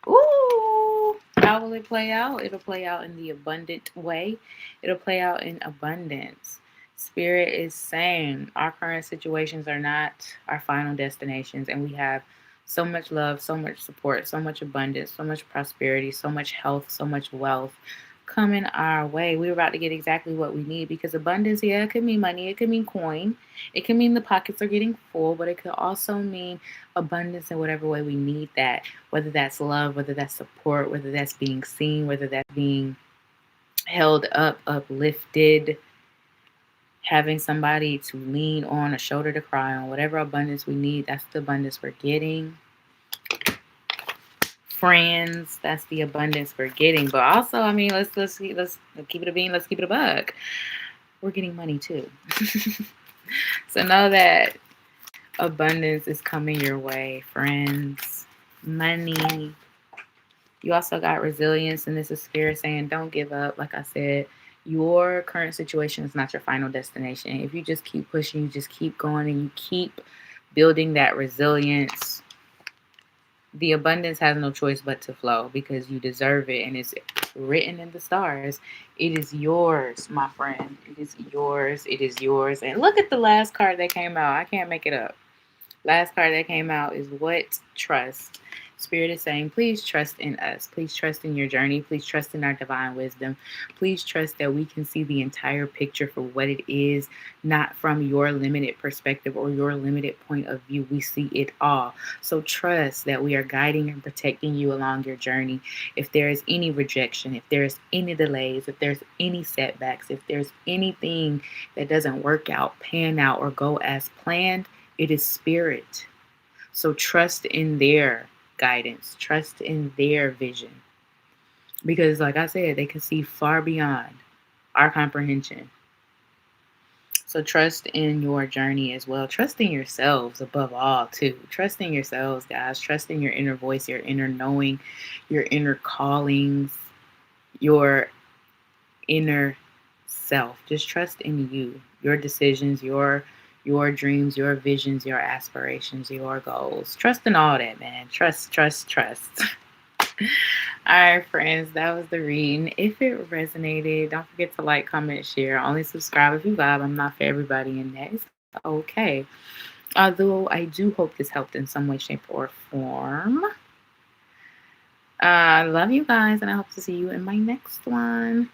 Ooh, how will it play out? It'll play out in the abundant way. It'll play out in abundance. Spirit is saying our current situations are not our final destinations, and we have so much love, so much support, so much abundance, so much prosperity, so much health, so much wealth coming our way. We're about to get exactly what we need, because abundance, yeah, it could mean money, it could mean coin, it can mean the pockets are getting full, but it could also mean abundance in whatever way we need that, whether that's love, whether that's support, whether that's being seen, whether that's being held up, uplifted, having somebody to lean on, a shoulder to cry on, whatever abundance we need, that's the abundance we're getting. Friends, that's the abundance we're getting. But also, I mean, let's keep it a bean, let's keep it a buck. We're getting money too. So know that abundance is coming your way, friends. Money. You also got resilience, and this is Spirit saying don't give up. Like I said, your current situation is not your final destination. If you just keep pushing, you just keep going, and you keep building that resilience, the abundance has no choice but to flow, because you deserve it, and it's written in the stars. It is yours, my friend. It is yours. It is yours. And look at the last card that came out. I can't make it up. Last card that came out is what? Trust. Spirit is saying, please trust in us. Please trust in your journey. Please trust in our divine wisdom. Please trust that we can see the entire picture for what it is, not from your limited perspective or your limited point of view. We see it all. So trust that we are guiding and protecting you along your journey. If there is any rejection, if there's any delays, if there's any setbacks, if there's anything that doesn't work out, pan out, or go as planned, it is Spirit. So trust in their guidance. Trust in their vision. Because like I said, they can see far beyond our comprehension. So trust in your journey as well. Trust in yourselves above all too. Trust in yourselves, guys. Trust in your inner voice, your inner knowing, your inner callings, your inner self. Just trust in you, your decisions, your dreams, your visions, your aspirations, your goals. Trust in all that, man. Trust, trust, trust. All right, friends, that was the reading. If it resonated, don't forget to like, comment, share. Only subscribe if you vibe. I'm not for everybody, and that is okay. Although I do hope this helped in some way, shape, or form. I love you guys, and I hope to see you in my next one.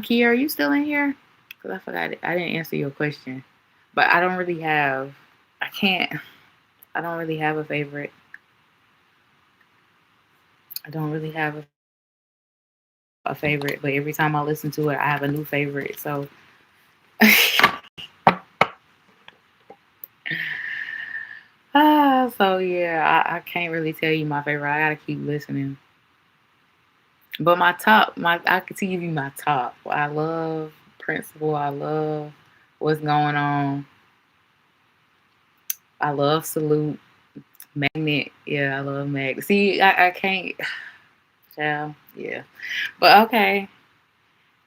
Kia, are you still in here? Because I forgot it. I didn't answer your question. But I don't really have a favorite. I don't really have a favorite, but every time I listen to it, I have a new favorite. So so yeah, I can't really tell you my favorite. I gotta keep listening. But I could give you my top. I love Principle. I love What's Going On. I love Salute. Magnet. Yeah, I love Magnet. See, I can't. Yeah. But okay.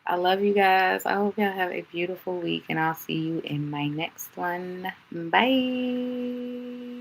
I love you guys. I hope y'all have a beautiful week, and I'll see you in my next one. Bye.